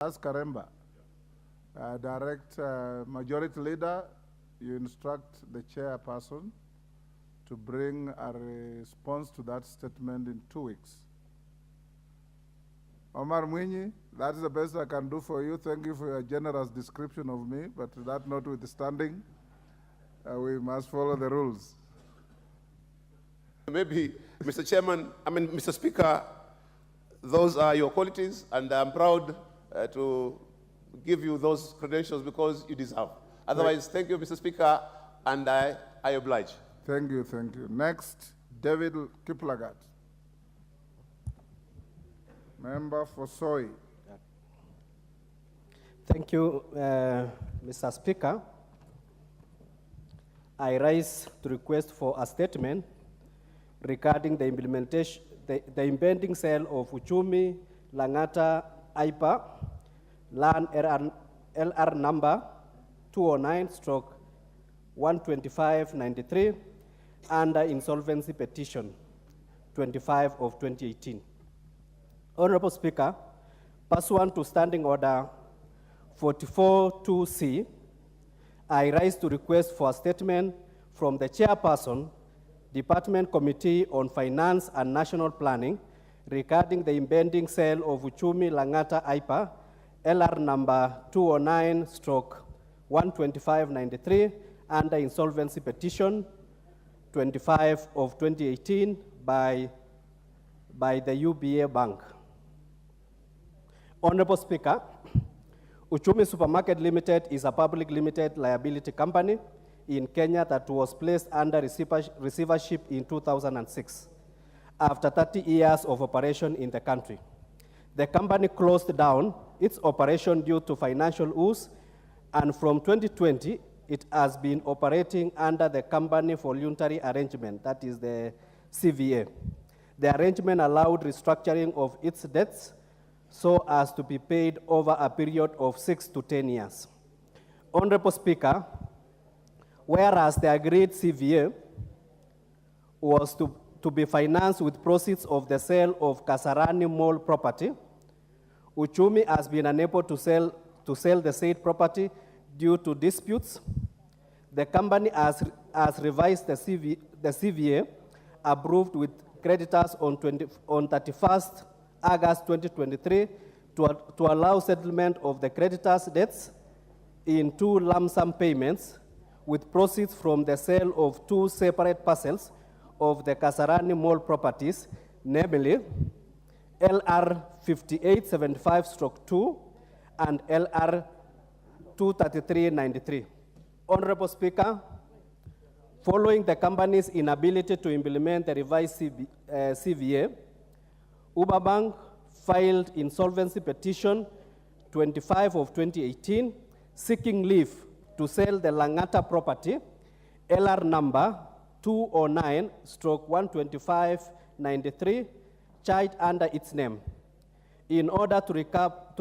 As Karemba, direct majority leader, you instruct the chairperson to bring a response to that statement in 2 weeks. Omar Mwinyi, that is the best I can do for you. Thank you for your generous description of me, but that notwithstanding, we must follow the rules. Maybe, Mr. Speaker, those are your qualities, and I'm proud to give you those credentials because you deserve. Otherwise, thank you, Mr. Speaker, and I oblige. Thank you, thank you. Next, David Kiplagat. Member for Soy. Thank you, Mr. Speaker. I rise to request for a statement regarding the implementation, the impending sale of Uchumi Langata IPA land LR number 209/12593 under insolvency petition 25 of 2018. Honorable Speaker, pursuant to Standing Order 44.2c, I rise to request for a statement from the Chairperson, Department Committee on Finance and National Planning regarding the impending sale of Uchumi Langata IPA LR number 209/12593 under insolvency petition 25 of 2018 by the UBA Bank. Honorable Speaker, Uchumi Supermarket Limited is a public limited liability company in Kenya that was placed under receivership in 2006 after 30 years of operation in the country. The company closed down its operation due to financial woes, and from 2020, it has been operating under the company voluntary arrangement, that is the CVA. The arrangement allowed restructuring of its debts so as to be paid over a period of 6 to 10 years. Honorable Speaker, whereas the agreed CVA was to be financed with proceeds of the sale of Kasarani Mall property, Uchumi has been unable to sell the said property due to disputes. The company has revised the CVA approved with creditors on 31st August 2023 to allow settlement of the creditors' debts in 2 lump sum payments with proceeds from the sale of 2 separate parcels of the Kasarani Mall properties, namely LR 5875/2 and LR 23393. Honorable Speaker, following the company's inability to implement the revised CVA, Uberbank filed insolvency petition 25 of 2018 seeking leave to sell the Langata property, LR number 209/12593, charged under its name, in order to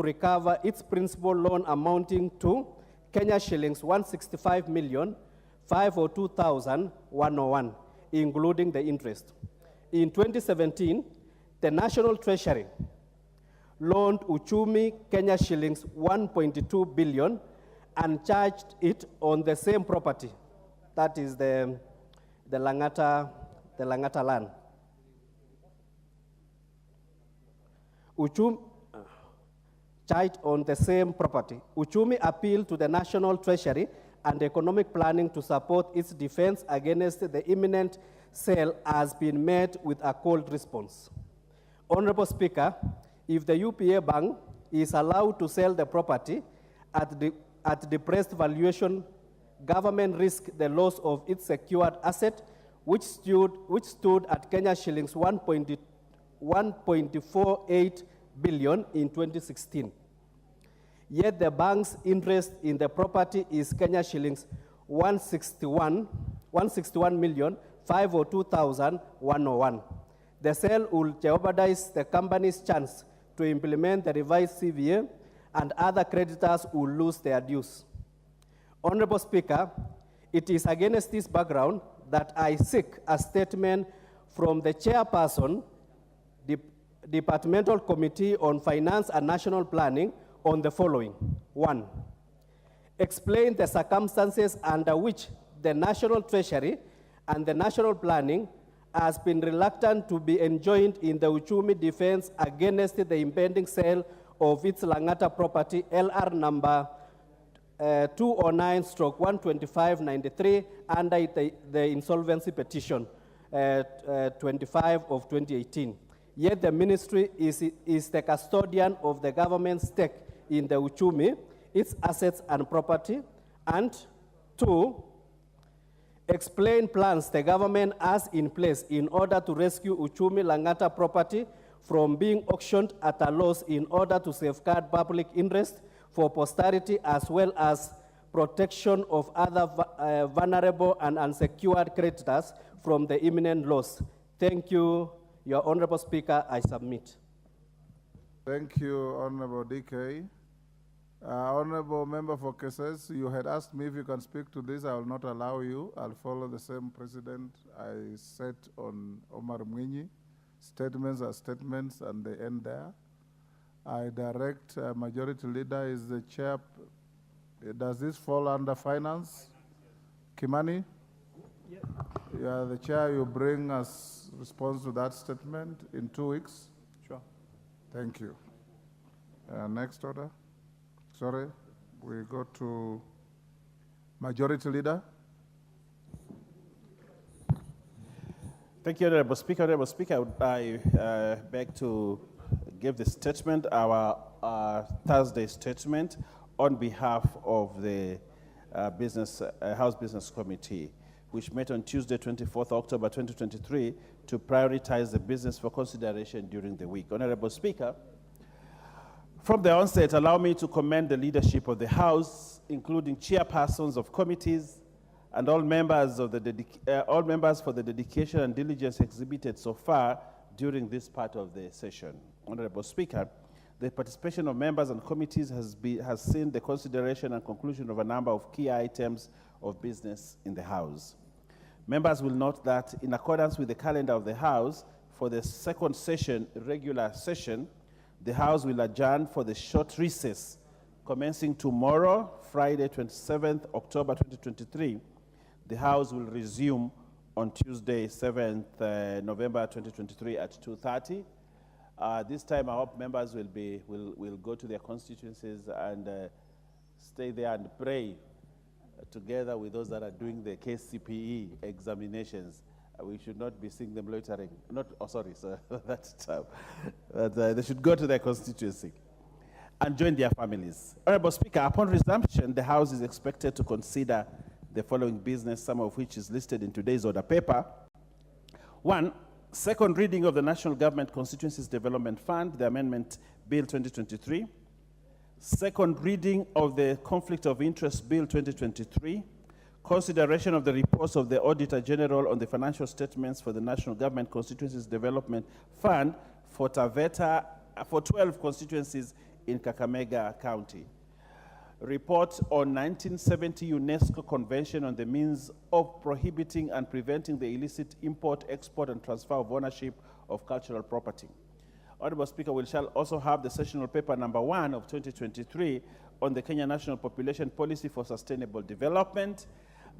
recover its principal loan amounting to Kenya shillings 165,502,101, including the interest. In 2017, the National Treasury loaned Uchumi Kenya shillings 1.2 billion and charged it on the same property, that is the Langata land. Uchumi charged on the same property. Uchumi appealed to the National Treasury and Economic Planning to support its defense against the imminent sale has been met with a cold response. Honorable Speaker, if the UPA Bank is allowed to sell the property at depressed valuation, government risks the loss of its secured asset, which stood at Kenya shillings 1.48 billion in 2016. Yet the bank's interest in the property is Kenya shillings 161,502,101. The sale will jeopardize the company's chance to implement the revised CVA, and other creditors will lose their dues. Honorable Speaker, it is against this background that I seek a statement from the Chairperson, Departmental Committee on Finance and National Planning, on the following. 1, explain the circumstances under which the National Treasury and the National Planning has been reluctant to be enjoined in the Uchumi defense against the impending sale of its Langata property, LR number 209/12593, under the insolvency petition 25 of 2018. Yet the ministry is the custodian of the government's stake in the Uchumi, its assets and property. And 2, explain plans the government has in place in order to rescue Uchumi Langata property from being auctioned at a loss in order to safeguard public interest for posterity, as well as protection of other vulnerable and unsecured creditors from the imminent loss. Thank you, Your Honorable Speaker. I submit. Thank you, Honorable DK. Honorable Member for Cases, you had asked me if you can speak to this. I will not allow you. I'll follow the same precedent I set on Omar Mwinyi. Statements are statements and they end there. I direct Majority Leader is the chair. Does this fall under finance? Kimani? Yeah. You are the chair. You bring us response to that statement in 2 weeks. Sure. Thank you. Next order. Sorry, we go to Majority Leader. Thank you, Honorable Speaker. Honorable Speaker, I beg to give the statement, our Thursday statement, on behalf of the House Business Committee, which met on Tuesday, 24th October 2023, to prioritize the business for consideration during the week. Honorable Speaker, from the onset, allow me to commend the leadership of the House, including chairpersons of committees and all members for the dedication and diligence exhibited so far during this part of the session. Honorable Speaker, the participation of members and committees has seen the consideration and conclusion of a number of key items of business in the House. Members will note that in accordance with the calendar of the House, for the second session, regular session, the House will adjourn for the short recess commencing tomorrow, Friday, 27th October 2023. The House will resume on Tuesday, 7th November 2023 at 2:30. This time, I hope members will go to their constituencies and stay there and pray together with those that are doing the KCPE examinations. We should not be seeing them loitering. They should go to their constituency and join their families. Honorable Speaker, upon resumption, the House is expected to consider the following business, some of which is listed in today's order paper. 1, second reading of the National Government Constituencies Development Fund, the Amendment Bill 2023. Second reading of the Conflict of Interest Bill 2023. Consideration of the reports of the Auditor General on the financial statements for the National Government Constituencies Development Fund for Taveta, for 12 constituencies in Kakamega County. Report on 1970 UNESCO Convention on the means of prohibiting and preventing the illicit import, export, and transfer of ownership of cultural property. Honorable Speaker, we shall also have the sessional paper number 1 of 2023 on the Kenya National Population Policy for Sustainable Development,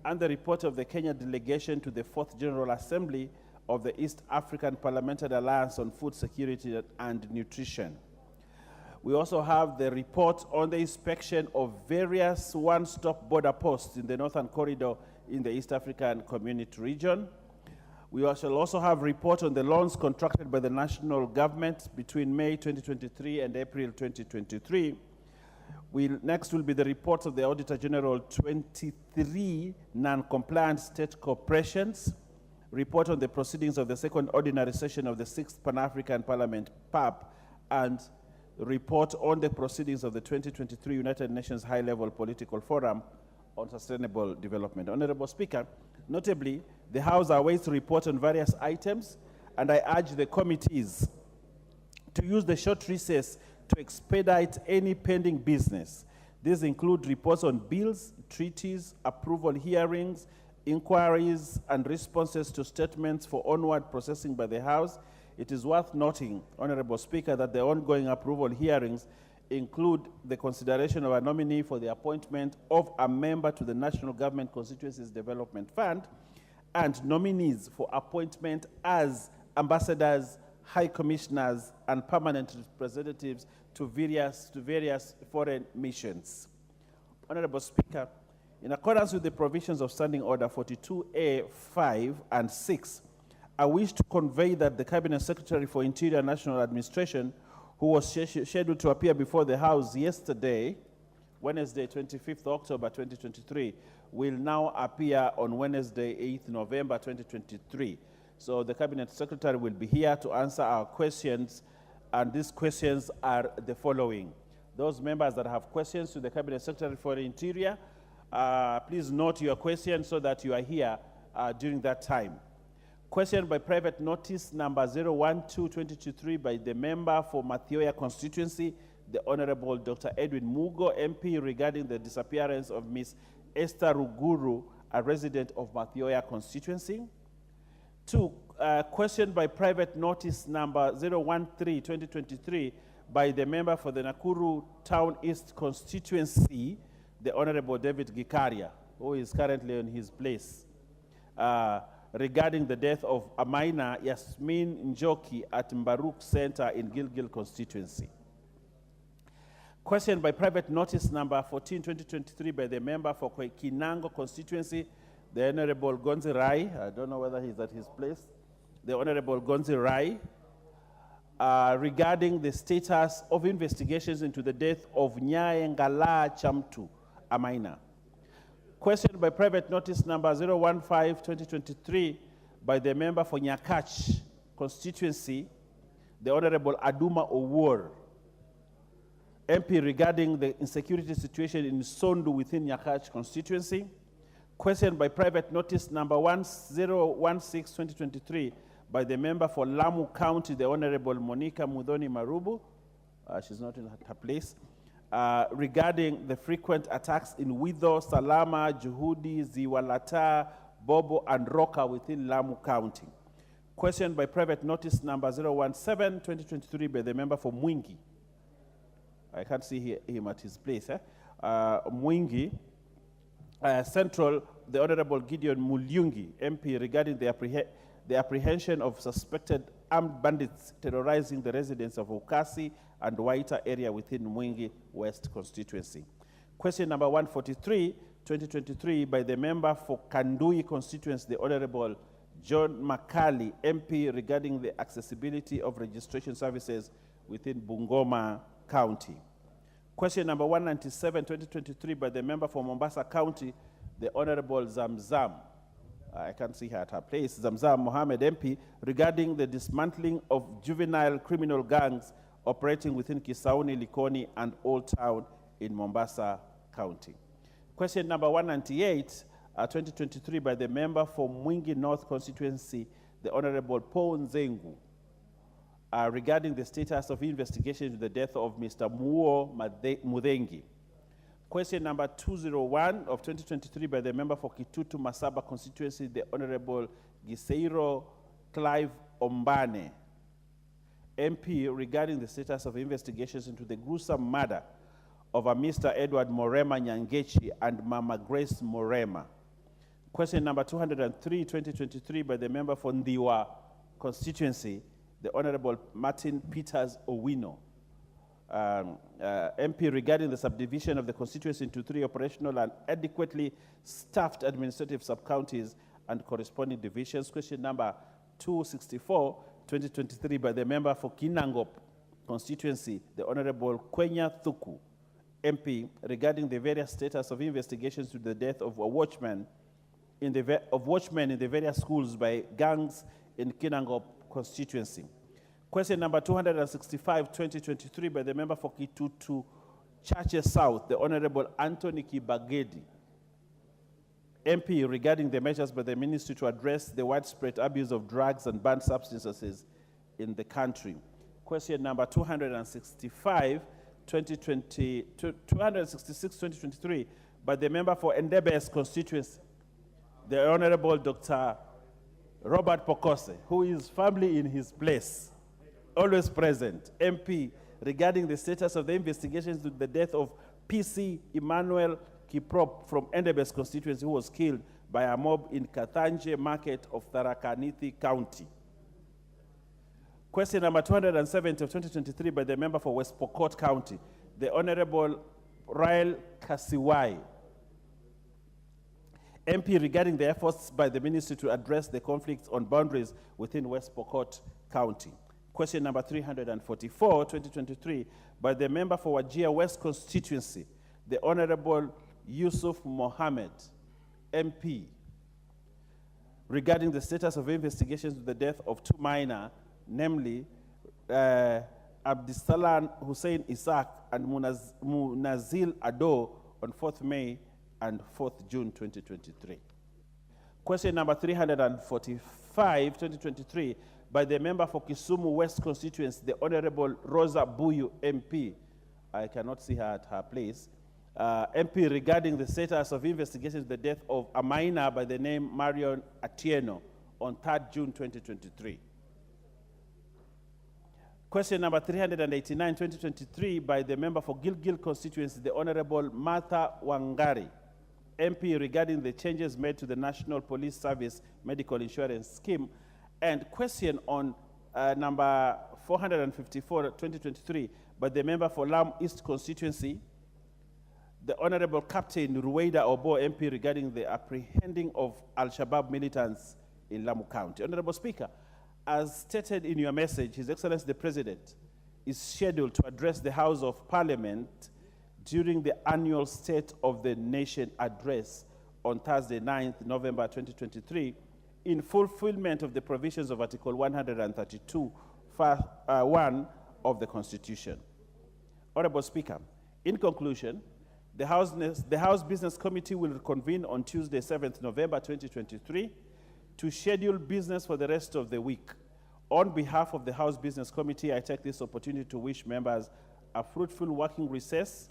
and the report of the Kenya delegation to the 4th General Assembly of the East African Parliamentary Alliance on Food Security and Nutrition. We also have the report on the inspection of various one-stop border posts in the Northern Corridor in the East African Community Region. We shall also have a report on the loans contracted by the national government between May 2023 and April 2023. Next will be the reports of the Auditor General 23 non-compliant state corporations, report on the proceedings of the second ordinary session of the 6th Pan-African Parliament, PAP, and report on the proceedings of the 2023 United Nations High-Level Political Forum on Sustainable Development. Honorable Speaker, notably, the House awaits report on various items, and I urge the committees to use the short recess to expedite any pending business. These include reports on bills, treaties, approval hearings, inquiries, and responses to statements for onward processing by the House. It is worth noting, Honorable Speaker, that the ongoing approval hearings include the consideration of a nominee for the appointment of a member to the National Government Constituencies Development Fund and nominees for appointment as ambassadors, high commissioners, and permanent representatives to various foreign missions. Honorable Speaker, in accordance with the provisions of Standing Order 42A 5 and 6, I wish to convey that the Cabinet Secretary for Interior and National Administration, who was scheduled to appear before the House yesterday, Wednesday, 25th October 2023, will now appear on Wednesday, 8th November 2023. So the Cabinet Secretary will be here to answer our questions, and these questions are the following. Those members that have questions to the Cabinet Secretary for the Interior, please note your question so that you are here during that time. Question by private notice number 012-2023 by the member for Mathioya constituency, the Honorable Dr. Edwin Mugo, MP, regarding the disappearance of Ms. Esther Ruguru, a resident of Mathioya constituency. 2, question by private notice number 013-2023 by the member for the Nakuru Town East constituency, the Honorable David Gikaria, who is currently in his place, regarding the death of a minor, Yasmin Njoki, at Mbaruk Center in Gilgil constituency. Question by private notice number 14-2023 by the member for Kinango constituency, the Honorable Gonzi Rai. I don't know whether he's at his place. The Honorable Gonzi Rai, regarding the status of investigations into the death of Nyaengala Chamtu, a minor. Question by private notice number 015-2023 by the member for Nyakach constituency, the Honorable Aduma Owor, MP, regarding the insecurity situation in Sondu within Nyakach constituency. Question by private notice number 1016-2023 by the member for Lamu County, the Honorable Monica Mudhoni Marubu. She's not in her place. Regarding the frequent attacks in Widho, Salama, Juhudi, Ziwalata, Bobo, and Roka within Lamu County. Question by private notice number 017-2023 by the member for Mwingi. I can't see him at his place. Mwingi Central, the Honorable Gideon Mulyungi, MP, regarding the apprehension of suspected armed bandits terrorizing the residents of Ukasi and Waita area within Mwingi West constituency. Question number 143-2023 by the member for Kandui constituency, the Honorable John Makali, MP, regarding the accessibility of registration services within Bungoma County. Question number 197-2023 by the member for Mombasa County, the Honorable Zamzam. I can't see her at her place. Zamzam Mohammed, MP, regarding the dismantling of juvenile criminal gangs operating within Kisauni, Likoni, and Old Town in Mombasa County. Question number 198-2023 by the member for Mwingi North constituency, the Honorable Paul Nzengu, regarding the status of investigation into the death of Mr. Muo Mudhengi. Question number 201 of 2023 by the member for Kitutu Masaba constituency, the Honorable Giseiro Clive Ombane, MP, regarding the status of investigations into the gruesome murder of a Mr. Edward Morema Nyangechi and Mama Grace Morema. Question number 203, 2023 by the member for Ndiwa constituency, the Honorable Martin Peters Owino, MP, regarding the subdivision of the constituency into 3 operational and adequately staffed administrative sub-counties and corresponding divisions. Question number 264, 2023 by the member for Kinangop constituency, the Honorable Kwenya Thuku, MP, regarding the various status of investigations to the death of a watchman in the various schools by gangs in Kinangop constituency. Question number 265, 2023 by the member for Kitutu Churches South, the Honorable Anthony Kibagedi, MP, regarding the measures by the ministry to address the widespread abuse of drugs and banned substances in the country. Question number 265, 266, 2023 by the member for Endebes constituency, the Honorable Dr. Robert Pokose, who is firmly in his place, always present, MP, regarding the status of the investigations into the death of PC Emmanuel Kiprop from Endebess constituency, who was killed by a mob in Kathanje Market of Tharaka Nithi County. Question number 270 of 2023 by the member for West Pokot County, the Honorable Rael Kasiwai, MP, regarding the efforts by the ministry to address the conflicts on boundaries within West Pokot County. Question number 344, 2023, by the member for Wajir West constituency, the Honorable Yusuf Mohammed, MP, regarding the status of investigations to the death of two minors, namely Abdisalan Hussein Isaac and Munazil Ado on 4th May and 4th June 2023. Question number 345, 2023, by the member for Kisumu West constituency, the Honorable Rosa Buyu, MP. I cannot see her at her place. MP, regarding the status of investigations to the death of a minor by the name Marion Atieno on 3rd June 2023. Question number 389, 2023, by the member for Gilgil constituency, the Honorable Martha Wangari, MP, regarding the changes made to the National Police Service Medical Insurance Scheme. And question on number 454, 2023, by the member for Lam East constituency, the Honorable Captain Ruwaida Obo, MP, regarding the apprehending of Al-Shabaab militants in Lamu County. Honorable Speaker, as stated in your message, His Excellency the President is scheduled to address the House of Parliament during the annual State of the Nation address on Thursday, 9th November 2023, in fulfillment of the provisions of Article 132, 1 of the Constitution. Honorable Speaker, in conclusion, the House Business Committee will convene on Tuesday, 7th November 2023, to schedule business for the rest of the week. On behalf of the House Business Committee, I take this opportunity to wish members a fruitful working recess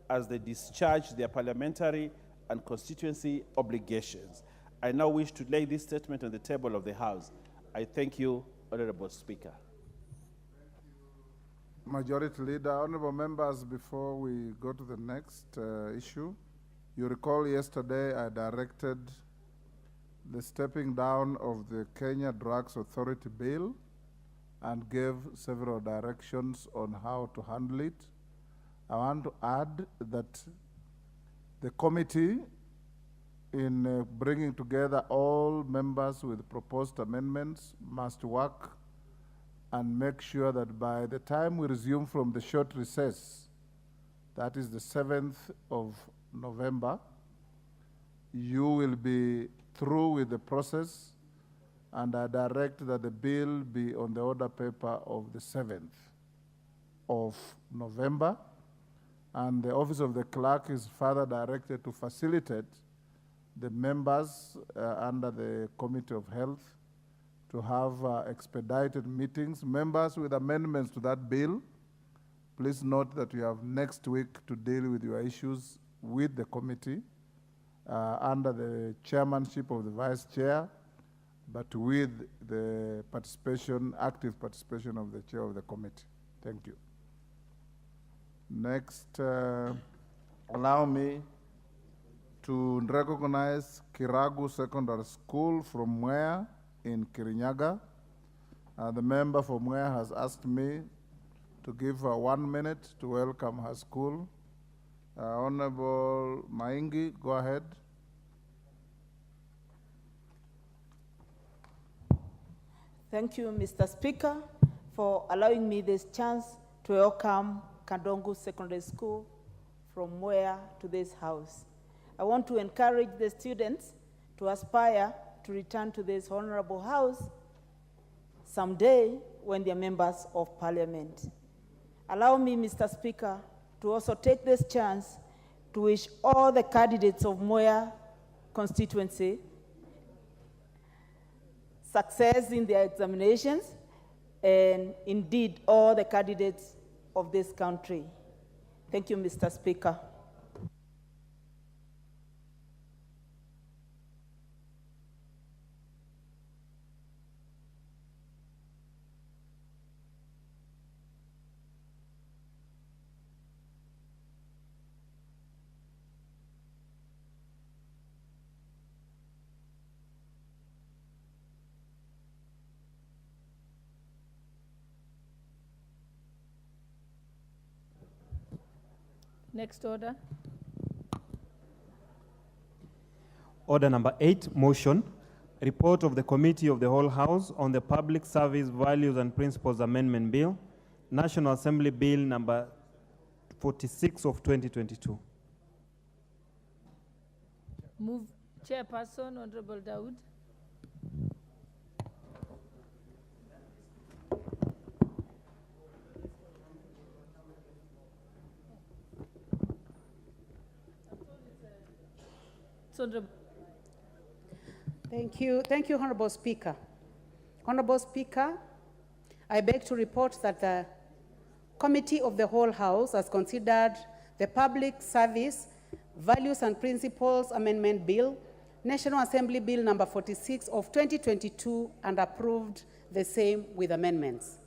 as they discharge their parliamentary and constituency obligations. I now wish to lay this statement on the table of the House. I thank you, Honorable Speaker. Majority Leader, honorable members, before we go to the next issue, you recall yesterday I directed the stepping down of the Kenya Drugs Authority bill and gave several directions on how to handle it. I want to add that the committee, in bringing together all members with proposed amendments, must work and make sure that by the time we resume from the short recess, that is the 7th of November, you will be through with the process, and I direct that the bill be on the order paper of the 7th of November, and the Office of the Clerk is further directed to facilitate the members under the Committee of Health to have expedited meetings. Members with amendments to that bill, please note that you have next week to deal with your issues with the committee under the chairmanship of the Vice Chair, but with the participation, active participation of the Chair of the committee. Thank you. Next, allow me to recognize Kiragu Secondary School from Mwea in Kirinyaga. The member from Mwea has asked me to give her 1 minute to welcome her school. Honorable Maingi, go ahead. Thank you, Mr. Speaker, for allowing me this chance to welcome Kandongu Secondary School from Mwea to this house. I want to encourage the students to aspire to return to this honorable house someday when they are members of parliament. Allow me, Mr. Speaker, to also take this chance to wish all the candidates of Mwea constituency success in their examinations, and indeed all the candidates of this country. Thank you, Mr. Speaker. Next order. Order number 8, motion. Report of the Committee of the Whole House on the Public Service Values and Principles Amendment Bill, National Assembly Bill number 46 of 2022. Move Chairperson, Honorable Dawood. Thank you, Honorable Speaker. Honorable Speaker, I beg to report that the Committee of the Whole House has considered the Public Service Values and Principles Amendment Bill, National Assembly Bill number 46 of 2022, and approved the same with amendments.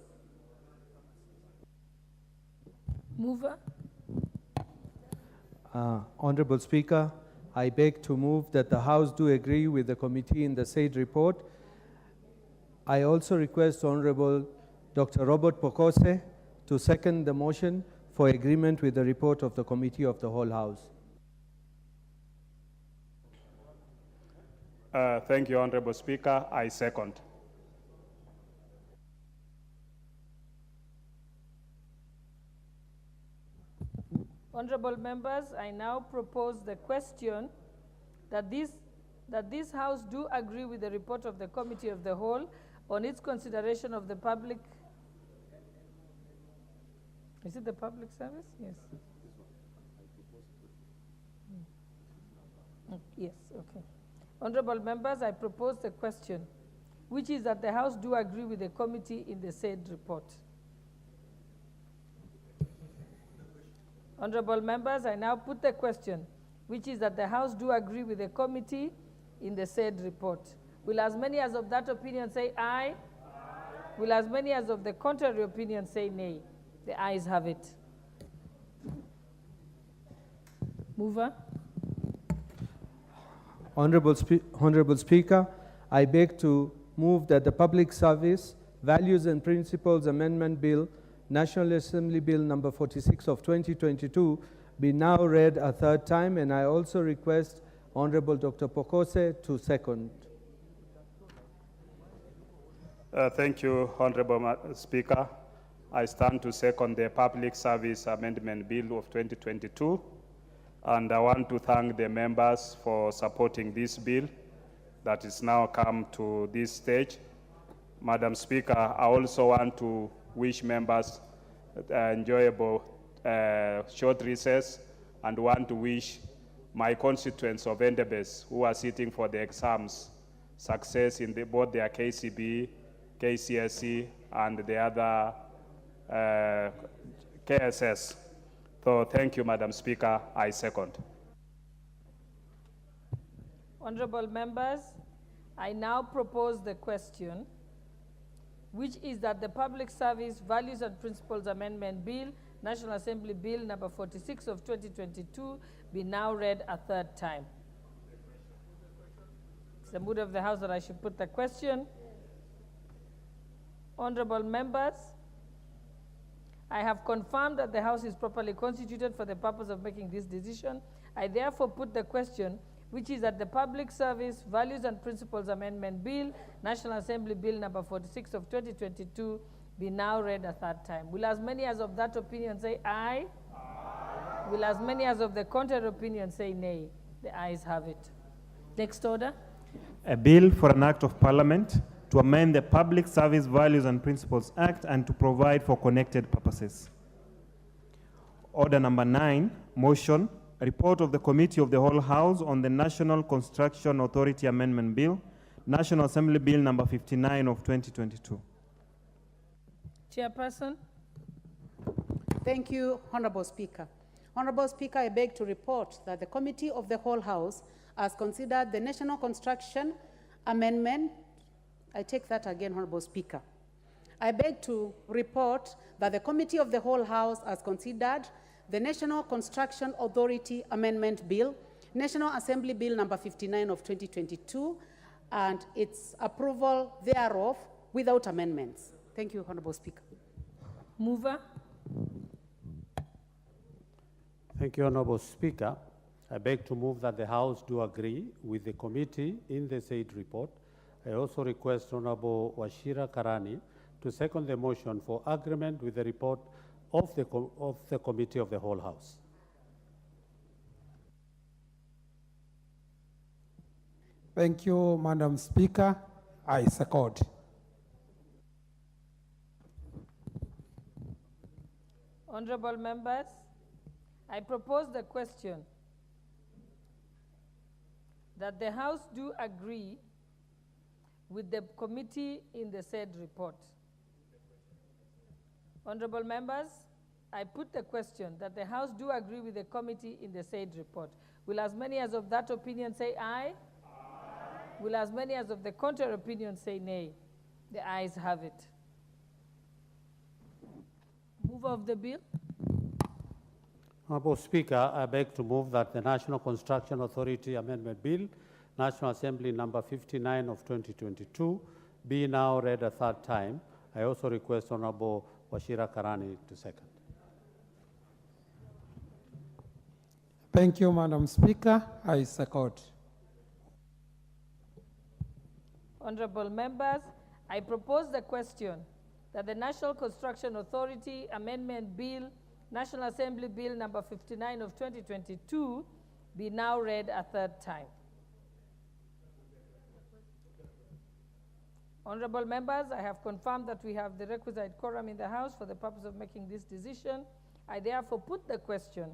Mover. Honorable Speaker, I beg to move that the House do agree with the committee in the said report. I also request Honorable Dr. Robert Pokose to second the motion for agreement with the report of the Committee of the Whole House. Thank you, Honorable Speaker. I second. Honorable members, I now propose the question that this House do agree with the report of the Committee of the Whole on its consideration of the public. Is it the public service? Yes. Yes, okay. Honorable members, I propose the question, which is that the House do agree with the committee in the said report. Honorable members, I now put the question, which is that the House do agree with the committee in the said report. Will as many as of that opinion say aye? Aye. Will as many as of the contrary opinion say nay? The ayes have it. Mover. Honorable Speaker, I beg to move that the Public Service Values and Principles Amendment Bill, National Assembly Bill number 46 of 2022, be now read a third time, and I also request Honorable Dr. Pokose to second. Thank you, Honorable Speaker. I stand to second the Public Service Amendment Bill of 2022, and I want to thank the members for supporting this bill that is now come to this stage. Madam Speaker, I also want to wish members enjoyable short recess, and want to wish my constituents of Endebess who are sitting for the exams success in both their KCB, KCSE, and the other KSS. So thank you, Madam Speaker. I second. Honorable members, I now propose the question, which is that the Public Service Values and Principles Amendment Bill, National Assembly Bill number 46 of 2022, be now read a third time. It's the mood of the House that I should put the question. Honorable members, I have confirmed that the House is properly constituted for the purpose of making this decision. I therefore put the question, which is that the Public Service Values and Principles Amendment Bill, National Assembly Bill number 46 of 2022, be now read a third time. Will as many as of that opinion say aye? Aye. Will as many as of the contrary opinion say nay? The ayes have it. Next order. A bill for an act of Parliament to amend the Public Service Values and Principles Act and to provide for connected purposes. Order number 9, motion. A report of the Committee of the Whole House on the National Construction Authority Amendment Bill, National Assembly Bill number 59 of 2022. Chairperson. Thank you, Honorable Speaker. Honorable Speaker, I beg to report that the Committee of the Whole House has considered the National Construction Amendment. I take that again, Honorable Speaker. I beg to report that the Committee of the Whole House has considered the National Construction Authority Amendment Bill, National Assembly Bill number 59 of 2022, and its approval thereof without amendments. Thank you, Honorable Speaker. Mover. Thank you, Honorable Speaker. I beg to move that the House do agree with the committee in the said report. I also request Honorable Wachira Karani to second the motion for agreement with the report of the Committee of the Whole House. Thank you, Madam Speaker. I second. Honorable members, I propose the question that the House do agree with the committee in the said report. Honorable members, I put the question that the House do agree with the committee in the said report. Will as many as of that opinion say aye? Aye. Will as many as of the contrary opinion say nay? The ayes have it. Move of the bill. Honorable Speaker, I beg to move that the National Construction Authority Amendment Bill, National Assembly number 59 of 2022, be now read a third time. I also request Honorable Wachira Karani to second. Thank you, Madam Speaker. I second. Honorable members, I propose the question that the National Construction Authority Amendment Bill, National Assembly Bill number 59 of 2022, be now read a third time. Honorable members, I have confirmed that we have the requisite quorum in the House for the purpose of making this decision. I therefore put the question,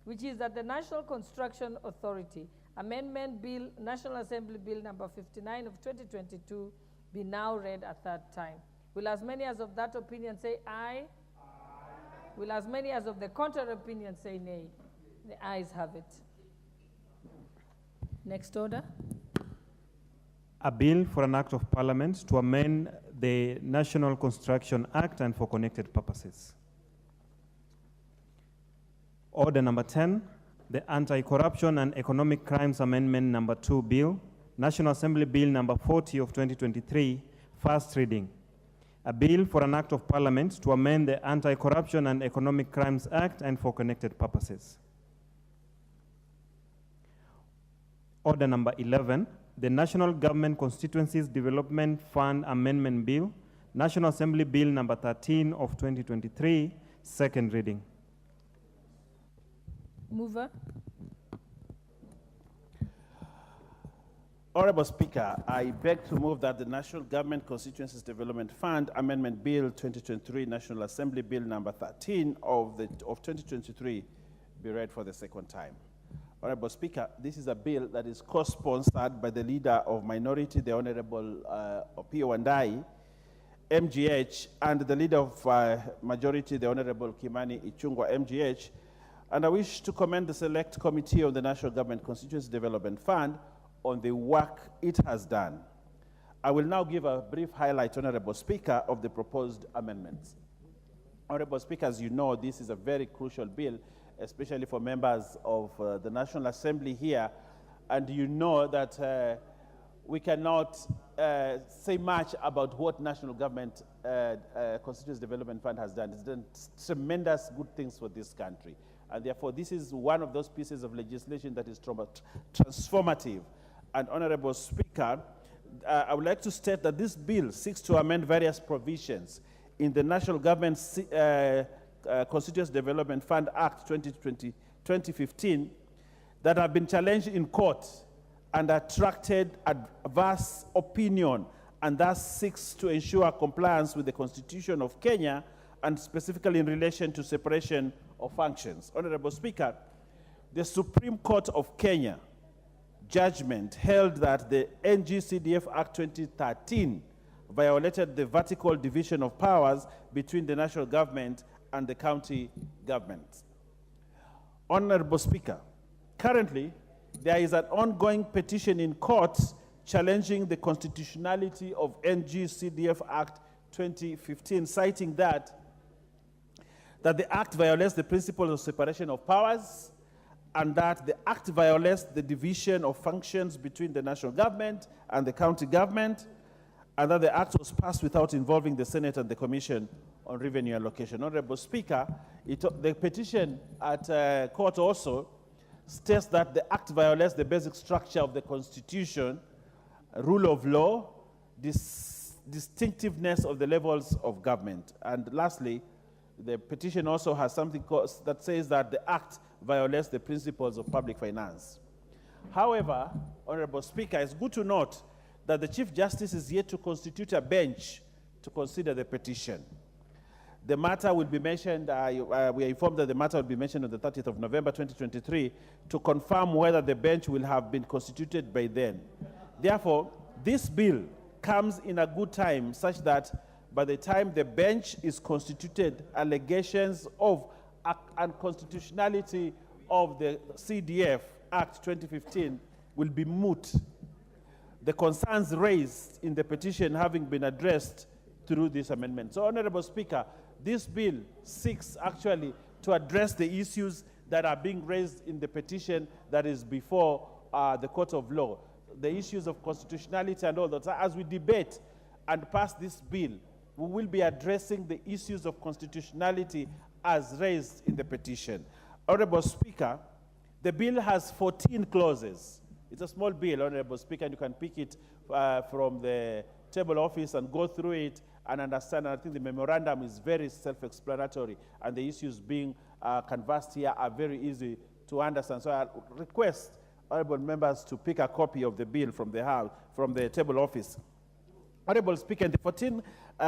which is that the National Construction Authority Amendment Bill, National Assembly Bill number 59 of 2022, be now read a third time. Will as many as of that opinion say aye? Aye. Will as many as of the contrary opinion say nay? The ayes have it. Next order. A bill for an act of parliament to amend the National Construction Act and for connected purposes. Order number 10, the Anti-Corruption and Economic Crimes Amendment number 2 bill, National Assembly Bill number 40 of 2023, first reading. A bill for an act of parliament to amend the Anti-Corruption and Economic Crimes Act and for connected purposes. Order number 11, the National Government Constituencies Development Fund Amendment Bill, National Assembly Bill number 13 of 2023, second reading. Mover. Honorable Speaker, I beg to move that the National Government Constituencies Development Fund Amendment Bill 2023, National Assembly Bill number 13 of 2023 be read for the second time. Honorable Speaker, this is a bill that is co-sponsored by the Leader of Minority, the Honorable Opio Wandai, MGH, and the Leader of Majority, the Honorable Kimani Ichung'wah, MGH. And I wish to commend the Select Committee of the National Government Constituency Development Fund on the work it has done. I will now give a brief highlight, Honorable Speaker, of the proposed amendments. Honorable Speaker, as you know, this is a very crucial bill, especially for members of the National Assembly here. And you know that we cannot say much about what National Government Constituency Development Fund has done. It's done tremendous good things for this country. And therefore, this is one of those pieces of legislation that is transformative. And Honorable Speaker, I would like to state that this bill seeks to amend various provisions in the National Government Constituency Development Fund Act 2015 that have been challenged in court and attracted adverse opinion, and thus seeks to ensure compliance with the Constitution of Kenya, and specifically in relation to separation of functions. Honorable Speaker, the Supreme Court of Kenya judgment held that the NG-CDF Act 2013 violated the vertical division of powers between the national government and the county government. Honorable Speaker, currently there is an ongoing petition in courts challenging the constitutionality of NG-CDF Act 2015, citing that the act violates the principle of separation of powers, and that the act violates the division of functions between the national government and the county government, and that the act was passed without involving the Senate and the Commission on revenue allocation. Honorable Speaker, the petition at court also states that the act violates the basic structure of the Constitution, rule of law, distinctiveness of the levels of government. And lastly, the petition also has something that says that the act violates the principles of public finance. However, Honorable Speaker, it's good to note that the Chief Justice is yet to constitute a bench to consider the petition. The matter will be mentioned, we are informed that the matter will be mentioned on the 30th of November 2023 to confirm whether the bench will have been constituted by then. Therefore, this bill comes in a good time such that by the time the bench is constituted, allegations of unconstitutionality of the CDF Act 2015 will be moot. The concerns raised in the petition having been addressed through this amendment. So, Honorable Speaker, this bill seeks actually to address the issues that are being raised in the petition that is before the court of law, the issues of constitutionality and all that. As we debate and pass this bill, we will be addressing the issues of constitutionality as raised in the petition. Honorable Speaker, the bill has 14 clauses. It's a small bill, Honorable Speaker, and you can pick it from the table office and go through it and understand. And I think the memorandum is very self-explanatory, and the issues being canvassed here are very easy to understand. So I request honorable members to pick a copy of the bill from the House, from the table office. Honorable Speaker, in the 14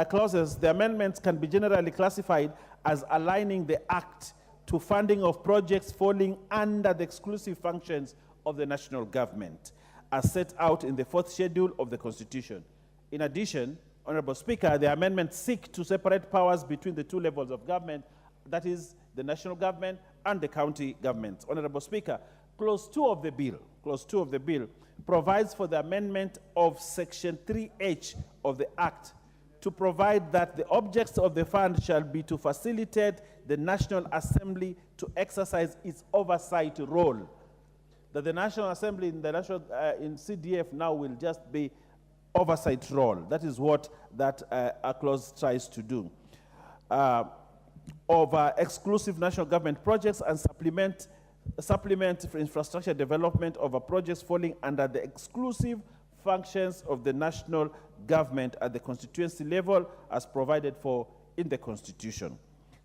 clauses, the amendments can be generally classified as aligning the Act to funding of projects falling under the exclusive functions of the national government, as set out in the 4th schedule of the Constitution. In addition, Honorable Speaker, the amendments seek to separate powers between the two levels of government, that is, the national government and the county governments. Honorable Speaker, Clause 2 of the bill provides for the amendment of Section 3H of the Act to provide that the objects of the fund shall be to facilitate the National Assembly to exercise its oversight role. That the National Assembly in CDF now will just be oversight role. That is what that clause tries to do. Of exclusive national government projects and supplement for infrastructure development of projects falling under the exclusive functions of the national government at the constituency level as provided for in the Constitution.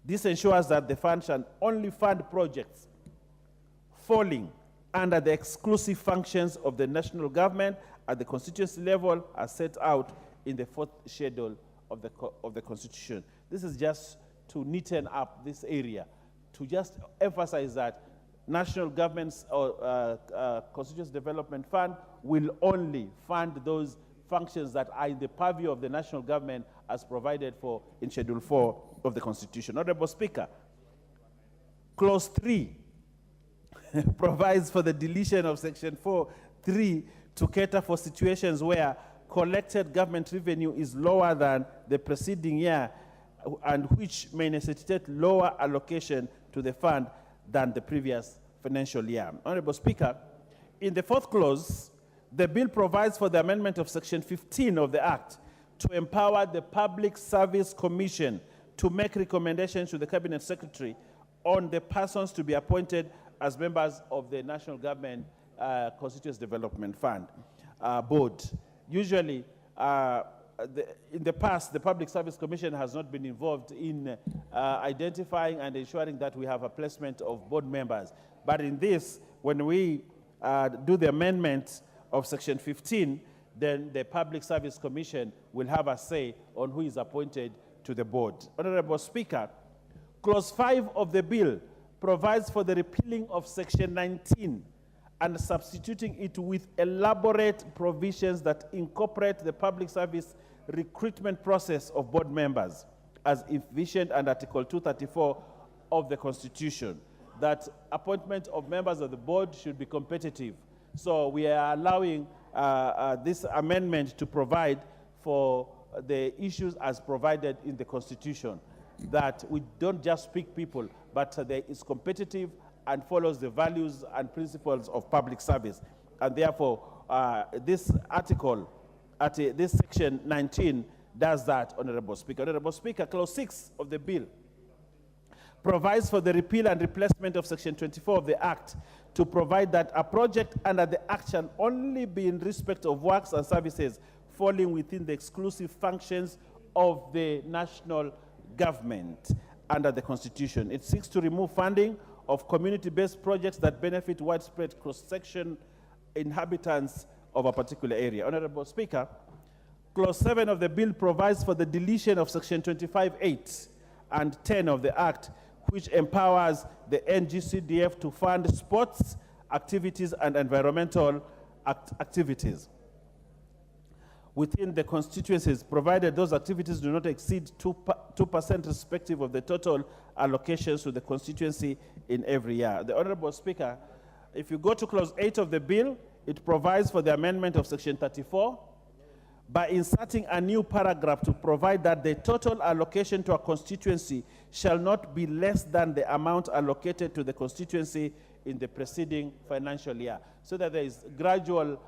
This ensures that the fund shall only fund projects falling under the exclusive functions of the national government at the constituency level as set out in the 4th schedule of the Constitution. This is just to neaten up this area, to just emphasize that national government's Constituency Development Fund will only fund those functions that are in the purview of the national government as provided for in Schedule 4 of the Constitution. Honorable Speaker, Clause 3 provides for the deletion of Section 4(3) to cater for situations where collected government revenue is lower than the preceding year and which may necessitate lower allocation to the fund than the previous financial year. Honorable Speaker, in the 4th clause, the bill provides for the amendment of Section 15 of the Act to empower the Public Service Commission to make recommendations to the Cabinet Secretary on the persons to be appointed as members of the National Government Constituency Development Fund Board. Usually, in the past, the Public Service Commission has not been involved in identifying and ensuring that we have a placement of board members. But in this, when we do the amendment of Section 15, then the Public Service Commission will have a say on who is appointed to the board. Honorable Speaker, Clause 5 of the bill provides for the repealing of Section 19 and substituting it with elaborate provisions that incorporate the public service recruitment process of board members as envisioned under Article 234 of the Constitution, that appointment of members of the board should be competitive. So we are allowing this amendment to provide for the issues as provided in the Constitution, that we don't just pick people, but there is competitive and follows the values and principles of public service. And therefore, this article, this section 19, does that, Honorable Speaker. Honorable Speaker, Clause 6 of the bill provides for the repeal and replacement of Section 24 of the Act to provide that a project under the Act shall only be in respect of works and services falling within the exclusive functions of the national government under the Constitution. It seeks to remove funding of community-based projects that benefit widespread cross-section inhabitants of a particular area. Honorable Speaker, Clause 7 of the bill provides for the deletion of Section 25(8) and 10 of the Act, which empowers the NGCDF to fund sports activities and environmental activities within the constituencies, provided those activities do not exceed 2% respective of the total allocations to the constituency in every year. The Honorable Speaker, if you go to Clause 8 of the bill, it provides for the amendment of Section 34 by inserting a new paragraph to provide that the total allocation to a constituency shall not be less than the amount allocated to the constituency in the preceding financial year, so that there is gradual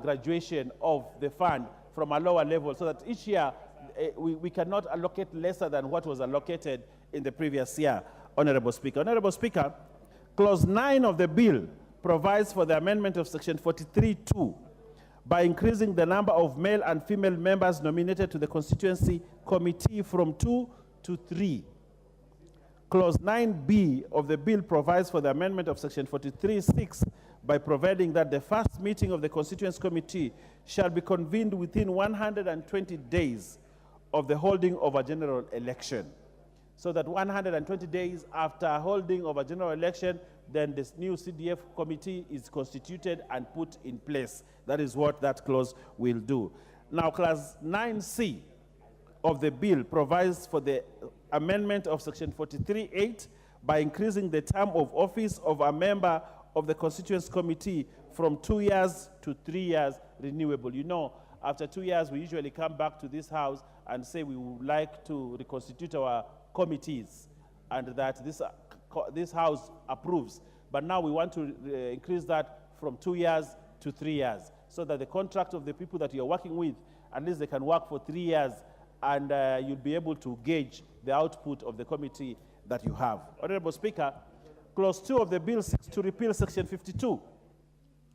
graduation of the fund from a lower level, so that each year we cannot allocate lesser than what was allocated in the previous year, Honorable Speaker. Honorable Speaker, Clause 9 of the bill provides for the amendment of Section 43(2) by increasing the number of male and female members nominated to the constituency committee from 2 to 3. Clause 9B of the bill provides for the amendment of Section 43(6) by providing that the first meeting of the constituency committee shall be convened within 120 days of the holding of a general election. So that 120 days after holding of a general election, then this new CDF committee is constituted and put in place. That is what that clause will do. Now, Clause 9C of the bill provides for the amendment of Section 43(8) by increasing the term of office of a member of the constituency committee from 2 years to 3 years renewable. You know, after 2 years, we usually come back to this house and say we would like to reconstitute our committees and that this house approves. But now we want to increase that from 2 years to 3 years, so that the contract of the people that you're working with, at least they can work for 3 years, and you'll be able to gauge the output of the committee that you have. Honorable Speaker, Clause 2 of the bill seeks to repeal Section 52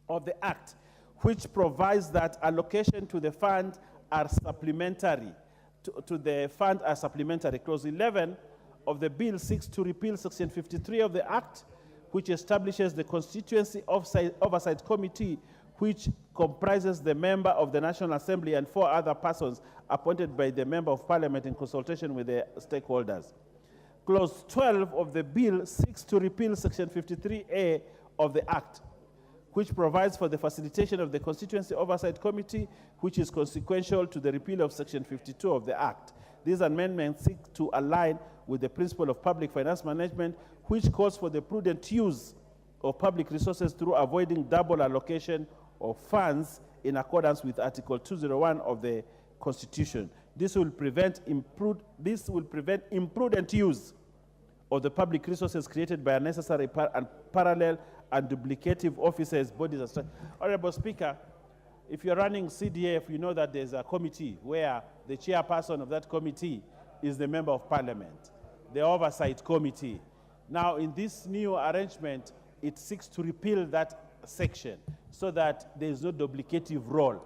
of the Act, which provides that allocation to the fund are supplementary. Clause 11 of the bill seeks to repeal Section 53 of the Act, which establishes the Constituency Oversight Committee, which comprises the member of the National Assembly and 4 other persons appointed by the Member of Parliament in consultation with the stakeholders. Clause 12 of the bill seeks to repeal Section 53A of the Act, which provides for the facilitation of the Constituency Oversight Committee, which is consequential to the repeal of Section 52 of the Act. These amendments seek to align with the principle of public finance management, which calls for the prudent use of public resources through avoiding double allocation of funds in accordance with Article 201 of the Constitution. This will prevent imprudent use of the public resources created by unnecessary and parallel and duplicative offices, bodies, and structures. Honorable Speaker, if you're running CDF, you know that there's a committee where the chairperson of that committee is the Member of Parliament, the Oversight Committee. Now, in this new arrangement, it seeks to repeal that section so that there is no duplicative role.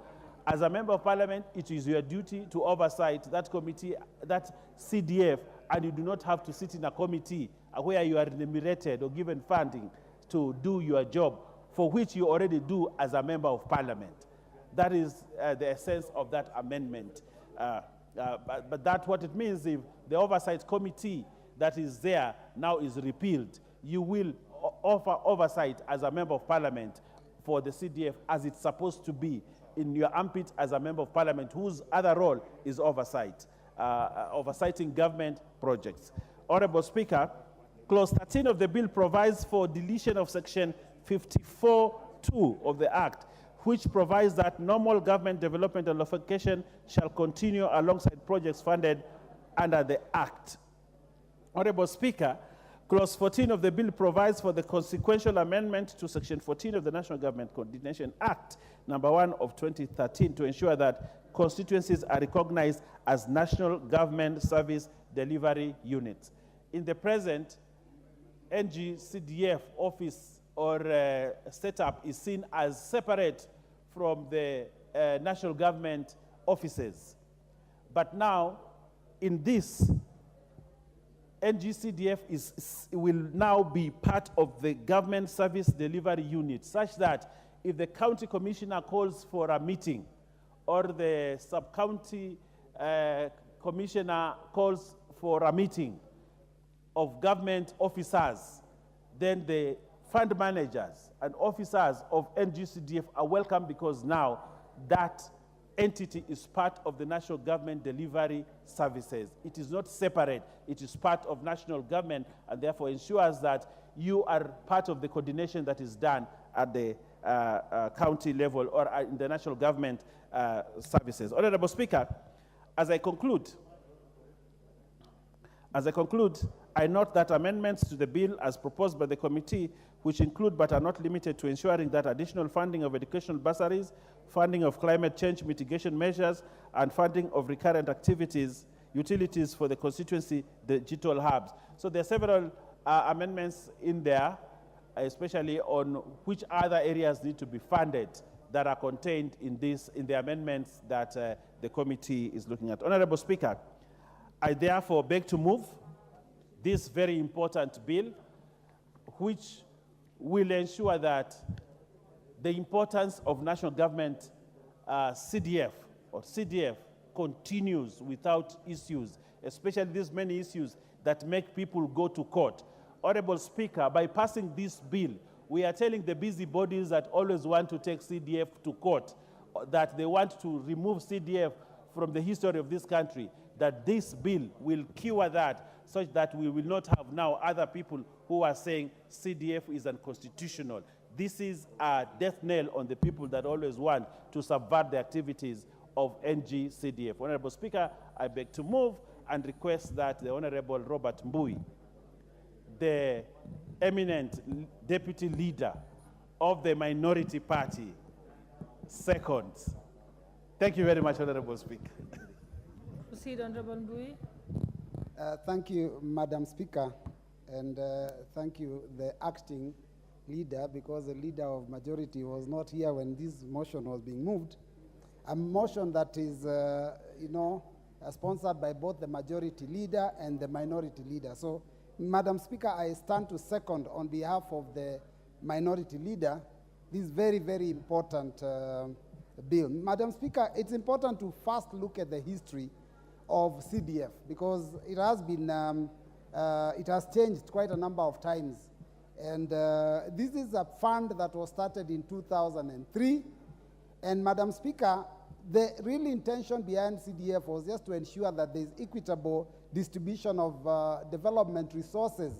As a Member of Parliament, it is your duty to oversight that committee, that CDF, and you do not have to sit in a committee where you are remunerated or given funding to do your job, for which you already do as a Member of Parliament. That is the essence of that amendment. But that's what it means. If the Oversight Committee that is there now is repealed, you will offer oversight as a Member of Parliament for the CDF as it's supposed to be in your armpit as a Member of Parliament, whose other role is oversight, oversighting government projects. Honorable Speaker, Clause 13 of the bill provides for deletion of Section 54(2) of the Act, which provides that normal government development and allocation shall continue alongside projects funded under the Act. Honorable Speaker, Clause 14 of the bill provides for the consequential amendment to Section 14 of the National Government Coordination Act, number 1 of 2013, to ensure that constituencies are recognized as national government service delivery units. In the present, NG-CDF office or setup is seen as separate from the national government offices. But now, in this, NG-CDF will now be part of the government service delivery unit, such that if the county commissioner calls for a meeting or the sub-county commissioner calls for a meeting of government officers, then the fund managers and officers of NG-CDF are welcome, because now that entity is part of the national government delivery services. It is not separate, it is part of national government, and therefore ensures that you are part of the coordination that is done at the county level or in the national government services. Honorable Speaker, as I conclude, I note that amendments to the bill as proposed by the committee, which include but are not limited to ensuring that additional funding of educational bursaries, funding of climate change mitigation measures, and funding of recurrent activities, utilities for the constituency, the digital hubs. So there are several amendments in there, especially on which other areas need to be funded that are contained in the amendments that the committee is looking at. Honorable Speaker, I therefore beg to move this very important bill, which will ensure that the importance of national government CDF or CDF continues without issues, especially these many issues that make people go to court. Honorable Speaker, by passing this bill, we are telling the busybodies that always want to take CDF to court, that they want to remove CDF from the history of this country, that this bill will cure that, such that we will not have now other people who are saying CDF is unconstitutional. This is a death knell on the people that always want to subvert the activities of NG-CDF. Honorable Speaker, I beg to move and request that the Honorable Robert Mbui, the eminent deputy leader of the minority party, seconds. Thank you very much, Honorable Speaker. Proceed, Honorable Mbui. Thank you, Madam Speaker, and thank you, the acting leader, because the leader of majority was not here when this motion was being moved. A motion that is, sponsored by both the majority leader and the minority leader. So, Madam Speaker, I stand to second on behalf of the minority leader this very, very important bill. Madam Speaker, it's important to first look at the history of CDF, because it has been, it has changed quite a number of times. And this is a fund that was started in 2003. And Madam Speaker, the real intention behind CDF was just to ensure that there is equitable distribution of development resources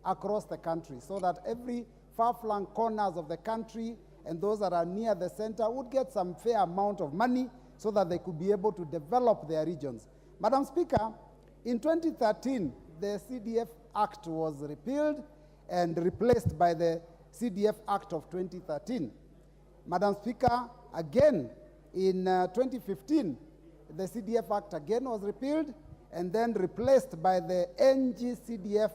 across the country, so that every far-flung corners of the country and those that are near the center would get some fair amount of money so that they could be able to develop their regions. Madam Speaker, in 2013, the CDF Act was repealed and replaced by the CDF Act of 2013. Madam Speaker, again, in 2015, the CDF Act again was repealed and then replaced by the NG-CDF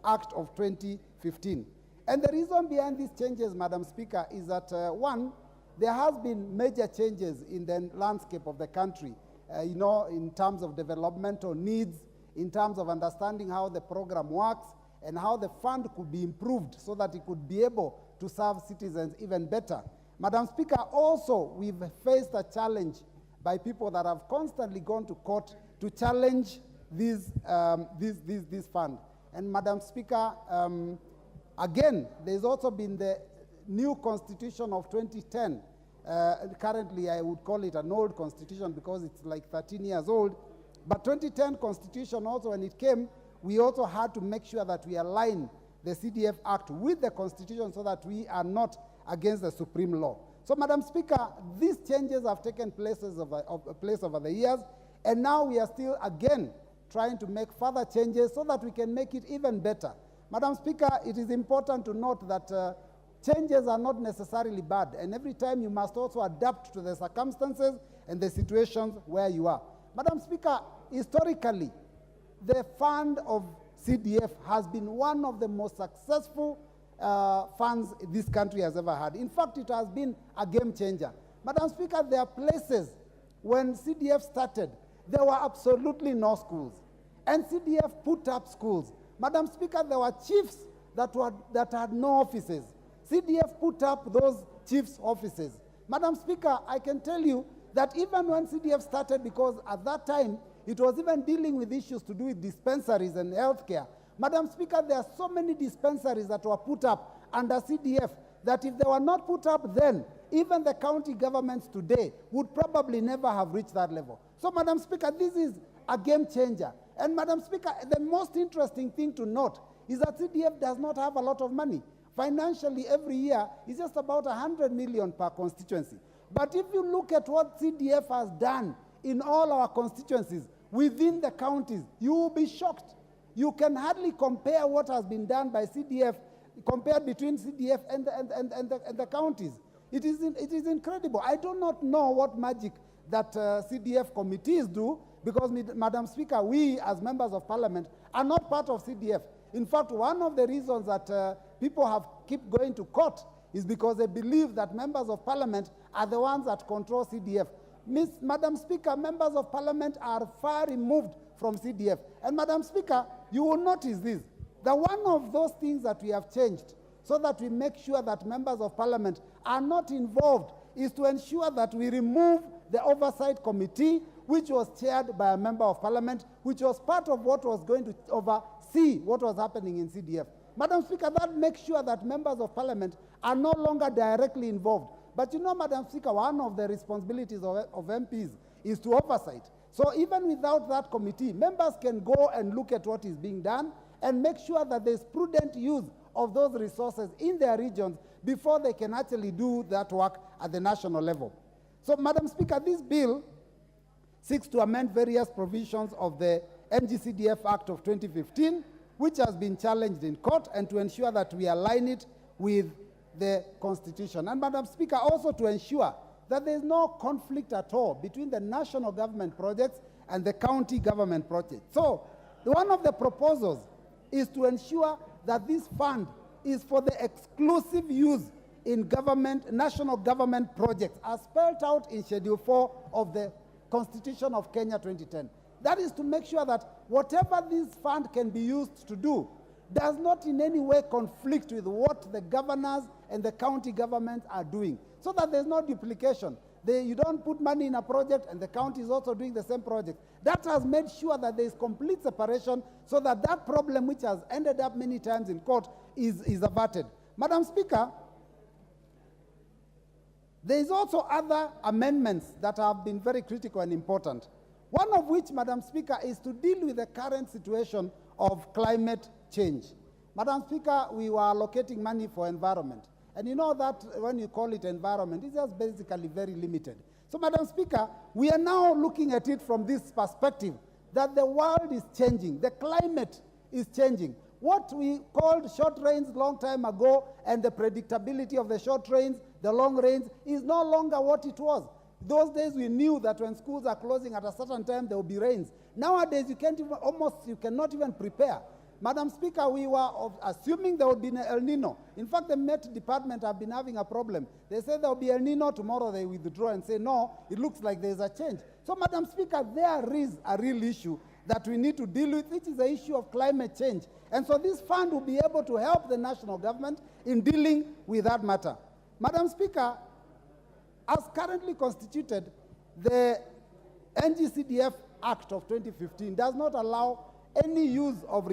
Act of 2015. And the reason behind these changes, Madam Speaker, is that, one, there has been major changes in the landscape of the country, in terms of developmental needs, in terms of understanding how the program works, and how the fund could be improved so that it could be able to serve citizens even better. Madam Speaker, also, we've faced a challenge by people that have constantly gone to court to challenge this fund. And Madam Speaker, again, there's also been the new constitution of 2010. Currently, I would call it an old constitution because it's like 13 years old. But 2010 constitution also, when it came, we also had to make sure that we align the CDF Act with the constitution so that we are not against the supreme law. So, Madam Speaker, these changes have taken place over the years, and now we are still again trying to make further changes so that we can make it even better. Madam Speaker, it is important to note that changes are not necessarily bad, and every time you must also adapt to the circumstances and the situations where you are. Madam Speaker, historically, the fund of CDF has been one of the most successful funds this country has ever had. In fact, it has been a game changer. Madam Speaker, there are places when CDF started, there were absolutely no schools. And CDF put up schools. Madam Speaker, there were chiefs that had no offices. CDF put up those chiefs' offices. Madam Speaker, I can tell you that even when CDF started, because at that time, it was even dealing with issues to do with dispensaries and healthcare. Madam Speaker, there are so many dispensaries that were put up under CDF that if they were not put up then, even the county governments today would probably never have reached that level. So, Madam Speaker, this is a game changer. And Madam Speaker, the most interesting thing to note is that CDF does not have a lot of money. Financially, every year, it's just about 100 million per constituency. But if you look at what CDF has done in all our constituencies within the counties, you will be shocked. You can hardly compare what has been done by CDF, compared between CDF and the counties. It is incredible. I do not know what magic that CDF committees do, because, Madam Speaker, we as members of parliament are not part of CDF. In fact, one of the reasons that people have keep going to is because they believe that members of parliament are the ones that control CDF. Madam Speaker, members of parliament are far removed from CDF. And Madam Speaker, you will notice this, that one of those things that we have changed so that we make sure that members of parliament are not involved is to ensure that we remove the oversight committee, which was chaired by a member of parliament, which was part of what was going to oversee what was happening in CDF. Madam Speaker, that makes sure that members of parliament are no longer directly involved. But you know, Madam Speaker, one of the responsibilities of MPs is to oversight. So even without that committee, members can go and look at what is being done and make sure that there's prudent use of those resources in their regions before they can actually do that work at the national level. So, Madam Speaker, this bill seeks to amend various provisions of the NGCDF Act of 2015, which has been challenged in court, and to ensure that we align it with the Constitution. And, Madam Speaker, also to ensure that there is no conflict at all between the national government projects and the county government projects. So, one of the proposals is to ensure that this fund is for the exclusive use in national government projects, as spelled out in Schedule 4 of the Constitution of Kenya 2010. That is to make sure that whatever this fund can be used to do does not in any way conflict with what the governors and the county governments are doing, so that there's no duplication. You don't put money in a project and the county is also doing the same project. That has made sure that there is complete separation, so that that problem, which has ended up many times in court, is averted. Madam Speaker, there is also other amendments that have been very critical and important. One of which, Madam Speaker, is to deal with the current situation of climate change. Madam Speaker, we were allocating money for environment. And you know that when you call it environment, it's just basically very limited. So, Madam Speaker, we are now looking at it from this perspective, that the world is changing, the climate is changing. What we called short rains long time ago, and the predictability of the short rains, the long rains, is no longer what it was. Those days we knew that when schools are closing at a certain time, there will be rains. Nowadays, you cannot even prepare. Madam Speaker, we were assuming there would be an El Nino. In fact, the Met Department have been having a problem. They say there will be El Nino, tomorrow they withdraw and say, no, it looks like there's a change. So, Madam Speaker, there is a real issue that we need to deal with, which is the issue of climate change. And so this fund will be able to help the national government in dealing with that matter. Madam Speaker, as currently constituted, the NGCDF Act of 2015 does not allow any use of,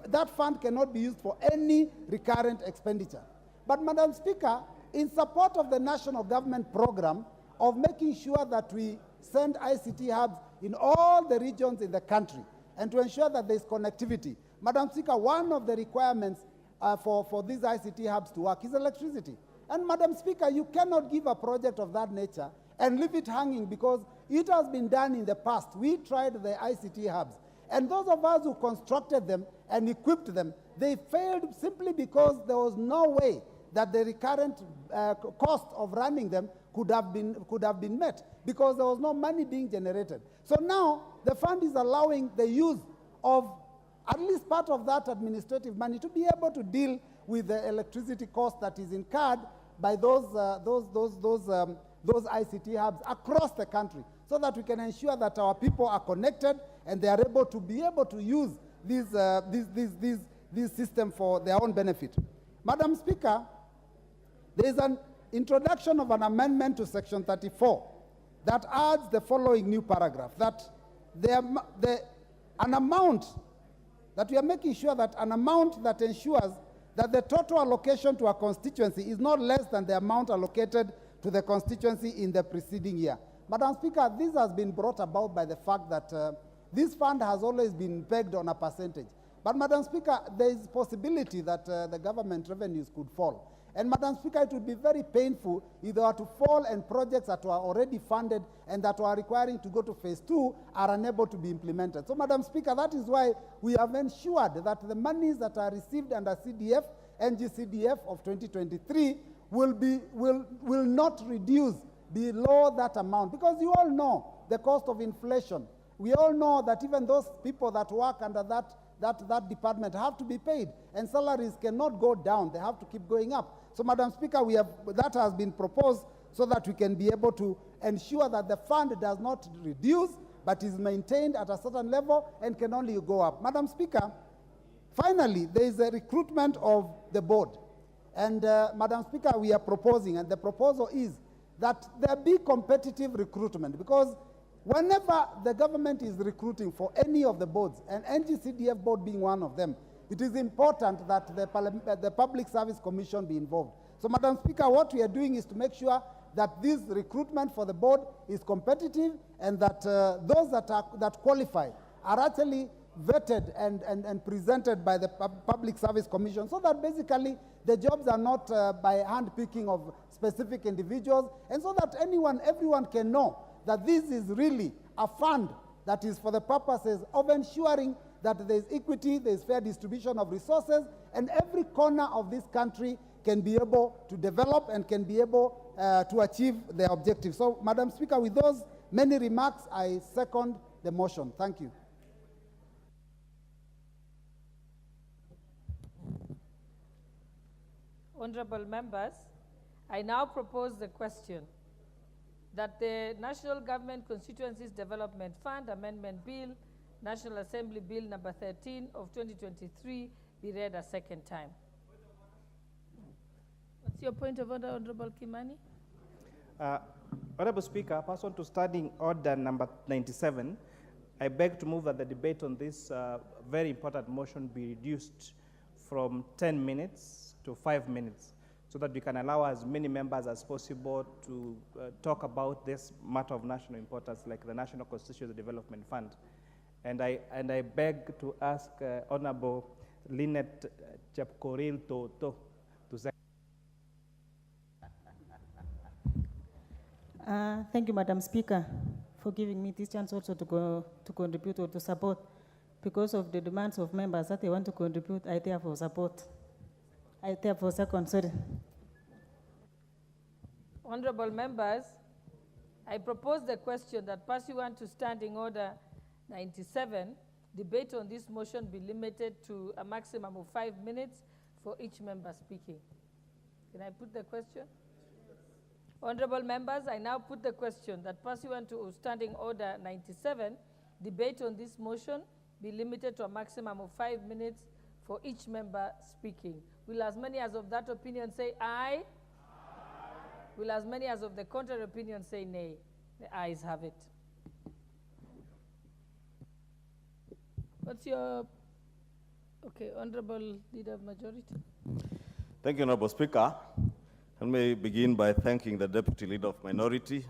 that fund cannot be used for any recurrent expenditure. But, Madam Speaker, in support of the national government program of making sure that we send ICT hubs in all the regions in the country, and to ensure that there's connectivity, Madam Speaker, one of the requirements for these ICT hubs to work is electricity. And, Madam Speaker, you cannot give a project of that nature and leave it hanging, because it has been done in the past. We tried the ICT hubs, and those of us who constructed them and equipped them, they failed simply because there was no way that the recurrent cost of running them could have been met because there was no money being generated. So now the fund is allowing the use of at least part of that administrative money to be able to deal with the electricity cost that is incurred by those ICT hubs across the country, so that we can ensure that our people are connected and they are able to use this system for their own benefit. Madam Speaker, there is an introduction of an amendment to Section 34 that adds the following new paragraph, that an amount that we are making sure that an amount that ensures that the total allocation to a constituency is not less than the amount allocated to the constituency in the preceding year. Madam Speaker, this has been brought about by the fact that this fund has always been pegged on a percentage. But Madam Speaker, there is possibility that the government revenues could fall. And Madam Speaker, it would be very painful if they were to fall and projects that were already funded and that were requiring to go to phase 2 are unable to be implemented. So Madam Speaker, that is why we have ensured that the monies that are received under CDF, NG-CDF of 2023 will not reduce below that amount, because you all know the cost of inflation. We all know that even those people that work under that department have to be paid, and salaries cannot go down, they have to keep going up. So Madam Speaker, that has been proposed so that we can be able to ensure that the fund does not reduce, but is maintained at a certain level and can only go up. Madam Speaker, finally, there is a recruitment of the board. And Madam Speaker, we are proposing, and the proposal is that there be competitive recruitment, because whenever the government is recruiting for any of the boards, and NG-CDF board being one of them, it is important that the Public Service Commission be involved. So Madam Speaker, what we are doing is to make sure that this recruitment for the board is competitive, and that those that qualify are actually vetted and presented by the Public Service Commission, so that basically the jobs are not by hand-picking of specific individuals, and so that everyone can know that this is really a fund that is for the purposes of ensuring that there is equity, there is fair distribution of resources, and every corner of this country can be able to develop and can be able to achieve their objectives. So, Madam Speaker, with those many remarks, I second the motion. Thank you. Honorable members, I now propose the question that the National Government Constituencies Development Fund Amendment Bill, National Assembly Bill number 13 of 2023, be read a second time. What's your point of order, Honorable Kimani? Honorable Speaker, pursuant to Standing Order number 97, I beg to move that the debate on this very important motion be reduced from 10 minutes to 5 minutes, so that we can allow as many members as possible to talk about this matter of national importance, like the National Constituency Development Fund. And I beg to ask Honorable Lynette Chepkoril to second. Thank you, Madam Speaker, for giving me this chance also to contribute or to support. Because of the demands of members that they want to contribute, I therefore support. I therefore second, sorry. Honorable members, I propose the question that pursuant to Standing Order 97, debate on this motion be limited to a maximum of 5 minutes for each member speaking. Can I put the question? Honorable members, I now put the question that pursuant to Standing Order 97, debate on this motion be limited to a maximum of 5 minutes for each member speaking. Will as many as of that opinion say aye? Aye. Will as many as of the contrary opinion say nay? The ayes have it. What's your, okay, Honorable Leader of Majority. Thank you, Honorable Speaker. Let me begin by thanking the Deputy Leader of Minority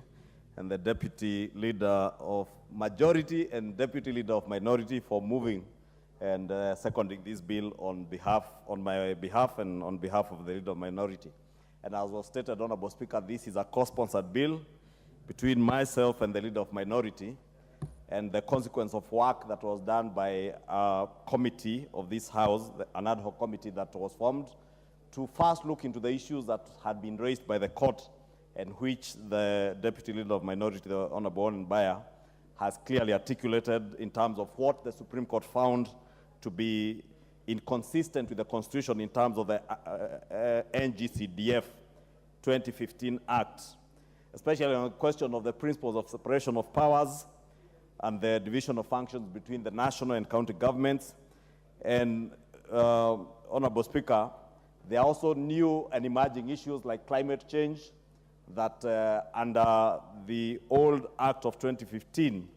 and the Deputy Leader of Majority and Deputy Leader of Minority for moving and seconding this bill on my behalf and on behalf of the Leader of Minority. And as was stated, Honorable Speaker, this is a co-sponsored bill between myself and the Leader of Minority, and the consequence of work that was done by a committee of this House, an ad hoc committee that was formed to first look into the issues that had been raised by the court and which the Deputy Leader of Minority, the Honorable Owen Bayer, has clearly articulated in terms of what the Supreme Court found to be inconsistent with the Constitution in terms of the NGCDF 2015 Act, especially on the question of the principles of separation of powers and the division of functions between the national and county governments. And, Honorable Speaker, there are also new and emerging issues like climate change that under the old Act of 2015,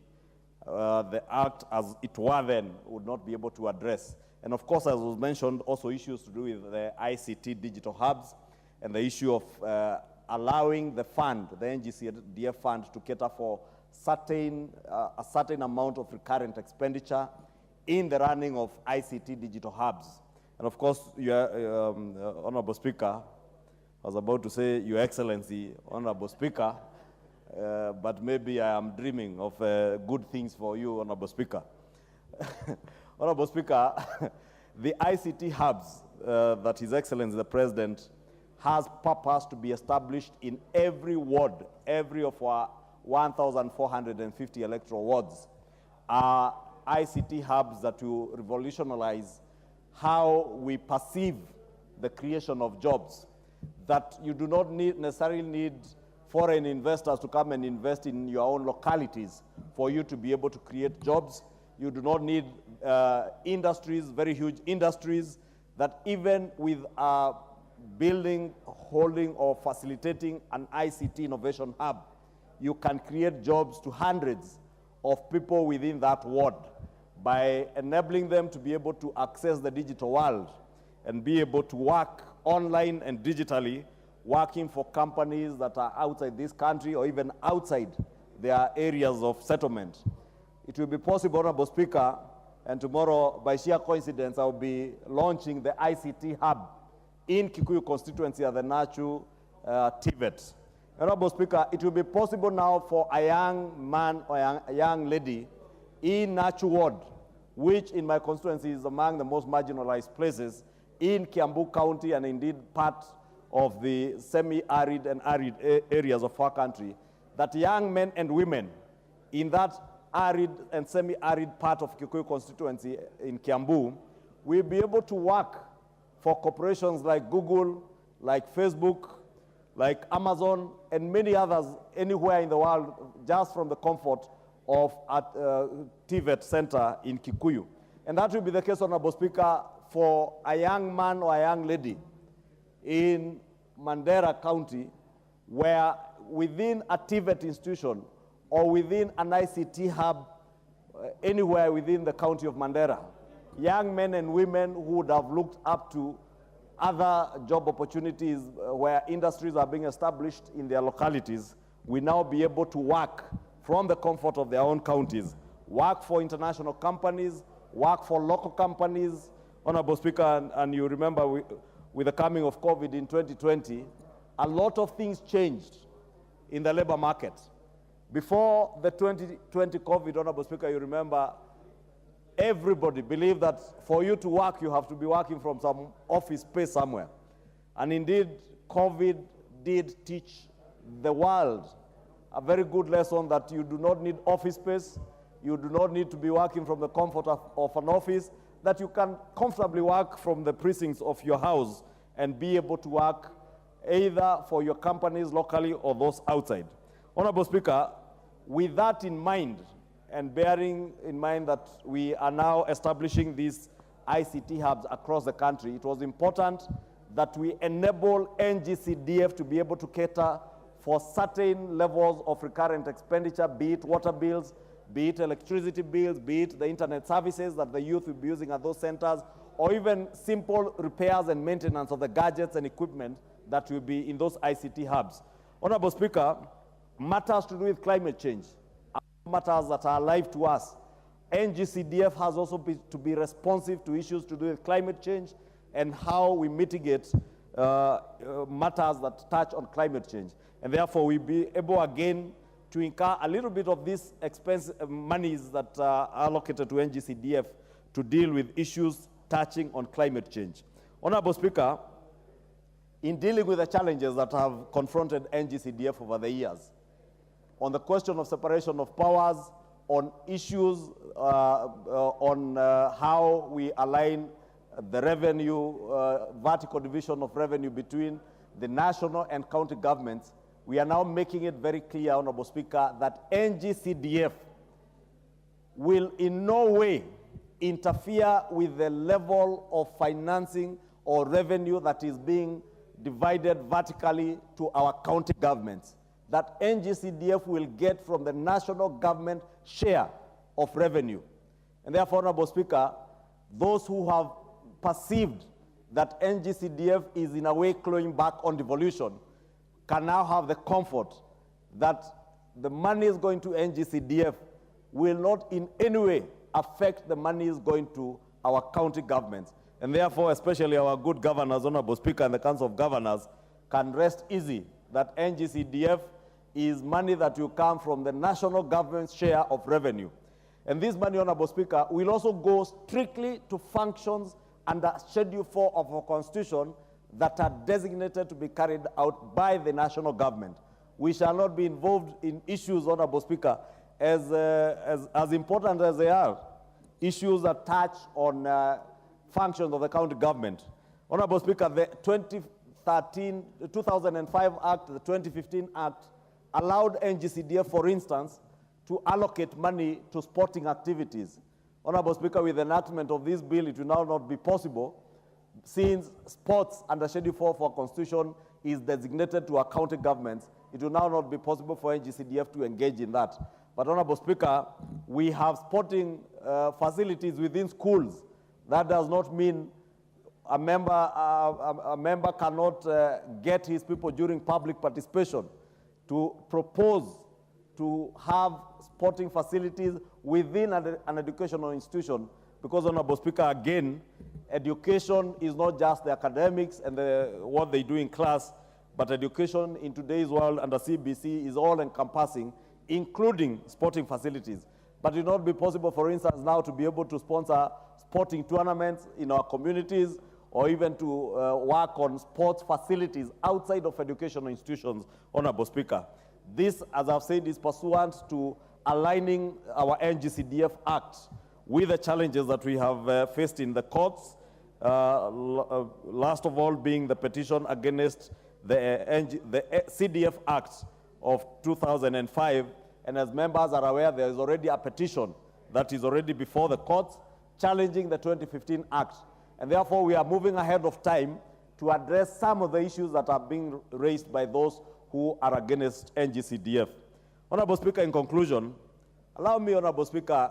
the Act as it were then would not be able to address. And of course, as was mentioned, also issues to do with the ICT digital hubs and the issue of allowing the fund, the NGCDF fund, to cater for a certain amount of recurrent expenditure in the running of ICT digital hubs. And of course, Honorable Speaker, I was about to say, Your Excellency, Honorable Speaker, but maybe I am dreaming of good things for you, Honorable Speaker. Honorable Speaker, the ICT hubs that His Excellency the President has purpose to be established in every ward, every of our 1,450 electoral wards, are ICT hubs that will revolutionize how we perceive the creation of jobs, that you do not necessarily need foreign investors to come and invest in your own localities for you to be able to create jobs. You do not need industries, very huge industries, that even with building, holding, or facilitating an ICT innovation hub, you can create jobs to hundreds of people within that ward by enabling them to be able to access the digital world and be able to work online and digitally, working for companies that are outside this country or even outside their areas of settlement. It will be possible, Honorable Speaker, and tomorrow, by sheer coincidence, I'll be launching the ICT hub in Kikuyu constituency at the Nachu TVET. Honorable Speaker, it will be possible now for a young man or a young lady in Nachu ward, which in my constituency is among the most marginalized places in Kiambu County and indeed part of the semi-arid and arid areas of our country, that young men and women in that arid and semi-arid part of Kikuyu constituency in Kiambu will be able to work for corporations like Google, like Facebook, like Amazon, and many others anywhere in the world, just from the comfort of a TVET center in Kikuyu. And that will be the case, Honorable Speaker, for a young man or a young lady in Mandera County, where within a TVET institution or within an ICT hub anywhere within the county of Mandera, young men and women who would have looked up to other job opportunities where industries are being established in their localities will now be able to work from the comfort of their own counties, work for international companies, work for local companies. Honorable Speaker, and you remember with the coming of COVID in 2020, a lot of things changed in the labor market. Before the 2020 COVID, Honorable Speaker, you remember everybody believed that for you to work, you have to be working from some office space somewhere. And indeed, COVID did teach the world a very good lesson that you do not need office space, you do not need to be working from the comfort of an office, that you can comfortably work from the precincts of your house and be able to work either for your companies locally or those outside. Honorable Speaker, with that in mind, and bearing in mind that we are now establishing these ICT hubs across the country, it was important that we enable NGCDF to be able to cater for certain levels of recurrent expenditure, be it water bills, be it electricity bills, be it the internet services that the youth will be using at those centers, or even simple repairs and maintenance of the gadgets and equipment that will be in those ICT hubs. Honorable Speaker, matters to do with climate change, matters that are alive to us. NGCDF has also to be responsive to issues to do with climate change and how we mitigate matters that touch on climate change. And therefore, we'll be able again to incur a little bit of these monies that are allocated to NGCDF to deal with issues touching on climate change. Honorable Speaker, in dealing with the challenges that have confronted NGCDF over the years. On the question of separation of powers, on issues on how we align the revenue, vertical division of revenue between the national and county governments, we are now making it very clear, Honorable Speaker, that NGCDF will in no way interfere with the level of financing or revenue that is being divided vertically to our county governments. That NGCDF will get from the national government share of revenue. And therefore, Honorable Speaker, those who have perceived that NGCDF is in a way clawing back on devolution can now have the comfort that the money is going to NGCDF will not in any way affect the money is going to our county governments. And therefore, especially our good governors, Honorable Speaker, and the Council of Governors can rest easy that NGCDF is money that will come from the national government's share of revenue. And this money, Honorable Speaker, will also go strictly to functions under Schedule 4 of our Constitution that are designated to be carried out by the national government. We shall not be involved in issues, Honorable Speaker, as important as they are, issues that touch on functions of the county government. Honorable Speaker, the 2005 Act, the 2015 Act, allowed NGCDF, for instance, to allocate money to sporting activities. Honorable Speaker, with the enactment of this bill, it will now not be possible, since sports under Schedule 4 of our Constitution is designated to our county governments. It will now not be possible for NGCDF to engage in that. But, Honorable Speaker, we have sporting facilities within schools. That does not mean a member cannot get his people during public participation to propose to have sporting facilities within an educational institution, because, Honorable Speaker, again, education is not just the academics and what they do in class, but education in today's world under CBC is all-encompassing, including sporting facilities. But it will not be possible, for instance, now to be able to sponsor sporting tournaments in our communities, or even to work on sports facilities outside of educational institutions, Honorable Speaker. This, as I've said, is pursuant to aligning our NGCDF Act with the challenges that we have faced in the courts, last of all being the petition against the CDF Act of 2005. And as members are aware, there is already a petition that is already before the courts challenging the 2015 Act. And therefore, we are moving ahead of time to address some of the issues that are being raised by those who are against NGCDF. Honorable Speaker, in conclusion, allow me, Honorable Speaker,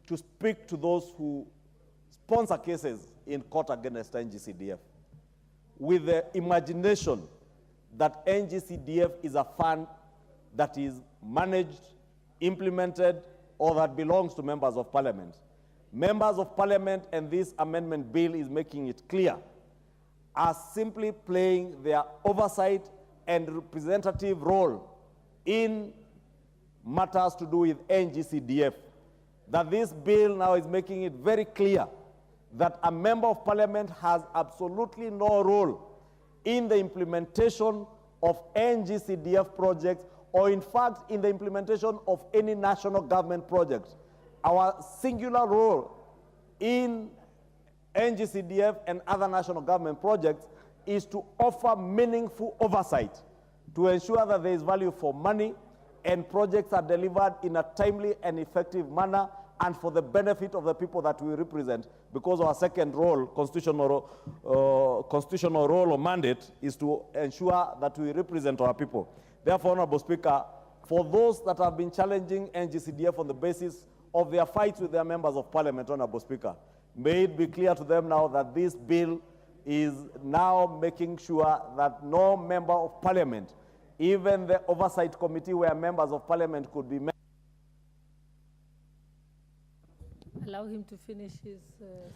to speak to those who sponsor cases in court against NGCDF with the imagination that NGCDF is a fund that is managed, implemented, or that belongs to members of parliament. Members of parliament, and this amendment bill is making it clear, are simply playing their oversight and representative role in matters to do with NGCDF. That this bill now is making it very clear that a member of parliament has absolutely no role in the implementation of NGCDF projects, or in fact in the implementation of any national government project. Our singular role in NGCDF and other national government projects is to offer meaningful oversight to ensure that there is value for money and projects are delivered in a timely and effective manner and for the benefit of the people that we represent, because our second role, constitutional role or mandate, is to ensure that we represent our people. Therefore, Honorable Speaker, for those that have been challenging NGCDF on the basis of their fights with their members of parliament, Honorable Speaker, may it be clear to them now that this bill is now making sure that no member of parliament, even the oversight committee where members of parliament could be members. Allow him to finish his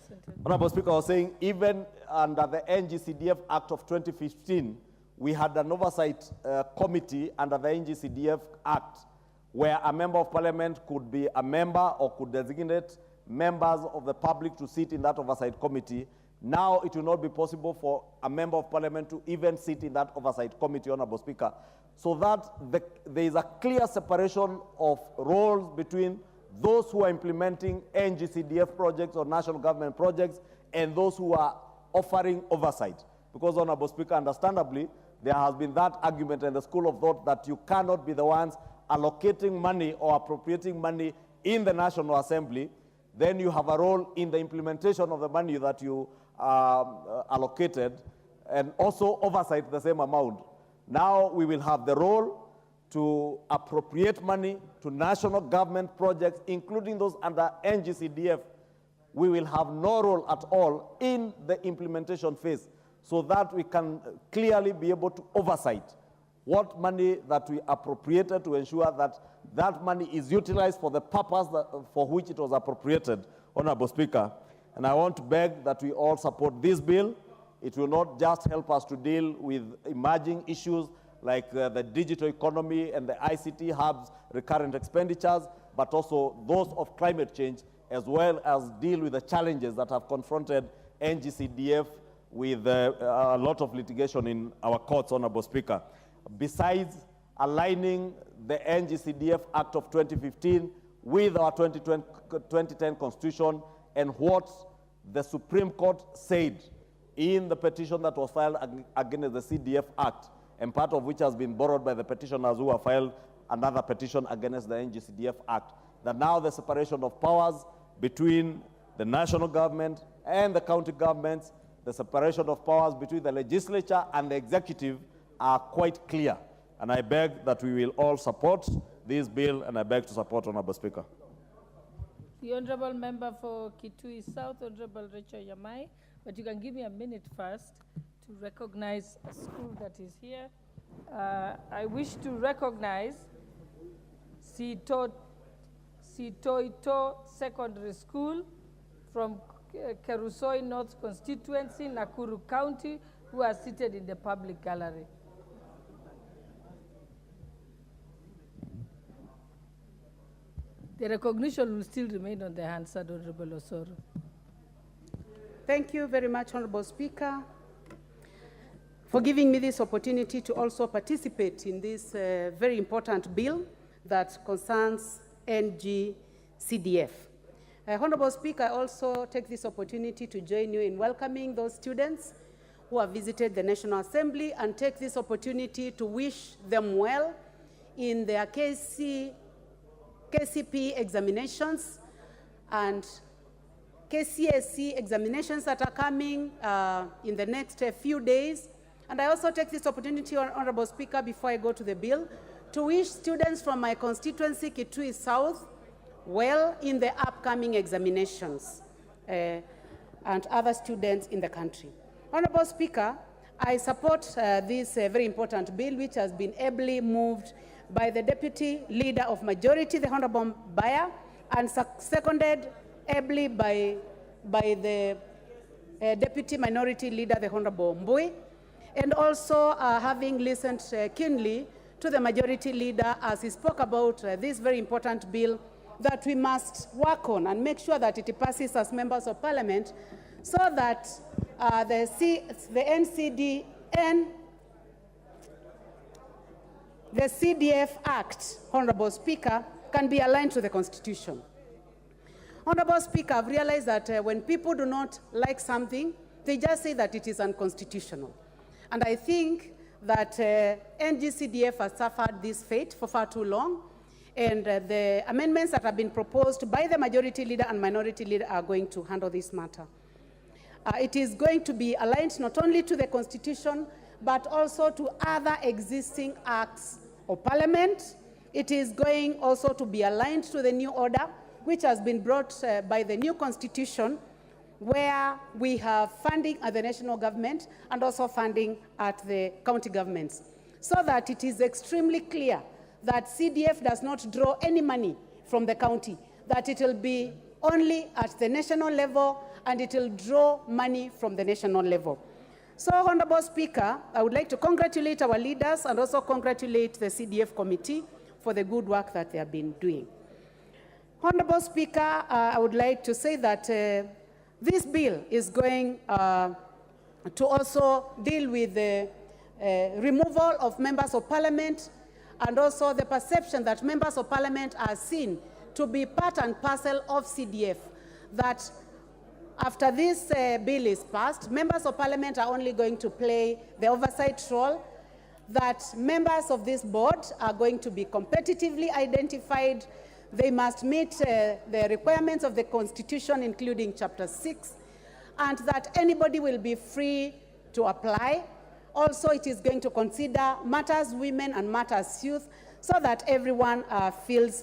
sentence. Honorable Speaker, I was saying even under the NGCDF Act of 2015, we had an oversight committee under the NGCDF Act where a member of parliament could be a member or could designate members of the public to sit in that oversight committee. Now it will not be possible for a member of parliament to even sit in that oversight committee, Honorable Speaker, so that there is a clear separation of roles between those who are implementing NGCDF projects or national government projects and those who are offering oversight. Because, Honorable Speaker, understandably, there has been that argument in the school of thought that you cannot be the ones allocating money or appropriating money in the National Assembly. Then you have a role in the implementation of the money that you allocated, and also oversight the same amount. Now we will have the role to appropriate money to national government projects, including those under NGCDF. We will have no role at all in the implementation phase, so that we can clearly be able to oversight what money that we appropriated to ensure that that money is utilized for the purpose for which it was appropriated, Honorable Speaker. And I want to beg that we all support this bill. It will not just help us to deal with emerging issues like the digital economy and the ICT hubs, recurrent expenditures, but also those of climate change, as well as deal with the challenges that have confronted NGCDF with a lot of litigation in our courts, Honorable Speaker. Besides aligning the NGCDF Act of 2015 with our 2010 Constitution and what the Supreme Court said in the petition that was filed against the CDF Act, and part of which has been borrowed by the petitioners who have filed another petition against the NGCDF Act, that now the separation of powers between the national government and the county governments, the separation of powers between the legislature and the executive are quite clear. And I beg that we will all support this bill, and I beg to support, Honorable Speaker. The Honourable Member for Kitui South, Honourable Rachel Yamai, but you can give me a minute first to recognize a school that is here. I wish to recognize Sitoito Secondary School from Kerusoi North constituency, Nakuru County, who are seated in the public gallery. The recognition will still remain on the hands of Honorable Osoro. Thank you very much, Honorable Speaker, for giving me this opportunity to also participate in this very important bill that concerns NGCDF. Honorable Speaker, I also take this opportunity to join you in welcoming those students who have visited the National Assembly, and take this opportunity to wish them well in their KCP examinations and KCSE examinations that are coming in the next few days. And I also take this opportunity, Honorable Speaker, before I go to the bill, to wish students from my constituency, Kitui South, well in the upcoming examinations and other students in the country. Honorable Speaker, I support this very important bill, which has been ably moved by the Deputy Leader of Majority, the Honorable Baya, and seconded ably by the Deputy Minority Leader, the Honorable Mbui, and also having listened keenly to the Majority Leader as he spoke about this very important bill that we must work on and make sure that it passes as members of Parliament, so that the CDF Act, Honorable Speaker, can be aligned to the Constitution. Honorable Speaker, I've realized that when people do not like something, they just say that it is unconstitutional. And I think that NGCDF has suffered this fate for far too long, and the amendments that have been proposed by the Majority Leader and Minority Leader are going to handle this matter. It is going to be aligned not only to the Constitution, but also to other existing acts of Parliament. It is going also to be aligned to the new order, which has been brought by the new Constitution, where we have funding at the national government and also funding at the county governments, so that it is extremely clear that CDF does not draw any money from the county, that it will be only at the national level, and it will draw money from the national level. So, Honorable Speaker, I would like to congratulate our leaders and also congratulate the CDF committee for the good work that they have been doing. Honorable Speaker, I would like to say that This bill is going to also deal with the removal of members of parliament and also the perception that members of parliament are seen to be part and parcel of CDF, that after this bill is passed, members of parliament are only going to play the oversight role, that members of this board are going to be competitively identified. They must meet the requirements of the Constitution, including Chapter 6, and that anybody will be free to apply. Also, it is going to consider matters women and matters youth so that everyone feels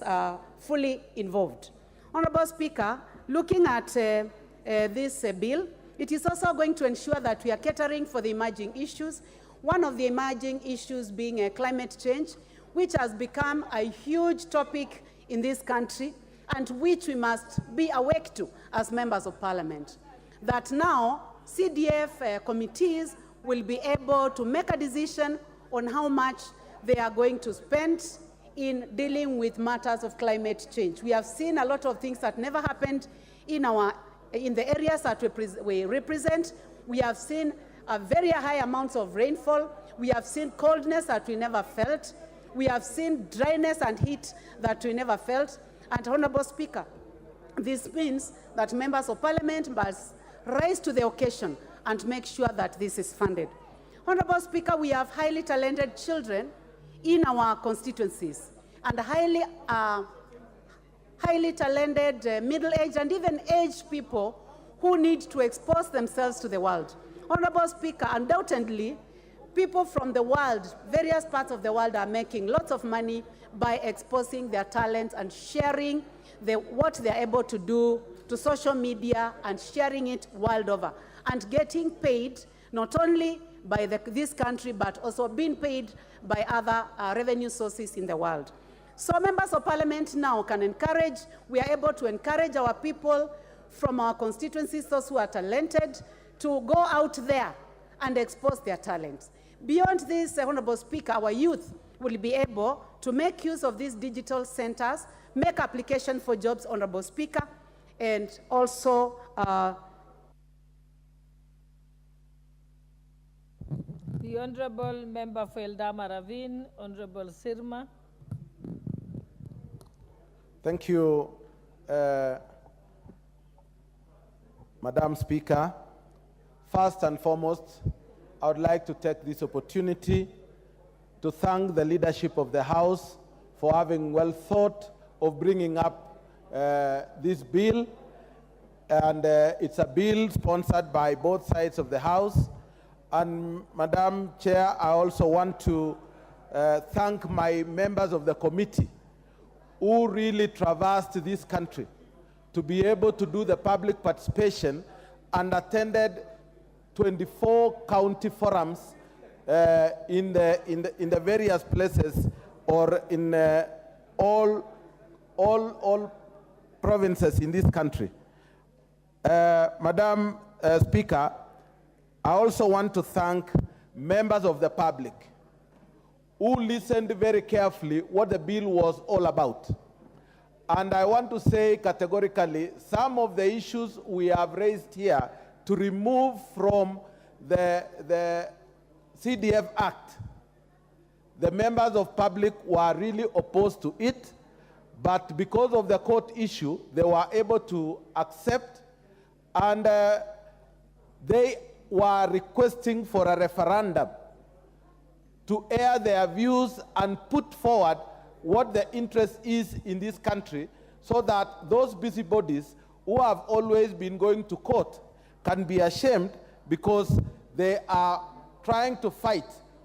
fully involved. Honorable Speaker, looking at this bill, it is also going to ensure that we are catering for the emerging issues, one of the emerging issues being climate change, which has become a huge topic in this country and which we must be awake to as members of parliament. That now CDF committees will be able to make a decision on how much they are going to spend in dealing with matters of climate change. We have seen a lot of things that never happened in the areas that we represent. We have seen a very high amounts of rainfall. We have seen coldness that we never felt. We have seen dryness and heat that we never felt. And Honorable Speaker, this means that members of parliament must rise to the occasion and make sure that this is funded. Honorable Speaker, we have highly talented children in our constituencies and highly talented middle-aged and even aged people who need to expose themselves to the world. Honorable Speaker, undoubtedly, people from the world, various parts of the world, are making lots of money by exposing their talents and sharing what they're able to do to social media and sharing it world over and getting paid not only by this country but also being paid by other revenue sources in the world. So members of parliament now can encourage, we are able to encourage our people from our constituencies, those who are talented, to go out there and expose their talents. Beyond this, Honorable Speaker, our youth will be able to make use of these digital centers, make application for jobs, Honorable Speaker, and also the Honorable Member for Eldama Ravine, Honorable Sirma. Thank you, Madam Speaker. First and foremost, I would like to take this opportunity to thank the leadership of the House for having well thought of bringing up this bill. And it's a bill sponsored by both sides of the House. And Madam Chair, I also want to thank my members of the committee who really traversed this country to be able to do the public participation and attended 24 county forums in the various places or in all provinces in this country. Madam Speaker, I also want to thank members of the public who listened very carefully what the bill was all about. And I want to say categorically, some of the issues we have raised here to remove from the CDF Act, the members of public were really opposed to it, but because of the court issue, they were able to accept, and they were requesting for a referendum to air their views and put forward what the interest is in this country so that those busybodies who have always been going to court can be ashamed because they are trying to fight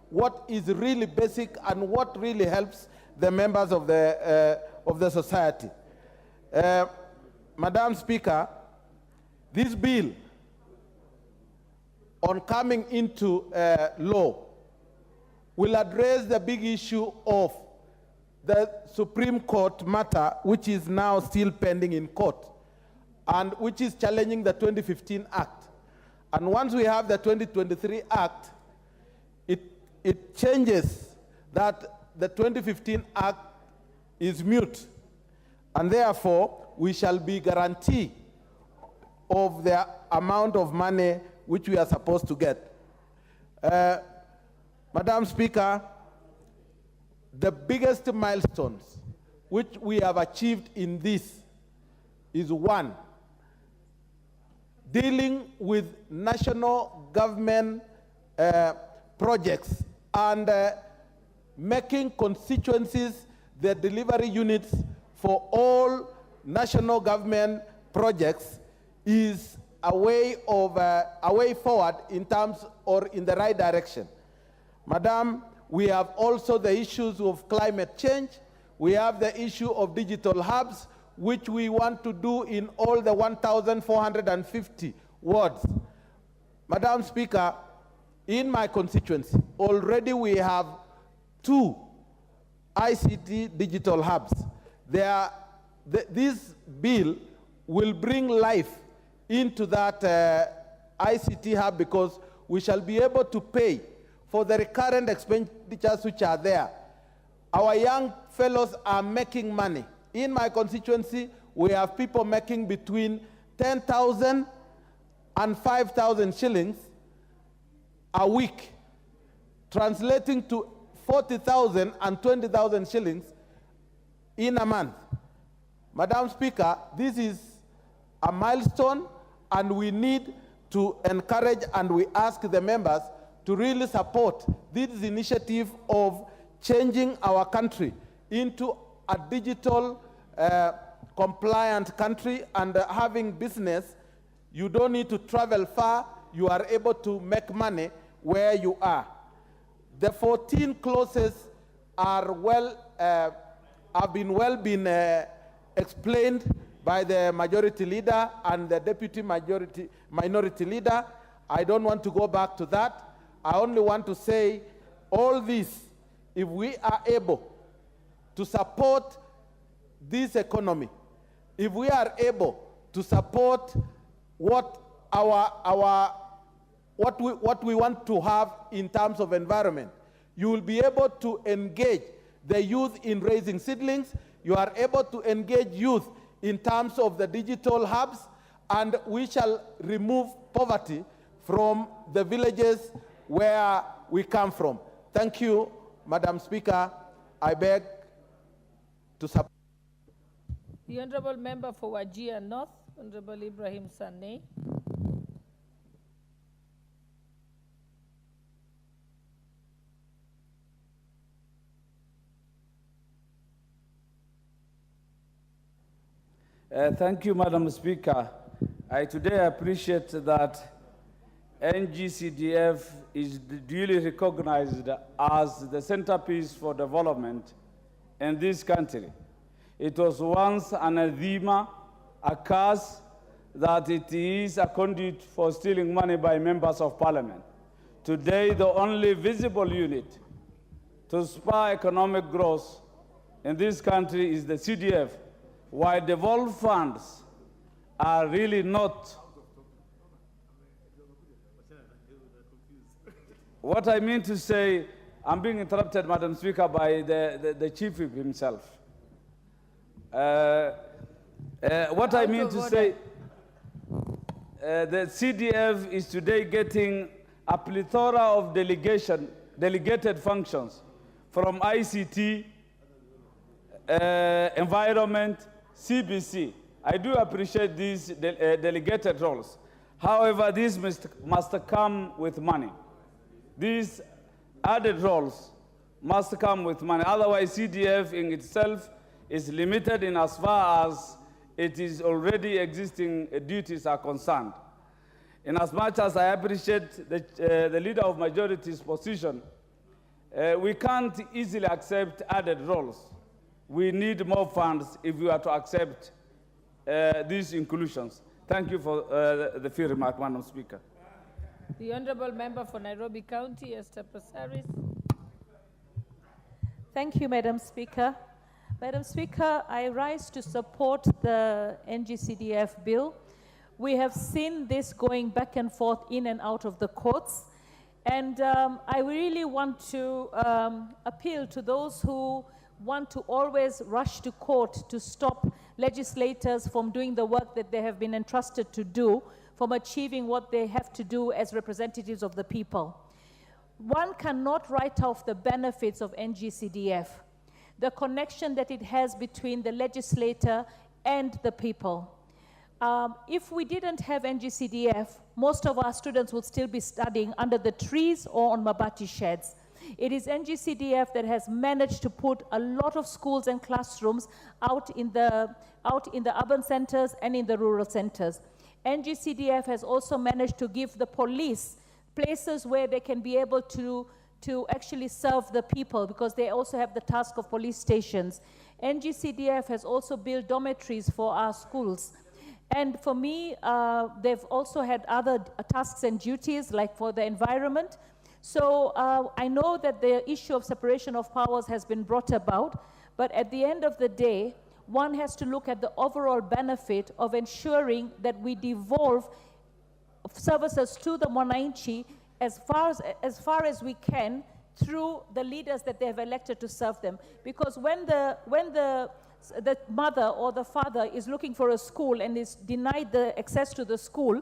what is really basic and what really helps the members of the society. Madam Speaker, this bill on coming into law will address the big issue of the Supreme Court matter, which is now still pending in court, and which is challenging the 2015 Act. And once we have the 2023 Act, it changes that the 2015 Act is mute, and therefore we shall be guaranteed of the amount of money which we are supposed to get. Madam Speaker, the biggest milestones which we have achieved in this is one, dealing with national government projects and making constituencies the delivery units for all national government projects is a way forward in terms or in the right direction. Madam, we have also the issues of climate change. We have the issue of digital hubs, which we want to do in all the 1,450 wards. Madam Speaker, in my constituency, already we have 2 ICT digital hubs. This bill will bring life into that ICT hub because we shall be able to pay for the recurrent expenditures which are there. Our young fellows are making money. In my constituency, we have people making between 10,000 and 5,000 shillings a week, translating to 40,000 and 20,000 shillings in a month. Madam Speaker, this is a milestone, and we need to encourage and we ask the members to really support this initiative of changing our country into a digital compliant country and having business. You don't need to travel far. You are able to make money where you are. The 14 clauses are have been explained by the majority leader and the deputy minority leader. I don't want to go back to that. I only want to say all this, if we are able to support this economy, if we are able to support what we want to have in terms of environment, you will be able to engage the youth in raising seedlings. You are able to engage youth in terms of the digital hubs, and we shall remove poverty from the villages where we come from. Thank you, Madam Speaker. I beg to support. The Honourable Member for Wajir North, Honourable Ibrahim Saneh. Thank you, Madam Speaker. I today appreciate that NGCDF is duly recognized as the centerpiece for development in this country. It was once an anathema, a curse, that it is a conduit for stealing money by members of parliament. Today, the only visible unit to spur economic growth in this country is the CDF, while devolved funds are really not. What I mean to say, I'm being interrupted, Madam Speaker, by the Chief Whip himself. What I mean to say, the CDF is today getting a plethora of delegated functions from ICT, environment, CBC. I do appreciate these delegated roles. However, these must come with money. These added roles must come with money. Otherwise, CDF in itself is limited in as far as it is already existing duties are concerned. In as much as I appreciate the Leader of Majority's position, we can't easily accept added roles. We need more funds if we are to accept these inclusions. Thank you for the free remark, Madam Speaker. The Honourable Member for Nairobi County, Esther Pasaris. Thank you, Madam Speaker. Madam Speaker, I rise to support the NGCDF bill. We have seen this going back and forth in and out of the courts. And I really want to appeal to those who want to always rush to court to stop legislators from doing the work that they have been entrusted to do, from achieving what they have to do as representatives of the people. One cannot write off the benefits of NGCDF, the connection that it has between the legislator and the people. If we didn't have NGCDF, most of our students would still be studying under the trees or on mabati sheds. It is NGCDF that has managed to put a lot of schools and classrooms out in the urban centers and in the rural centers. NGCDF has also managed to give the police places where they can be able to actually serve the people, because they also have the task of police stations. NGCDF has also built dormitories for our schools. And for me, they've also had other tasks and duties, like for the environment. So I know that the issue of separation of powers has been brought about, but at the end of the day, one has to look at the overall benefit of ensuring that we devolve services to the Mwananchi as far as we can through the leaders that they have elected to serve them. Because when the mother or the father is looking for a school and is denied the access to the school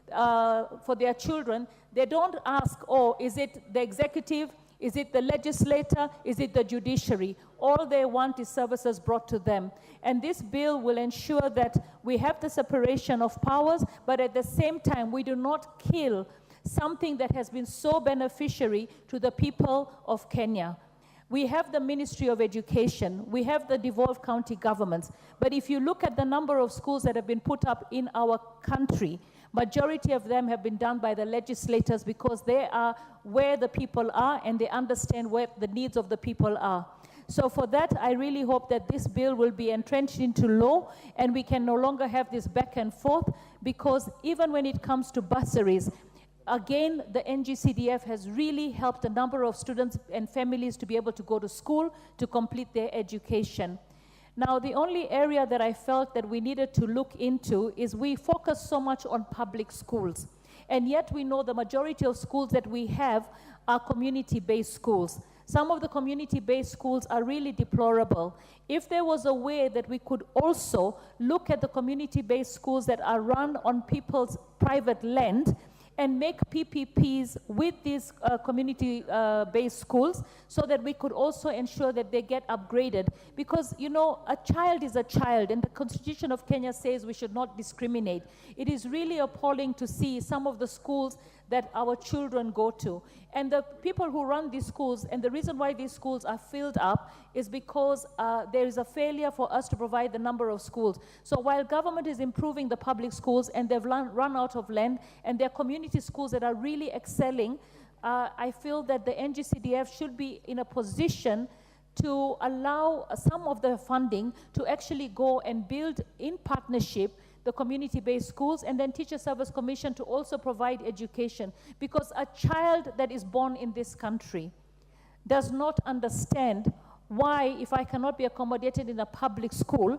for their children, they don't ask, oh, is it the executive, is it the legislator, is it the judiciary? All they want is services brought to them. And this bill will ensure that we have the separation of powers, but at the same time, we do not kill something that has been so beneficiary to the people of Kenya. We have the Ministry of Education, we have the devolved county governments, but if you look at the number of schools that have been put up in our country, majority of them have been done by the legislators, because they are where the people are and they understand where the needs of the people are. So for that, I really hope that this bill will be entrenched into law and we can no longer have this back and forth, because even when it comes to bursaries, again, the NGCDF has really helped a number of students and families to be able to go to school to complete their education. Now, the only area that I felt that we needed to look into is we focus so much on public schools. And yet we know the majority of schools that we have are community-based schools. Some of the community-based schools are really deplorable. If there was a way that we could also look at the community-based schools that are run on people's private land and make PPPs with these community-based schools, so that we could also ensure that they get upgraded. Because, you know, a child is a child, and the Constitution of Kenya says we should not discriminate. It is really appalling to see some of the schools that our children go to. And the people who run these schools, and the reason why these schools are filled up is because there is a failure for us to provide the number of schools. So while government is improving the public schools and they've run out of land, and there are community schools that are really excelling, I feel that the NGCDF should be in a position to allow some of the funding to actually go and build in partnership the community-based schools, and then Teacher Service Commission to also provide education. Because a child that is born in this country does not understand why, if I cannot be accommodated in a public school,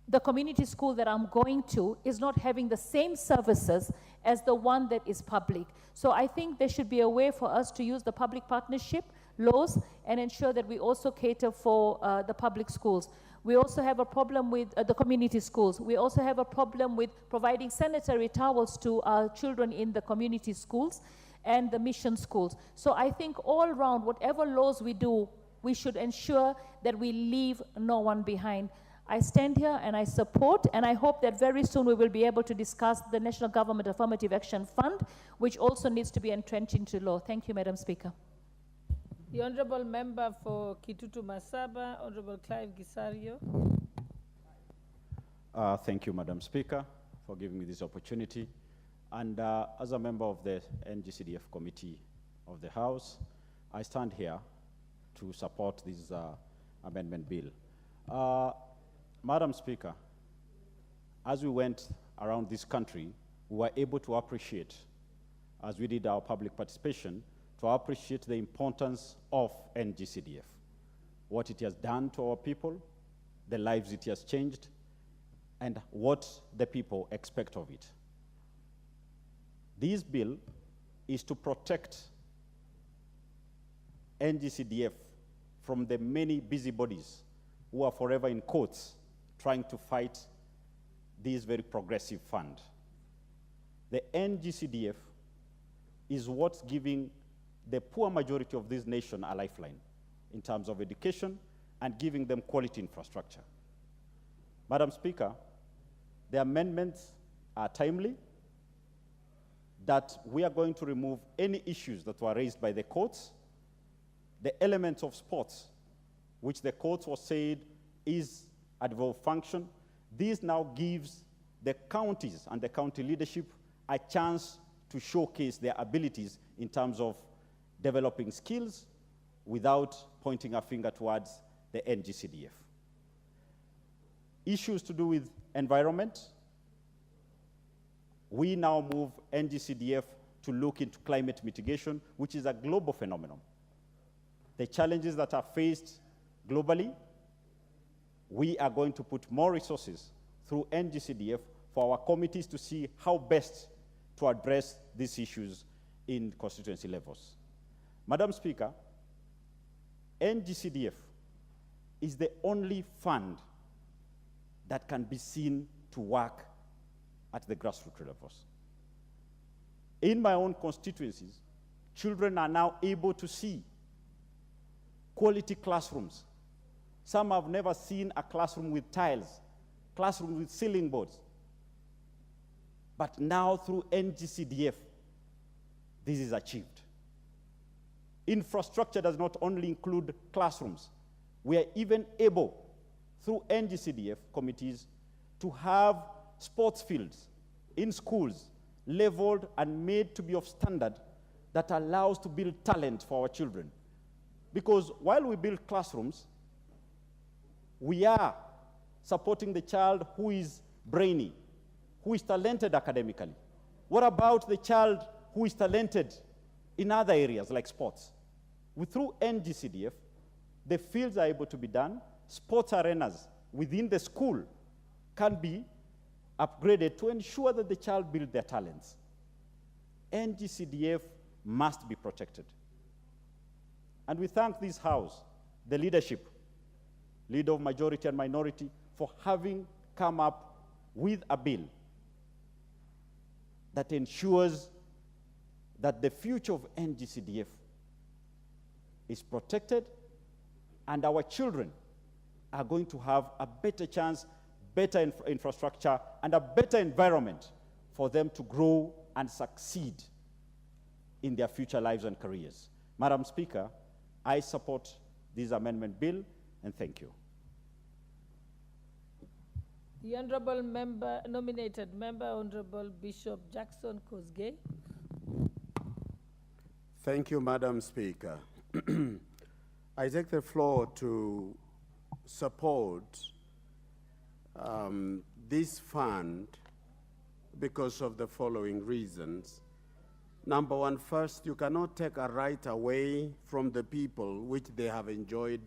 the community school that I'm going to is not having the same services as the one that is public. So I think there should be a way for us to use the public partnership laws and ensure that we also cater for the public schools. We also have a problem with the community schools. We also have a problem with providing sanitary towels to our children in the community schools and the mission schools. So I think all around, whatever laws we do, we should ensure that we leave no one behind. I stand here and I support, and I hope that very soon we will be able to discuss the National Government Affirmative Action Fund, which also needs to be entrenched into law. Thank you, Madam Speaker. The Honourable Member for Kitutu Masaba, Honourable Clive Gisario. Thank you, Madam Speaker, for giving me this opportunity. And as a member of the NGCDF Committee of the House, I stand here to support this amendment bill. Madam Speaker, as we went around this country, we were able to appreciate, as we did our public participation, to appreciate the importance of NGCDF, what it has done to our people, the lives it has changed, and what the people expect of it. This bill is to protect NGCDF from the many busybodies who are forever in courts trying to fight this very progressive fund. The NGCDF is what's giving the poor majority of this nation a lifeline in terms of education and giving them quality infrastructure. Madam Speaker, the amendments are timely, that we are going to remove any issues that were raised by the courts, the elements of sports, which the courts was said is a devolved function. This now gives the counties and the county leadership a chance to showcase their abilities in terms of developing skills without pointing a finger towards the NGCDF. Issues to do with environment, we now move NGCDF to look into climate mitigation, which is a global phenomenon. The challenges that are faced globally, we are going to put more resources through NGCDF for our committees to see how best to address these issues in constituency levels. Madam Speaker, NGCDF is the only fund that can be seen to work at the grassroots levels. In my own constituencies, children are now able to see quality classrooms. Some have never seen a classroom with tiles, classroom with ceiling boards. But now through NGCDF, this is achieved. Infrastructure does not only include classrooms. We are even able, through NGCDF committees, to have sports fields in schools leveled and made to be of standard that allows to build talent for our children. Because while we build classrooms, we are supporting the child who is brainy, who is talented academically. What about the child who is talented in other areas like sports? Through NGCDF, the fields are able to be done. Sports arenas within the school can be upgraded to ensure that the child builds their talents. NGCDF must be protected. And we thank this House, the leadership, leader of majority and minority, for having come up with a bill that ensures that the future of NGCDF is protected and our children are going to have a better chance, better infrastructure, and a better environment for them to grow and succeed in their future lives and careers. Madam Speaker, I support this amendment bill, and thank you. The Honourable Member, nominated Member, Honourable Bishop Jackson Kosgei. Thank you, Madam Speaker. I take the floor to support this fund because of the following reasons. Number one, first, you cannot take a right away from the people which they have enjoyed,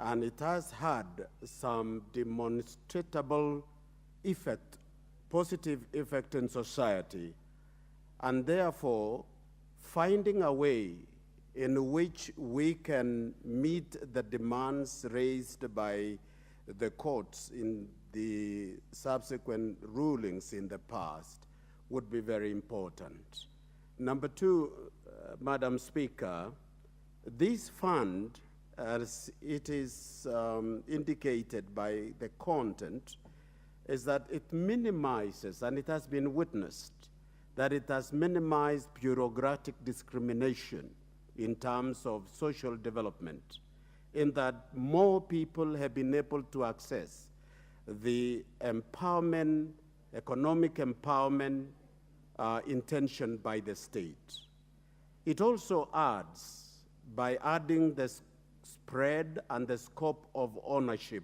and it has had some demonstrable effect, positive effect in society, and therefore finding a way in which we can meet the demands raised by the courts in the subsequent rulings in the past would be very important. Number two, Madam Speaker, this fund, as it is indicated by the content, is that it minimizes, and it has been witnessed, that it has minimized bureaucratic discrimination in terms of social development, in that more people have been able to access the empowerment, economic empowerment intention by the state. It also adds, by adding the spread and the scope of ownership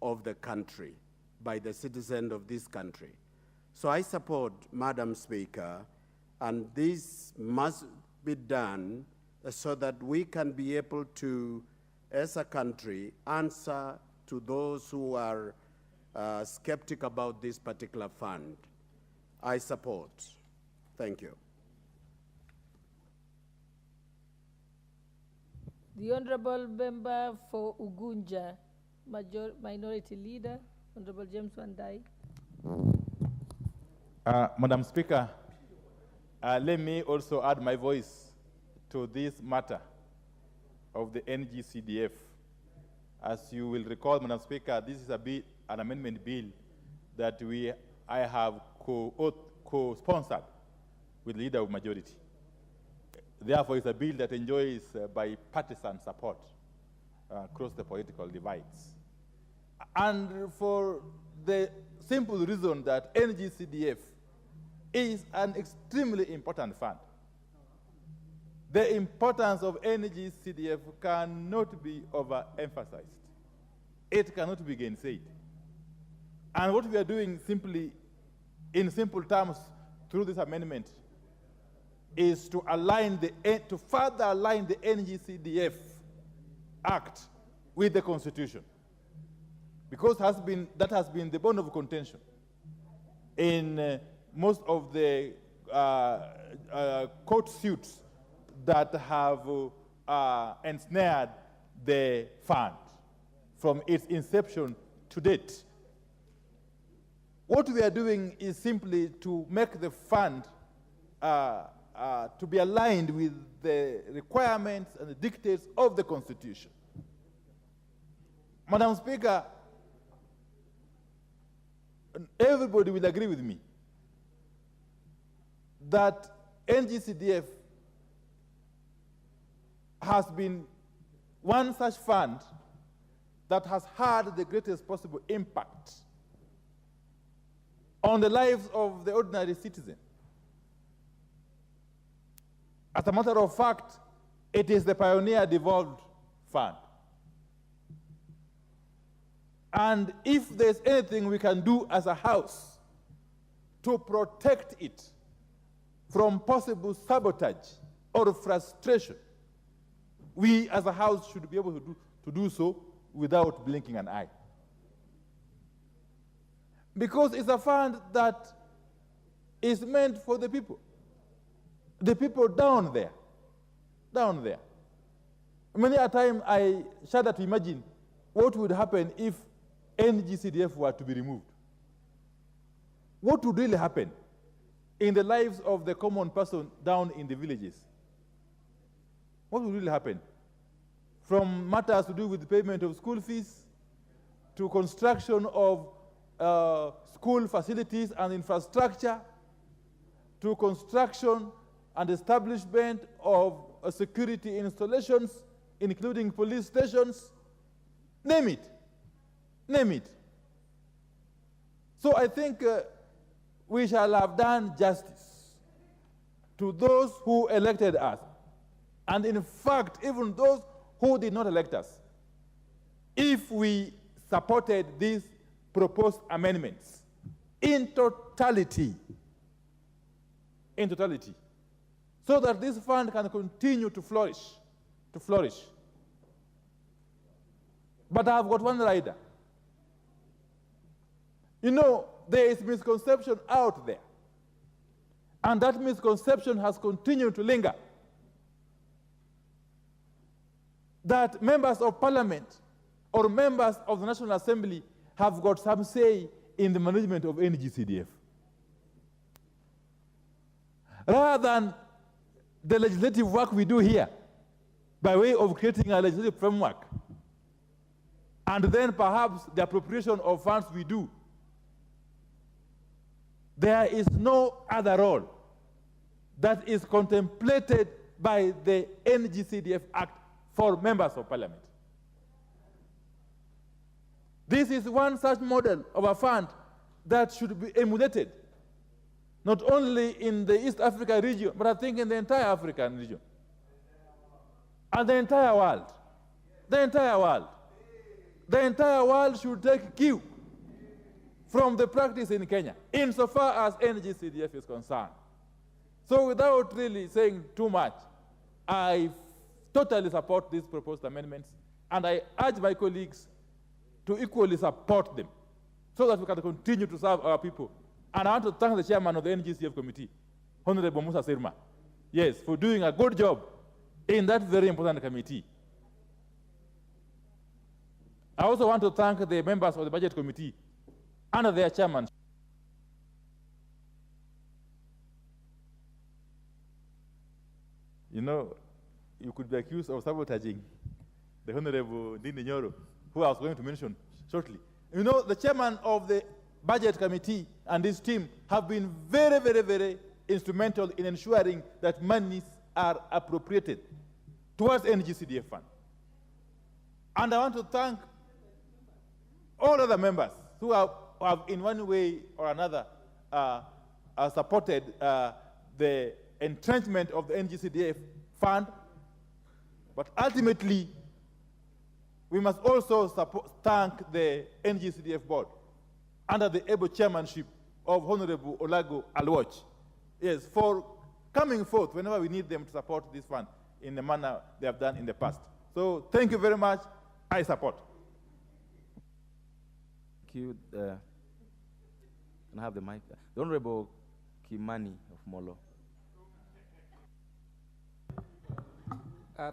of the country by the citizen of this country. So I support, Madam Speaker, and this must be done so that we can be able to, as a country, answer to those who are skeptic about this particular fund. I support. Thank you. The Honorable Member for Ugunja, Minority Leader, Honorable James Wandai. Madam Speaker, let me also add my voice to this matter of the NG-CDF. As you will recall, Madam Speaker, this is an amendment bill that I have co-sponsored with the Leader of Majority. Therefore, it's a bill that enjoys bipartisan support across the political divides. And for the simple reason that NG-CDF is an extremely important fund. The importance of NG-CDF cannot be overemphasized. It cannot be gainsaid. And what we are doing simply, in simple terms, through this amendment, is to further align the NG-CDF Act with the Constitution. Because that has been the bone of contention in most of the court suits that have ensnared the fund from its inception to date. What we are doing is simply to make the fund to be aligned with the requirements and the dictates of the Constitution. Madam Speaker, everybody will agree with me that NG-CDF has been one such fund that has had the greatest possible impact on the lives of the ordinary citizen. As a matter of fact, it is the pioneer devolved fund. And if there's anything we can do as a house to protect it from possible sabotage or frustration, we as a house should be able to do so without blinking an eye. Because it's a fund that is meant for the people down there. Many a time I shudder to imagine what would happen if NG-CDF were to be removed. What would really happen in the lives of the common person down in the villages? What would really happen? From matters to do with the payment of school fees, to construction of school facilities and infrastructure, to construction and establishment of security installations, including police stations, name it. So I think we shall have done justice to those who elected us, and in fact, even those who did not elect us, if we supported these proposed amendments in totality, so that this fund can continue to flourish. But I've got one rider. You know, there is misconception out there, and that misconception has continued to linger, that members of parliament or members of the National Assembly have got some say in the management of NG-CDF. Rather than the legislative work we do here, by way of creating a legislative framework, and then perhaps the appropriation of funds we do, there is no other role that is contemplated by the NG-CDF Act for members of parliament. This is one such model of a fund that should be emulated, not only in the East Africa region, but I think in the entire African region, and the entire world. The entire world should take cue from the practice in Kenya, insofar as NG-CDF is concerned. So without really saying too much, I totally support these proposed amendments, and I urge my colleagues to equally support them so that we can continue to serve our people. And I want to thank the chairman of the NG-CDF committee, Honorable Musa Sirma, yes, for doing a good job in that very important committee. I also want to thank the members of the Budget Committee under their chairman. You know, you could be accused of sabotaging the Honorable Dindi Nyoro, who I was going to mention shortly. You know, the chairman of the Budget Committee and his team have been very, very, very instrumental in ensuring that monies are appropriated towards NGCDF fund. And I want to thank all other members who have in one way or another supported the entrenchment of the NGCDF fund. But ultimately, we must also thank the NGCDF board under the able chairmanship of Honorable Olago Alwoch, yes, for coming forth whenever we need them to support this fund in the manner they have done in the past. So thank you very much. I support. Thank you. Can I have the mic? The Honorable Kimani of Molo.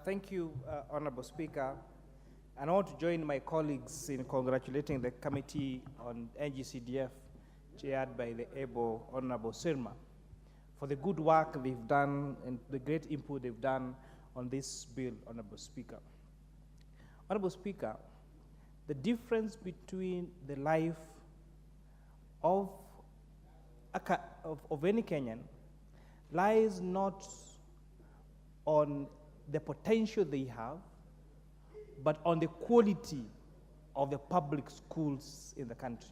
Thank you, Honorable Speaker. And I want to join my colleagues in congratulating the Committee on NGCDF, chaired by the able Honorable Sirma, for the good work they've done and the great input they've done on this bill, Honorable Speaker. Honorable Speaker, the difference between the life of any Kenyan lies not on the potential they have, but on the quality of the public schools in the country.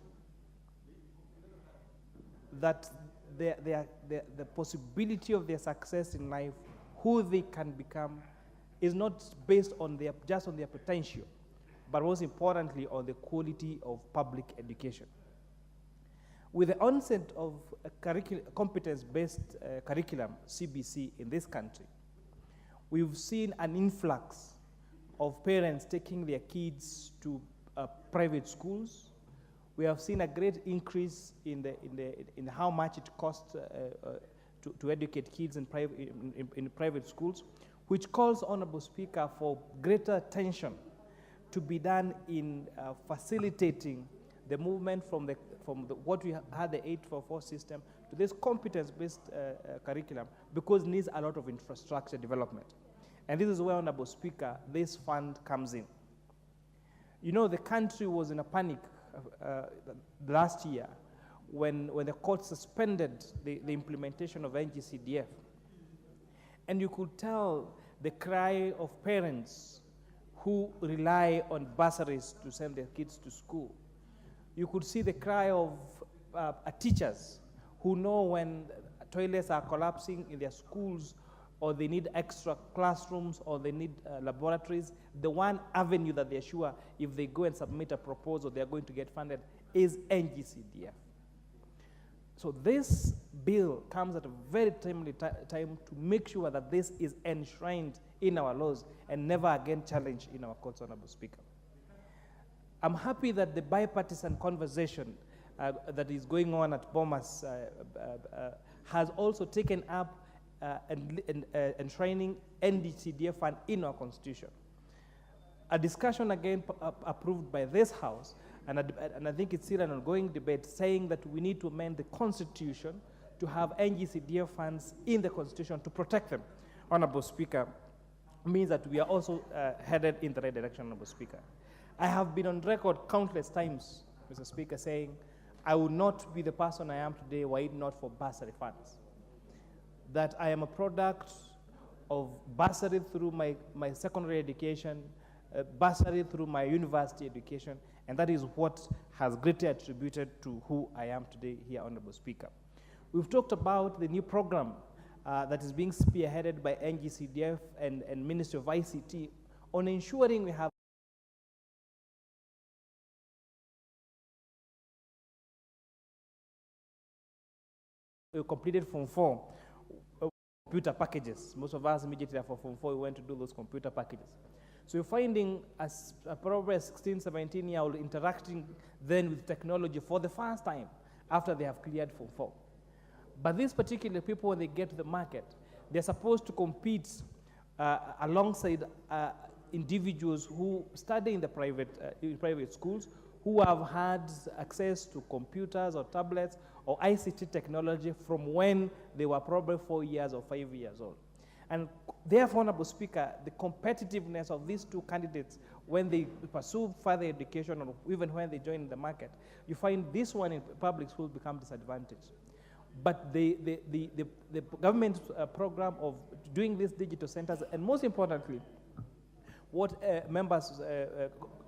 That the possibility of their success in life, who they can become, is not based on just on their potential, but most importantly on the quality of public education. With the onset of a competence-based curriculum, CBC, in this country, we've seen an influx of parents taking their kids to private schools. We have seen a great increase in how much it costs to educate kids in private schools, which calls, Honorable Speaker, for greater attention to be done in facilitating the movement from what we had, the 844 system, to this competence-based curriculum, because it needs a lot of infrastructure development. And this is where, Honorable Speaker, this fund comes in. You know, the country was in a panic last year when the court suspended the implementation of NGCDF. And you could tell the cry of parents who rely on bursaries to send their kids to school. You could see the cry of teachers who know when toilets are collapsing in their schools, or they need extra classrooms, or they need laboratories. The one avenue that they're sure if they go and submit a proposal they're going to get funded is NGCDF. So this bill comes at a very timely time to make sure that this is enshrined in our laws and never again challenged in our courts, Honorable Speaker. I'm happy that the bipartisan conversation that is going on at Bomas has also taken up enshrining NGCDF fund in our constitution. A discussion again approved by this House, and I think it's still an ongoing debate, saying that we need to amend the constitution to have NGCDF funds in the constitution to protect them, Honorable Speaker, means that we are also headed in the right direction, Honorable Speaker. I have been on record countless times, Mr. Speaker, saying I would not be the person I am today were it not for bursary funds. That I am a product of bursary through my secondary education, bursary through my university education, and that is what has greatly attributed to who I am today here, Honorable Speaker. We've talked about the new program that is being spearheaded by NGCDF and Ministry of ICT on ensuring we have completed Form 4 computer packages. Most of us immediately after Form 4 we went to do those computer packages. So you're finding probably a 16, 17-year-old interacting then with technology for the first time after they have cleared Form 4. But these particular people, when they get to the market, they're supposed to compete alongside individuals who study in private schools who have had access to computers or tablets or ICT technology from when they were probably 4 years or 5 years old. And therefore, Honorable Speaker, the competitiveness of these two candidates when they pursue further education or even when they join the market, you find this one in public school become disadvantaged. But the government program of doing these digital centers, and most importantly, what members,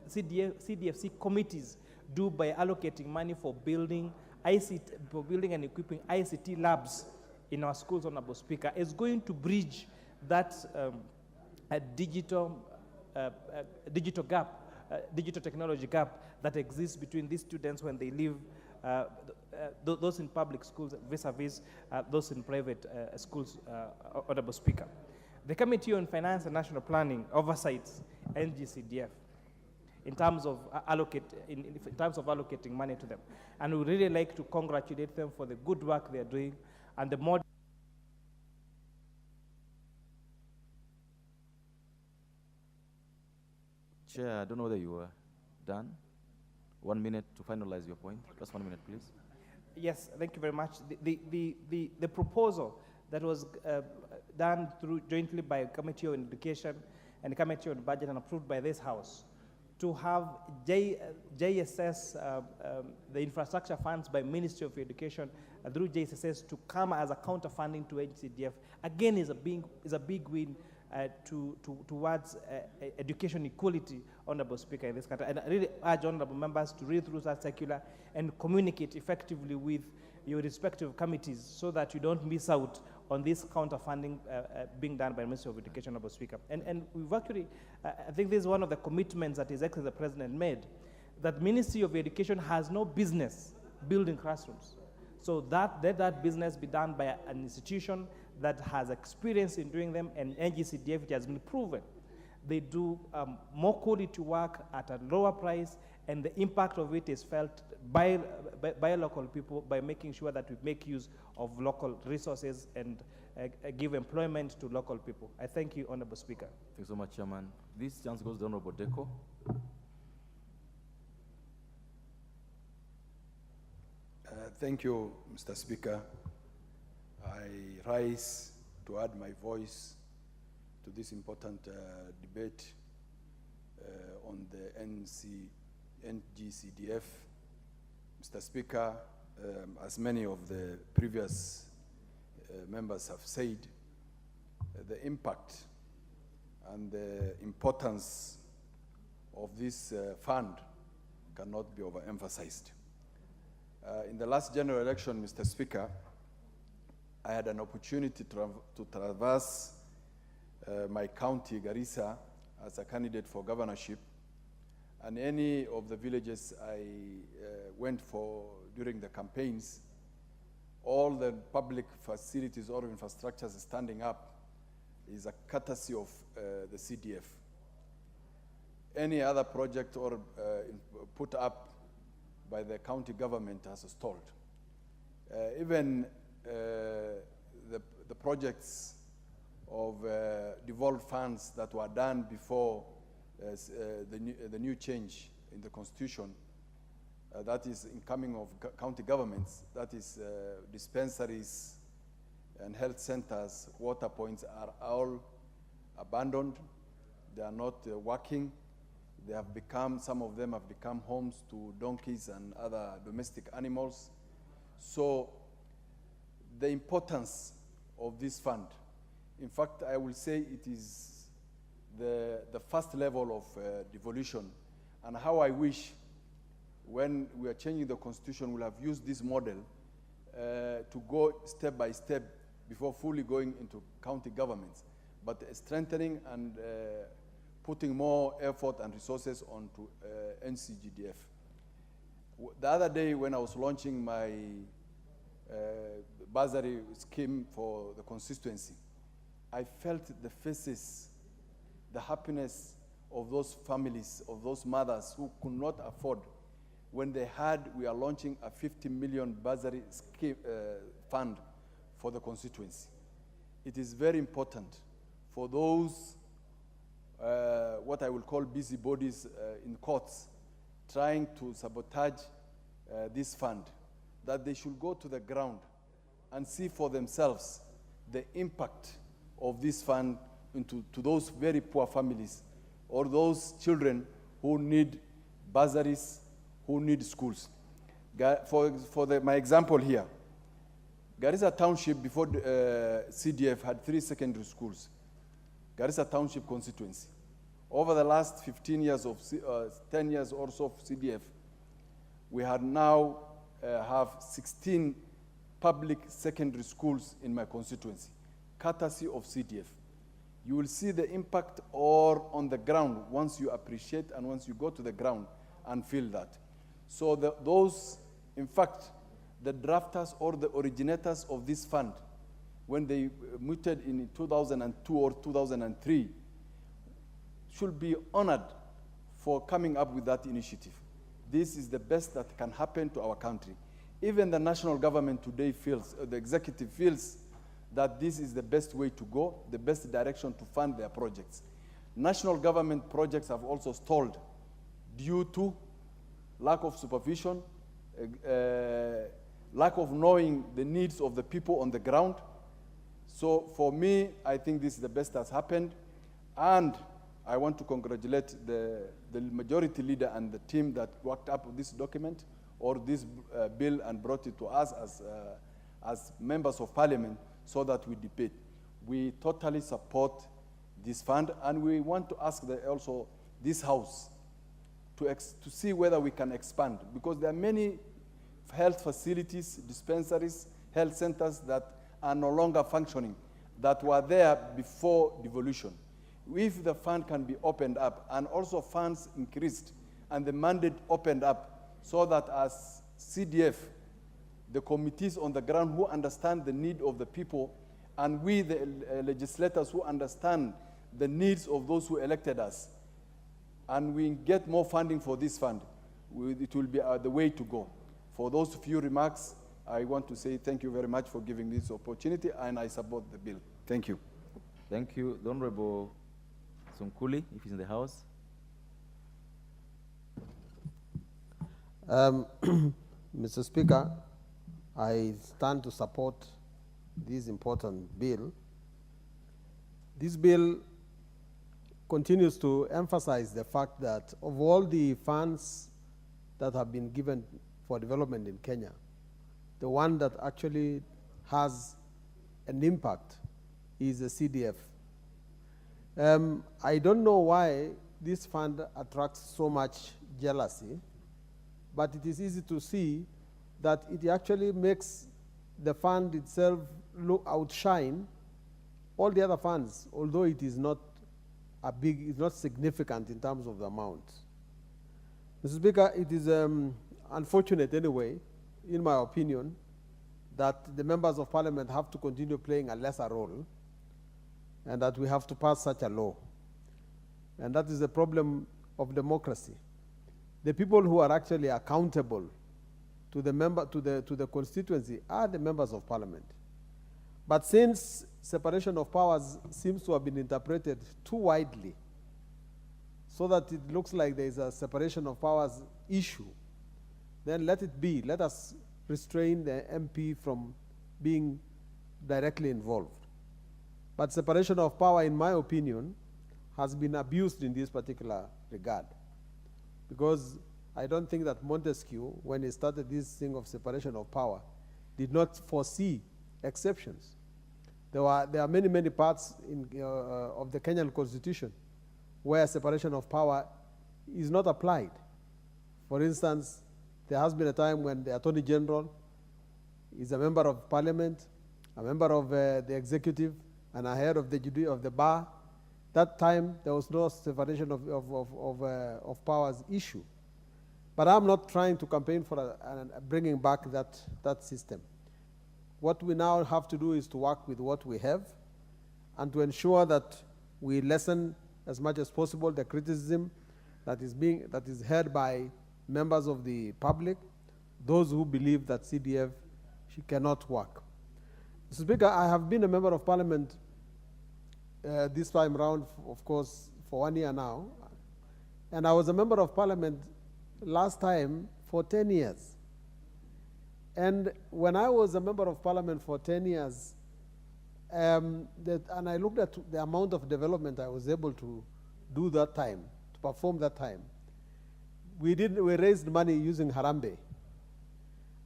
CDFC committees do by allocating money for building and equipping ICT labs in our schools, Honorable Speaker, is going to bridge that digital gap, digital technology gap that exists between these students when they leave those in public schools vis-a-vis those in private schools, Honorable Speaker. The Committee on Finance and National Planning oversights NGCDF in terms of allocating money to them. And we really like to congratulate them for the good work they're doing and the more. Chair, I don't know whether you were done. 1 minute to finalize your point. Just 1 minute, please. Yes, thank you very much. The proposal that was done jointly by Committee on Education and Committee on Budget and approved by this House to have JSS, the infrastructure funds by Ministry of Education through JSS to come as a counter-funding to HCDF, again is a big win towards education equality, Honorable Speaker, in this country. And I really urge honorable members to read through that circular and communicate effectively with your respective committees so that you don't miss out on this counter-funding being done by the Ministry of Education, Honorable Speaker. And we've actually, I think this is one of the commitments that His Excellency the President made, that Ministry of Education has no business building classrooms. So that business be done by an institution that has experience in doing them, and NGCDF, which has been proven. They do more quality work at a lower price, and the impact of it is felt by local people by making sure that we make use of local resources and give employment to local people. I thank you, Honorable Speaker. Thank you so much, Chairman. This chance goes to Honorable Deco. Thank you, Mr. Speaker. I rise to add my voice to this important debate on the NGCDF. Mr. Speaker, as many of the previous members have said, the impact and the importance of this fund cannot be overemphasized. In the last general election, Mr. Speaker, I had an opportunity to traverse my county, Garissa, as a candidate for governorship. And any of the villages I went for during the campaigns, all the public facilities or infrastructures standing up is a courtesy of the CDF. Any other project or put up by the county government has stalled. Even the projects of devolved funds that were done before the new change in the constitution, that is incoming of county governments, that is dispensaries and health centers, water points are all abandoned. They are not working. They have become, some of them have become homes to donkeys and other domestic animals. So the importance of this fund, in fact, I will say it is the first level of devolution, and how I wish when we are changing the constitution, we'll have used this model to go step by step before fully going into county governments, but strengthening and putting more effort and resources onto NCGDF. The other day when I was launching my bursary scheme for the constituency, I felt the faces, the happiness of those families, of those mothers who could not afford when they heard we are launching a 50 million bursary scheme, fund for the constituency. It is very important for those what I will call busybodies in courts trying to sabotage this fund, that they should go to the ground and see for themselves the impact of this fund to those very poor families or those children who need bursaries, who need schools. My example here, Garissa Township before CDF had 3 secondary schools. Garissa Township constituency. Over the last 15 years of 10 years or so of CDF, we have now have 16 public secondary schools in my constituency, courtesy of CDF. You will see the impact or on the ground once you appreciate and once you go to the ground and feel that. So those, in fact, the drafters or the originators of this fund, when they muted in 2002 or 2003, should be honored for coming up with that initiative. This is the best that can happen to our country. Even the national government today feels, the executive feels that this is the best way to go, the best direction to fund their projects. National government projects have also stalled due to lack of supervision, lack of knowing the needs of the people on the ground. So for me, I think this is the best that's happened. And I want to congratulate the majority leader and the team that worked up this document or this bill and brought it to us as members of parliament so that we debate. We totally support this fund, and we want to ask also this house to see whether we can expand, because there are many health facilities, dispensaries, health centers that are no longer functioning, that were there before devolution. If the fund can be opened up, and also funds increased, and the mandate opened up, so that as CDF, the committees on the ground who understand the need of the people, and we, the legislators who understand the needs of those who elected us, and we get more funding for this fund, it will be the way to go. For those few remarks, I want to say thank you very much for giving this opportunity, and I support the bill. Thank you. Thank you. The Honorable Sonkuli, if he's in the house. Mr. Speaker, I stand to support this important bill. This bill continues to emphasize the fact that of all the funds that have been given for development in Kenya, the one that actually has an impact is the CDF. I don't know why this fund attracts so much jealousy, but it is easy to see that it actually makes the fund itself outshine all the other funds, although it is not it's not significant in terms of the amount. Mr. Speaker, it is unfortunate anyway, in my opinion, that the members of parliament have to continue playing a lesser role, and that we have to pass such a law. And that is the problem of democracy. The people who are actually accountable to the constituency are the members of parliament. But since separation of powers seems to have been interpreted too widely, so that it looks like there is a separation of powers issue, then let it be. Let us restrain the MP from being directly involved. But separation of power, in my opinion, has been abused in this particular regard. Because I don't think that Montesquieu, when he started this thing of separation of power, did not foresee exceptions. There are many, many parts of the Kenyan Constitution where separation of power is not applied. For instance, there has been a time when the Attorney General is a member of Parliament, a member of the executive, and a head of the bar. That time, there was no separation of powers issue. But I'm not trying to campaign for bringing back that system. What we now have to do is to work with what we have and to ensure that we lessen as much as possible the criticism that is heard by members of the public, those who believe that CDF cannot work. Mr. Speaker, I have been a member of parliament this time around, of course, for 1 year now. And I was a member of parliament last time for 10 years. And when I was a member of parliament for 10 years, and I looked at the amount of development I was able to do that time, to perform that time, we raised money using Harambe.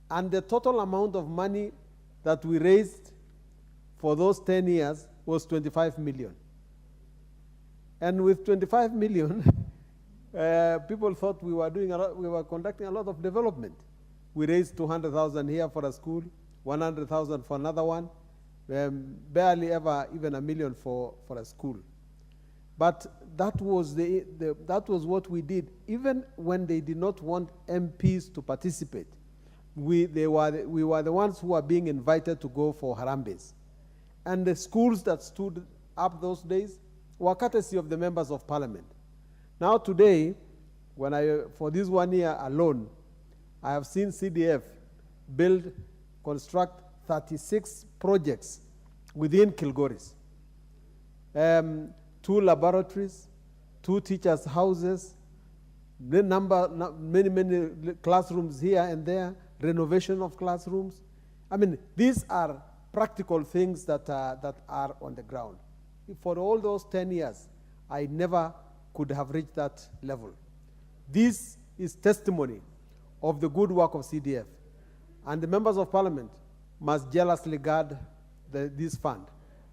And the total amount of money that we raised for those 10 years was 25 million. And with 25 million, people thought we were conducting a lot of development. We raised 200,000 here for a school, 100,000 for another one, barely ever even $1 million for a school. But that was that was what we did. Even when they did not want MPs to participate, we were the ones who were being invited to go for Harambes. And the schools that stood up those days were courtesy of the members of parliament. Now today, for this 1 year alone, I have seen CDF construct 36 projects within Kilgoris. 2 laboratories, 2 teachers' houses, many classrooms here and there, renovation of classrooms. I mean, these are practical things that are on the ground. For all those 10 years, I never could have reached that level. This is testimony of the good work of CDF. And the members of parliament must jealously guard this fund.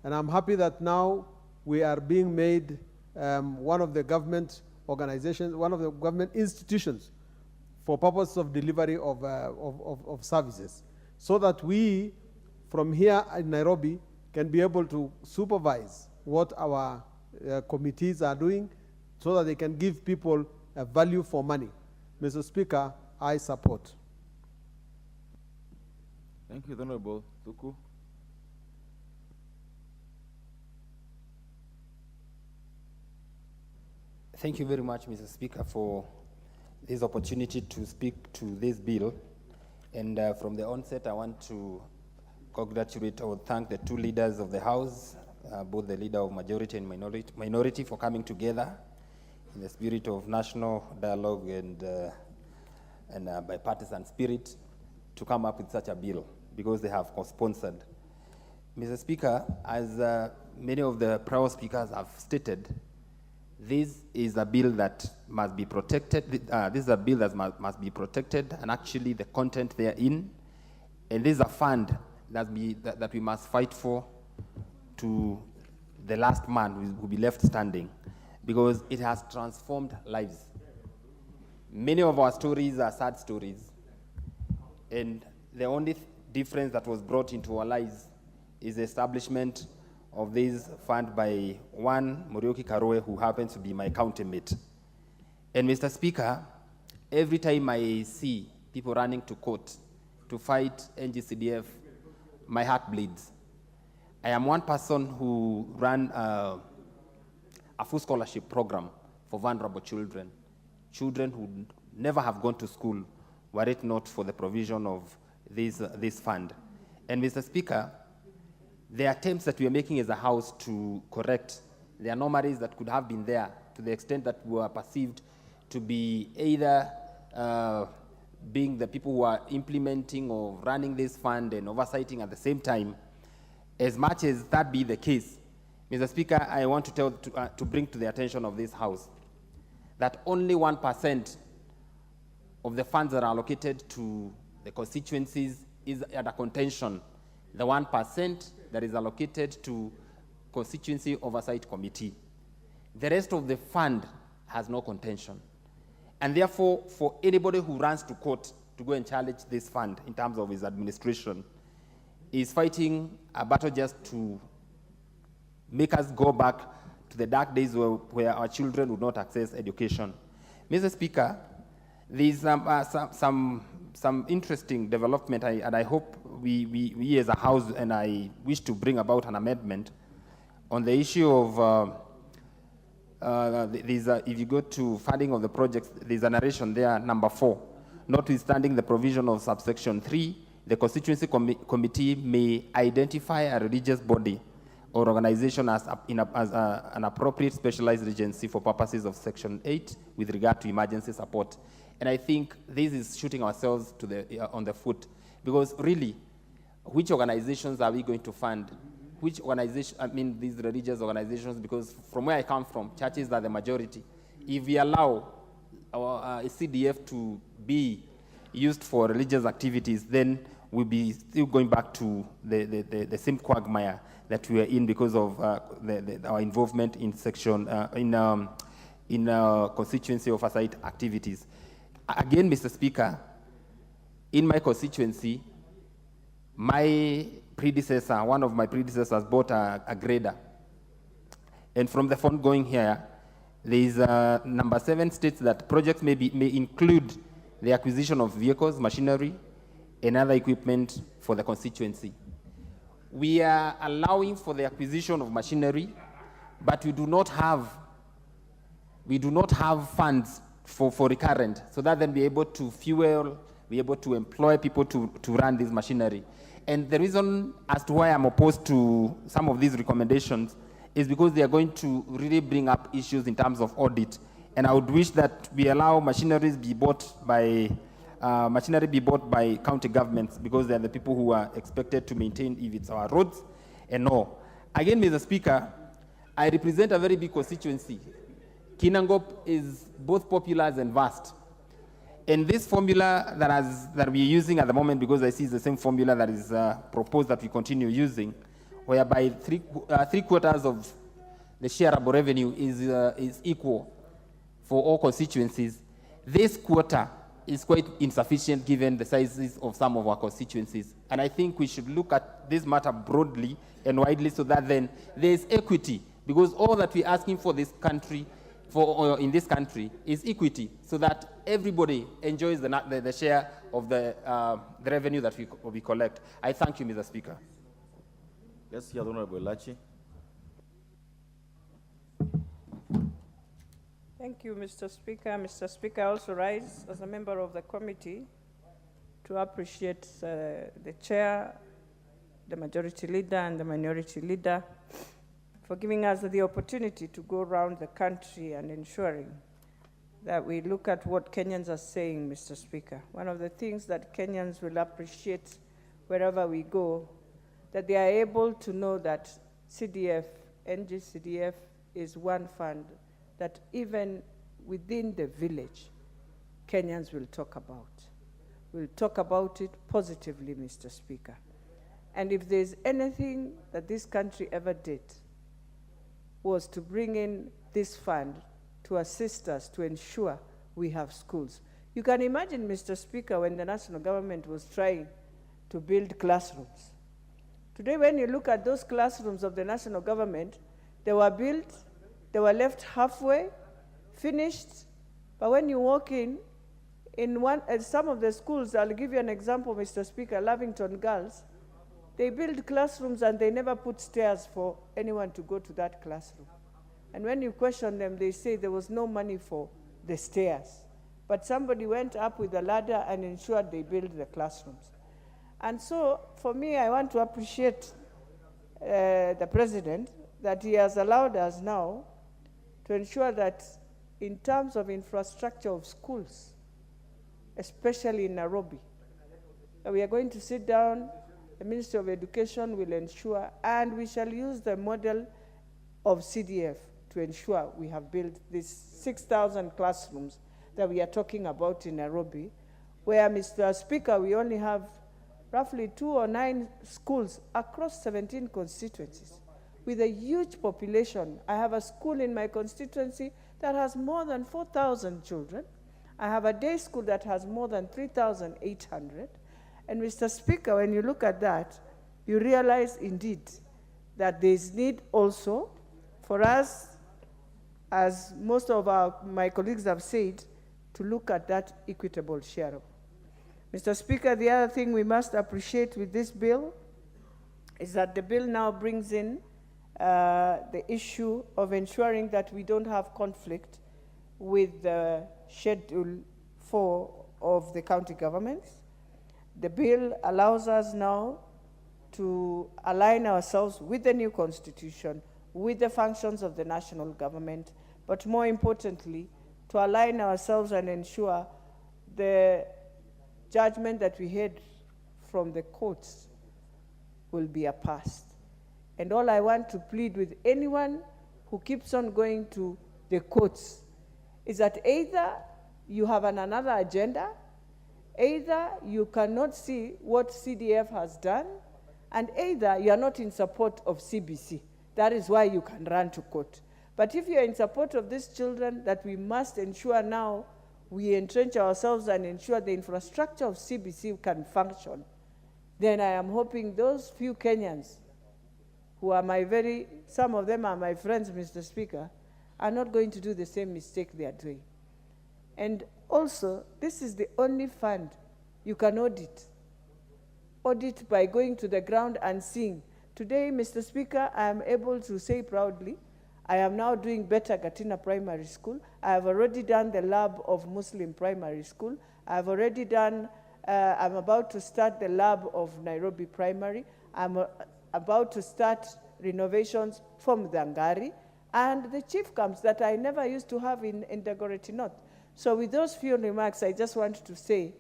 And I'm happy that now we are being made one of the government organizations, one of the government institutions for purpose of delivery of services, so that we, from here in Nairobi, can be able to supervise what our committees are doing, so that they can give people a value for money. Mr. Speaker, I support. Thank you, Honorable Tuku. Thank you very much, Mr. Speaker, for this opportunity to speak to this bill. And from the onset, I want to congratulate or thank the 2 leaders of the House, both the leader of majority and minority for coming together in the spirit of national dialogue and bipartisan spirit to come up with such a bill, because they have co-sponsored. Mr. Speaker, as many of the prior speakers have stated, this is a bill that must be protected. This is a bill that must be protected, and actually the content therein. And this is a fund that we must fight for to the last man who will be left standing, because it has transformed lives. Many of our stories are sad stories, and the only difference that was brought into our lives is the establishment of this fund by one Muriuki Karoe, who happens to be my county mate. And Mr. Speaker, every time I see people running to court to fight NGCDF, my heart bleeds. I am one person who ran a full scholarship program for vulnerable children who never have gone to school, were it not for the provision of this fund. And Mr. Speaker, the attempts that we are making as a House to correct the anomalies that could have been there, to the extent that we were perceived to be either being the people who are implementing or running this fund and oversighting at the same time, as much as that be the case, Mr. Speaker, I want to bring to the attention of this House that only 1% of the funds that are allocated to the constituencies is under contention. The 1% that is allocated to Constituency Oversight Committee. The rest of the fund has no contention. And therefore, for anybody who runs to court to go and challenge this fund in terms of its administration, is fighting a battle just to make us go back to the dark days where our children would not access education. Mr. Speaker, there's some interesting development, and I hope we as a House, and I wish to bring about an amendment on the issue of, if you go to funding of the projects, there's a narration there, number 4. Notwithstanding the provision of subsection 3, the Constituency Committee may identify a religious body or organization as an appropriate specialized agency for purposes of Section 8 with regard to emergency support. And I think this is shooting ourselves on the foot, because really, which organizations are we going to fund? Which organization, I mean these religious organizations, because from where I come from, churches are the majority. If we allow our CDF to be used for religious activities, then we'll be still going back to the same quagmire that we are in because of our involvement in constituency oversight activities. Again, Mr. Speaker, in my constituency, my predecessor, one of my predecessors, bought a grader. And from the fund going here, there is number 7 states that projects may include the acquisition of vehicles, machinery, and other equipment for the constituency. We are allowing for the acquisition of machinery, but we do not have funds for recurrent, so that then be able to fuel, be able to employ people to run this machinery. And the reason as to why I'm opposed to some of these recommendations is because they are going to really bring up issues in terms of audit. And I would wish that we allow machinery be bought by county governments, because they are the people who are expected to maintain, if it's our roads and all. Again, Mr. Speaker, I represent a very big constituency. Kinangop is both populous and vast. And this formula that we're using at the moment, because I see it's the same formula that is proposed that we continue using, whereby three quarters of the shareable revenue is equal for all constituencies. This quota is quite insufficient given the sizes of some of our constituencies. And I think we should look at this matter broadly and widely, so that then there is equity, because all that we're asking for this country, in this country, is equity, so that everybody enjoys the share of the revenue that we collect. I thank you, Mr. Speaker. Yes, the Honorable Lachi. Thank you, Mr. Speaker. Mr. Speaker, I also rise as a member of the committee to appreciate the chair, the majority leader, and the minority leader for giving us the opportunity to go around the country and ensuring that we look at what Kenyans are saying, Mr. Speaker. One of the things that Kenyans will appreciate wherever we go, that they are able to know that CDF, NGCDF, is one fund that even within the village, Kenyans will talk about. We'll talk about it positively, Mr. Speaker. And if there's anything that this country ever did, was to bring in this fund to assist us to ensure we have schools. You can imagine, Mr. Speaker, when the national government was trying to build classrooms. Today, when you look at those classrooms of the national government, they were built, they were left halfway, finished, but when you walk in some of the schools, I'll give you an example, Mr. Speaker, Lavington Girls, they build classrooms and they never put stairs for anyone to go to that classroom. And when you question them, they say there was no money for the stairs. But somebody went up with a ladder and ensured they built the classrooms. And so, for me, I want to appreciate the President that he has allowed us now to ensure that in terms of infrastructure of schools, especially in Nairobi, we are going to sit down, the Ministry of Education will ensure, and we shall use the model of CDF to ensure we have built these 6,000 classrooms that we are talking about in Nairobi, where, Mr. Speaker, we only have roughly 2 or 9 schools across 17 constituencies with a huge population. I have a school in my constituency that has more than 4,000 children. I have a day school that has more than 3,800. And Mr. Speaker, when you look at that, you realize indeed that there is need also for us, as most of my colleagues have said, to look at that equitable share. Mr. Speaker, the other thing we must appreciate with this bill is that the bill now brings in the issue of ensuring that we don't have conflict with the Schedule 4 of the county governments. The bill allows us now to align ourselves with the new constitution, with the functions of the national government, but more importantly, to align ourselves and ensure the judgment that we had from the courts will be a past. And all I want to plead with anyone who keeps on going to the courts is that either you have another agenda, either you cannot see what CDF has done, and either you are not in support of CBC. That is why you can run to court. But if you are in support of these children, that we must ensure now we entrench ourselves and ensure the infrastructure of CBC can function, then I am hoping those few Kenyans who are some of them are my friends, Mr. Speaker, are not going to do the same mistake they are doing. And also, this is the only fund you can audit. Audit by going to the ground and seeing. Today, Mr. Speaker, I am able to say proudly, I am now doing better Gatina Primary School. I have already done the lab of Muslim Primary School. I have already done, I'm about to start the lab of Nairobi Primary. I'm about to start renovations from Dangari and the chief camps that I never used to have in Dagoretti North. So with those few remarks, I just want to say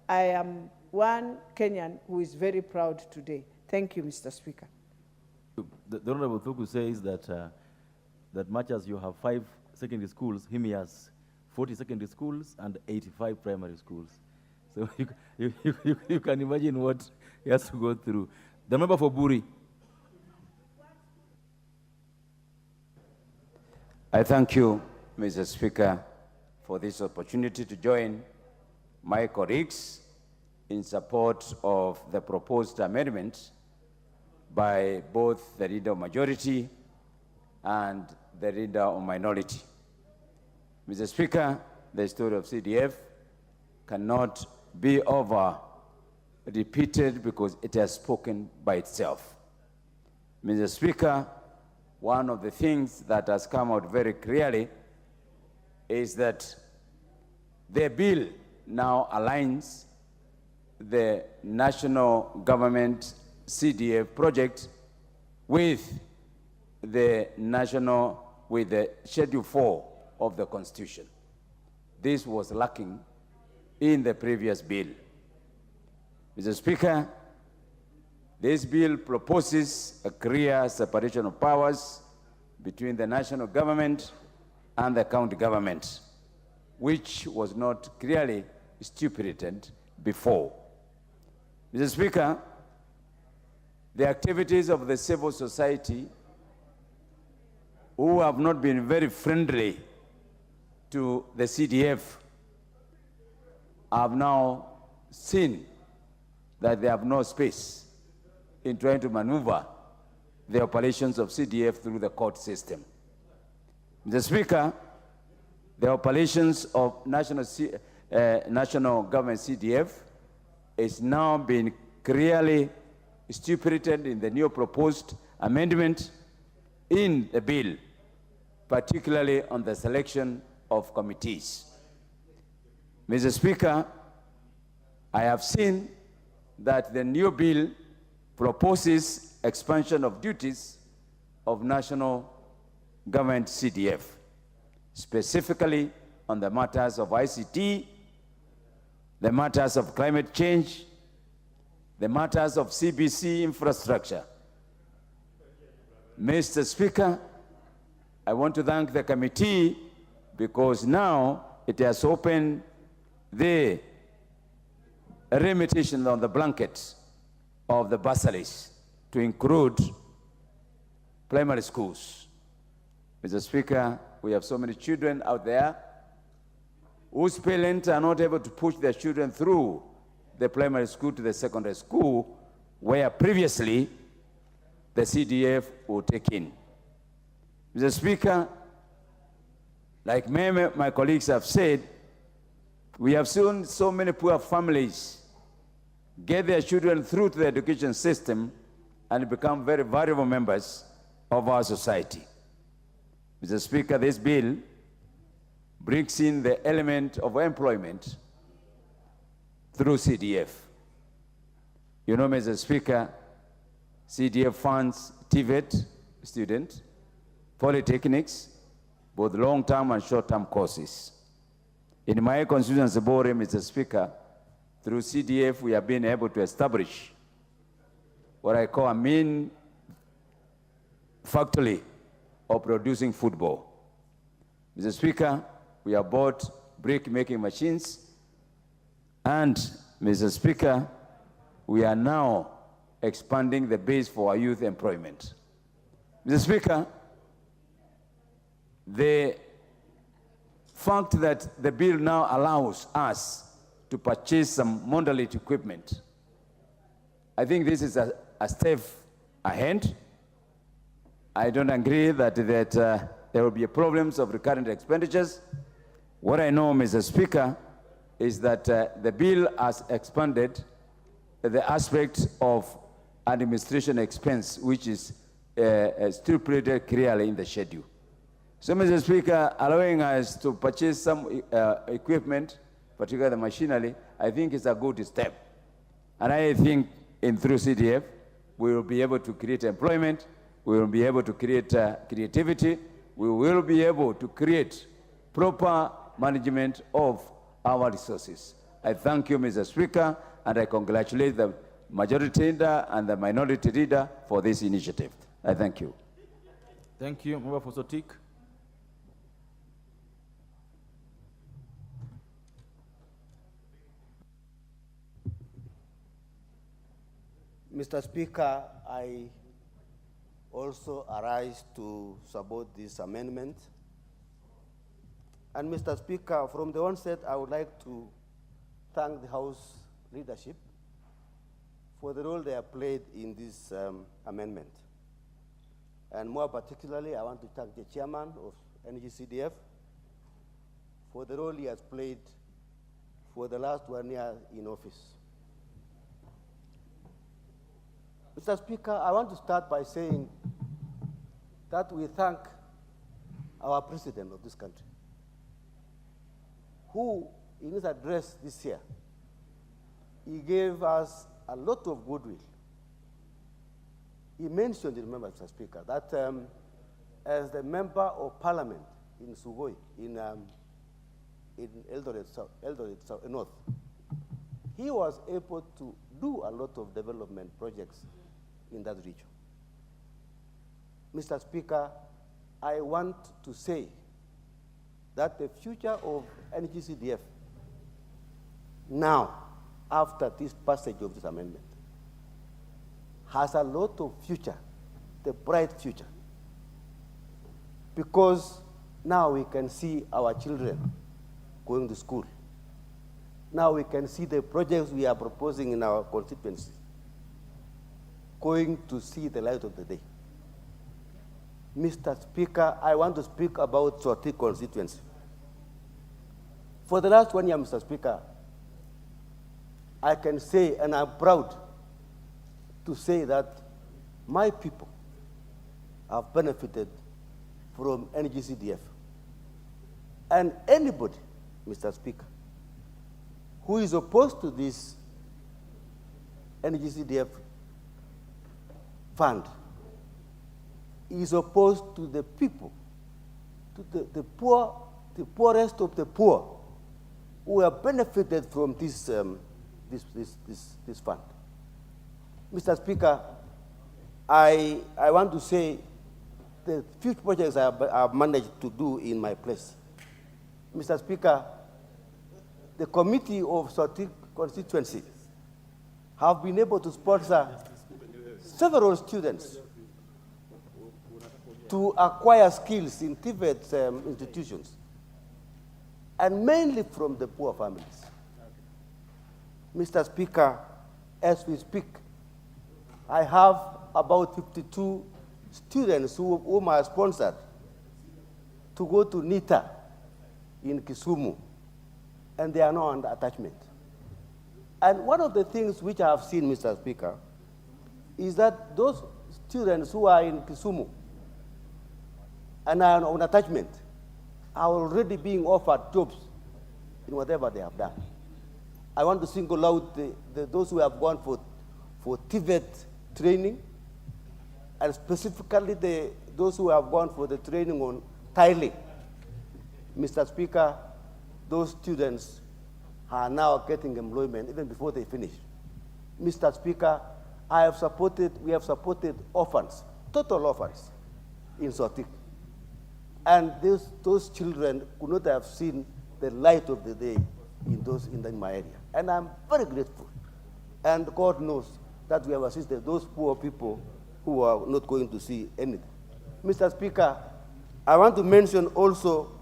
I am one Kenyan who is very proud today. Thank you, Mr. Speaker. The Honorable Thuku says that that much as you have 5 secondary schools, he has 40 secondary schools and 85 primary schools. So you can imagine what he has to go through. The member for Buri. I thank you, Mr. Speaker, for this opportunity to join my colleagues in support of the proposed amendment by both the leader of majority and the leader of minority. Mr. Speaker, the story of CDF cannot be repeated because it has spoken by itself. Mr. Speaker, one of the things that has come out very clearly is that the bill now aligns the national government CDF project with the Schedule 4 of the Constitution. This was lacking in the previous bill. Mr. Speaker, this bill proposes a clear separation of powers between the national government and the county government, which was not clearly stipulated before. Mr. Speaker, the activities of the civil society who have not been very friendly to the CDF have now seen that they have no space in trying to maneuver the operations of CDF through the court system. Mr. Speaker, the operations of national government CDF is now being clearly stipulated in the new proposed amendment in the bill, particularly on the selection of committees. Mr. Speaker, I have seen that the new bill proposes expansion of duties of national government CDF, specifically on the matters of ICT, the matters of climate change, the matters of CBC infrastructure. Mr. Speaker, I want to thank the committee because now it has opened the limitation on the blanket of the bursaries to include primary schools. Mr. Speaker, we have so many children out there whose parents are not able to push their children through the primary school to the secondary school, where previously the CDF would take in. Mr. Speaker, like many of my colleagues have said, we have seen so many poor families get their children through to the education system and become very valuable members of our society. Mr. Speaker, this bill brings in the element of employment through CDF. You know, Mr. Speaker, CDF funds TVET students, polytechnics, both long-term and short-term courses. In my constituency, Bore, Mr. Speaker, through CDF, we have been able to establish what I call a main factory of producing football. Mr. Speaker, we have bought brick-making machines, and, Mr. Speaker, we are now expanding the base for our youth employment. Mr. Speaker, the fact that the bill now allows us to purchase some modular equipment, I think this is a step ahead. I don't agree that there will be problems of recurrent expenditures. What I know, Mr. Speaker, is that the bill has expanded the aspect of administration expense, which is stipulated clearly in the schedule. So, Mr. Speaker, allowing us to purchase some equipment, particularly the machinery, I think is a good step. And I think through CDF, we will be able to create employment, we will be able to create creativity, we will be able to create proper management of our resources. I thank you, Mr. Speaker, and I congratulate the majority leader and the minority leader for this initiative. I thank you. Thank you. Member for Sotik. Mr. Speaker, I also arise to support this amendment. And Mr. Speaker, from the onset, I would like to thank the House leadership for the role they have played in this amendment. And more particularly, I want to thank the chairman of NGCDF for the role he has played for the last 1 year in office. Mr. Speaker, I want to start by saying that we thank our president of this country, who, in his address this year, he gave us a lot of goodwill. He mentioned, remember, Mr. Speaker, that as the member of parliament in Sugoi, in Eldoret North, he was able to do a lot of development projects in that region. Mr. Speaker, I want to say that the future of NGCDF now, after this passage of this amendment, has a lot of future, the bright future, because now we can see our children going to school. Now we can see the projects we are proposing in our constituency going to see the light of the day. Mr. Speaker, I want to speak about Sotik constituency. For the last 1 year, Mr. Speaker, I can say, and I'm proud to say that my people have benefited from NGCDF. And anybody, Mr. Speaker, who is opposed to this NGCDF fund is opposed to the people, to the poor, the poorest of the poor, who have benefited from this fund. Mr. Speaker, I want to say the few projects I have managed to do in my place. Mr. Speaker, the committee of Sotik constituency have been able to sponsor several students to acquire skills in TVET institutions, and mainly from the poor families. Mr. Speaker, as we speak, I have about 52 students whom I sponsored to go to NITA in Kisumu, and they are now under attachment. And one of the things which I have seen, Mr. Speaker, is that those students who are in Kisumu and are on attachment are already being offered jobs in whatever they have done. I want to single out those who have gone for TVET training and specifically those who have gone for the training on tiling. Mr. Speaker, those students are now getting employment even before they finish. Mr. Speaker, we have supported orphans, total orphans in Sotik. And those children could not have seen the light of the day in my area. And I'm very grateful. And God knows that we have assisted those poor people who are not going to see anything. Mr. Speaker, I want to mention also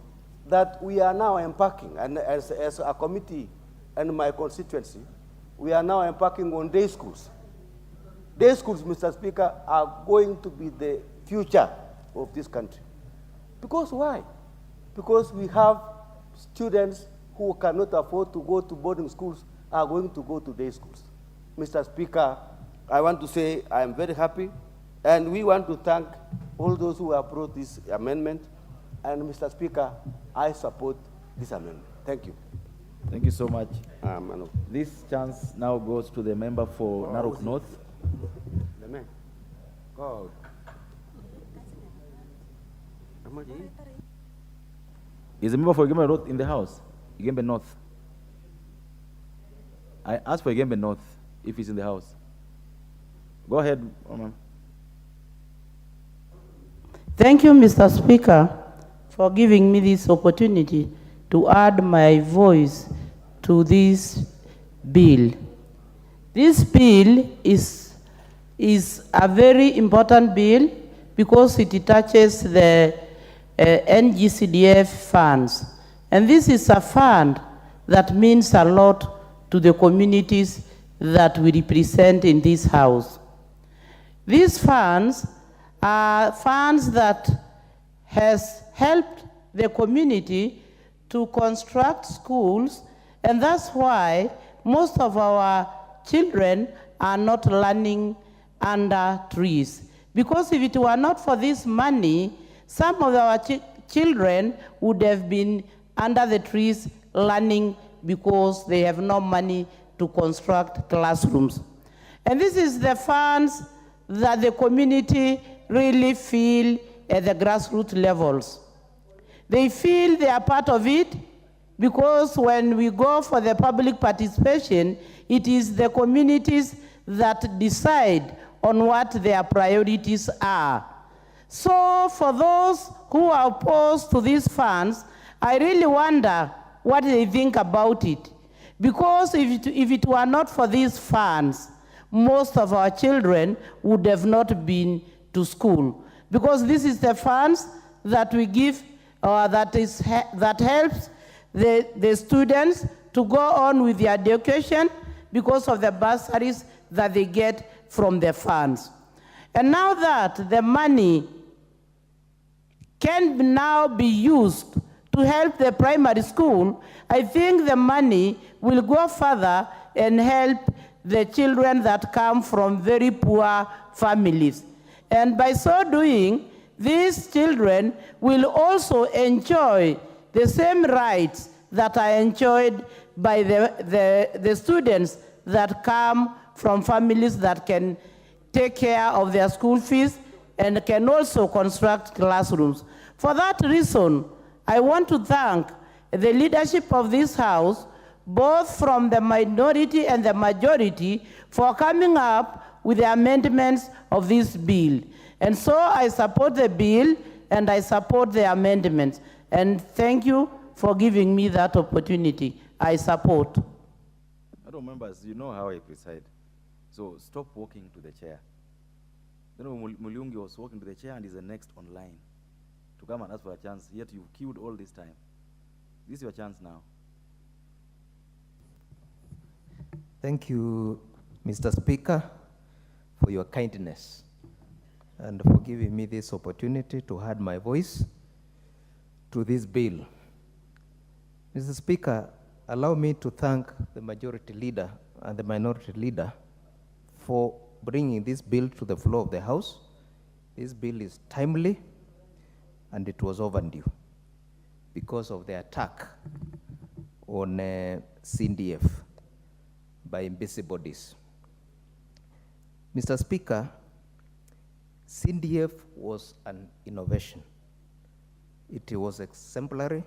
that we are now embarking, and as a committee and my constituency, we are now embarking on day schools. Day schools, Mr. Speaker, are going to be the future of this country. Because why? Because we have students who cannot afford to go to boarding schools are going to go to day schools. Mr. Speaker, I want to say I am very happy, and we want to thank all those who have brought this amendment. And Mr. Speaker, I support this amendment. Thank you. Thank you so much. This chance now goes to the member for Narok North. The man. God. Is the member for Igembe North in the house? Igembe North. I asked for Igembe North if he's in the house. Go ahead, Oman. Thank you, Mr. Speaker, for giving me this opportunity to add my voice to this bill. This bill is a very important bill because it touches the NGCDF funds. And this is a fund that means a lot to the communities that we represent in this house. These funds are funds that has helped the community to construct schools, and that's why most of our children are not learning under trees. Because if it were not for this money, some of our children would have been under the trees learning because they have no money to construct classrooms. And this is the funds that the community really feel at the grassroots levels. They feel they are part of it because when we go for the public participation, it is the communities that decide on what their priorities are. So for those who are opposed to these funds, I really wonder what they think about it. Because if it were not for these funds, most of our children would have not been to school. Because this is the funds that we give, that helps the students to go on with their education because of the bursaries that they get from the funds. And now that the money can now be used to help the primary school, I think the money will go further and help the children that come from very poor families. And by so doing, these children will also enjoy the same rights that are enjoyed by the students that come from families that can take care of their school fees and can also construct classrooms. For that reason, I want to thank the leadership of this House, both from the minority and the majority, for coming up with the amendments of this bill. And so I support the bill and I support the amendments. And thank you for giving me that opportunity. I support. Madam members, you know how I preside. So stop walking to the chair. Then Mulyungi was walking to the chair and is the next online to come and ask for a chance, yet you've queued all this time. This is your chance now. Thank you, Mr. Speaker, for your kindness and for giving me this opportunity to add my voice to this bill. Mr. Speaker, allow me to thank the majority leader and the minority leader for bringing this bill to the floor of the House. This bill is timely and it was overdue because of the attack on CDF by busybodies. Mr. Speaker, CDF was an innovation. It was exemplary,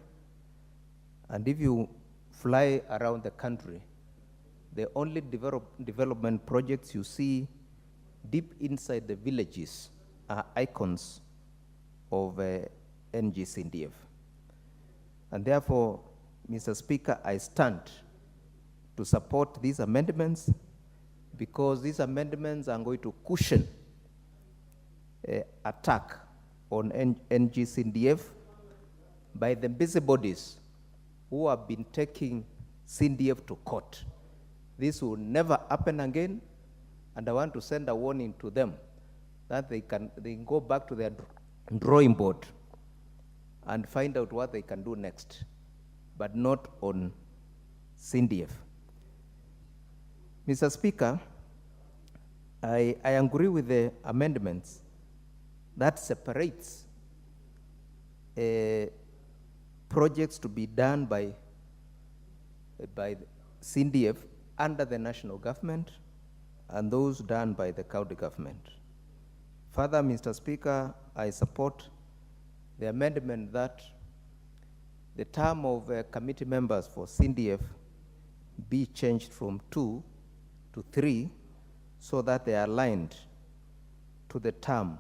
and if you fly around the country, the only development projects you see deep inside the villages are icons of NG-CDF. And therefore, Mr. Speaker, I stand to support these amendments because these amendments are going to cushion attack on NG-CDF by the busybodies who have been taking CDF to court. This will never happen again, and I want to send a warning to them that they can go back to their drawing board and find out what they can do next, but not on CDF. Mr. Speaker, I agree with the amendments that separates projects to be done by CDF under the national government and those done by the county government. Further, Mr. Speaker, I support the amendment that the term of committee members for CDF be changed from 2 to 3 so that they are aligned to the term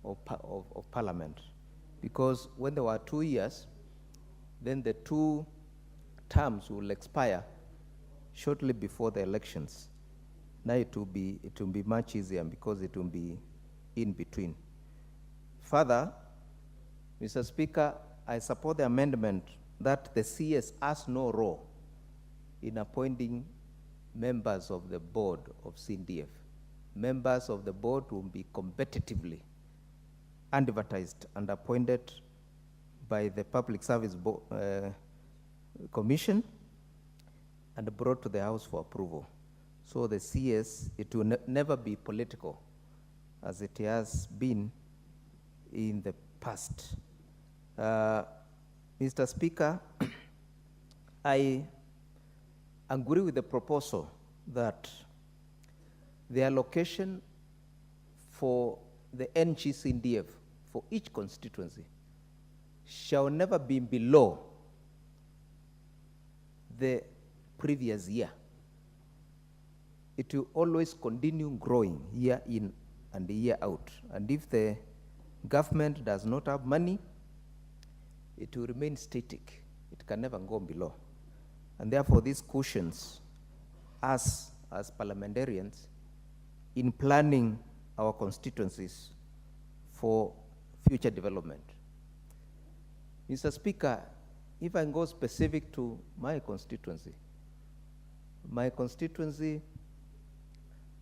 of Parliament. Because when there were 2 years, then the 2 terms will expire shortly before the elections. Now it will be much easier because it will be in between. Further, Mr. Speaker, I support the amendment that the CS has no role in appointing members of the board of CDF. Members of the board will be competitively advertised and appointed by the Public Service Commission and brought to the House for approval. So the CS, it will never be political as it has been in the past. Mr. Speaker, I agree with the proposal that the allocation for the NG-CDF for each constituency shall never be below the previous year. It will always continue growing year in and year out. And if the government does not have money, it will remain static. It can never go below. And therefore, this cushions us as parliamentarians in planning our constituencies for future development. Mr. Speaker, if I go specific to my constituency,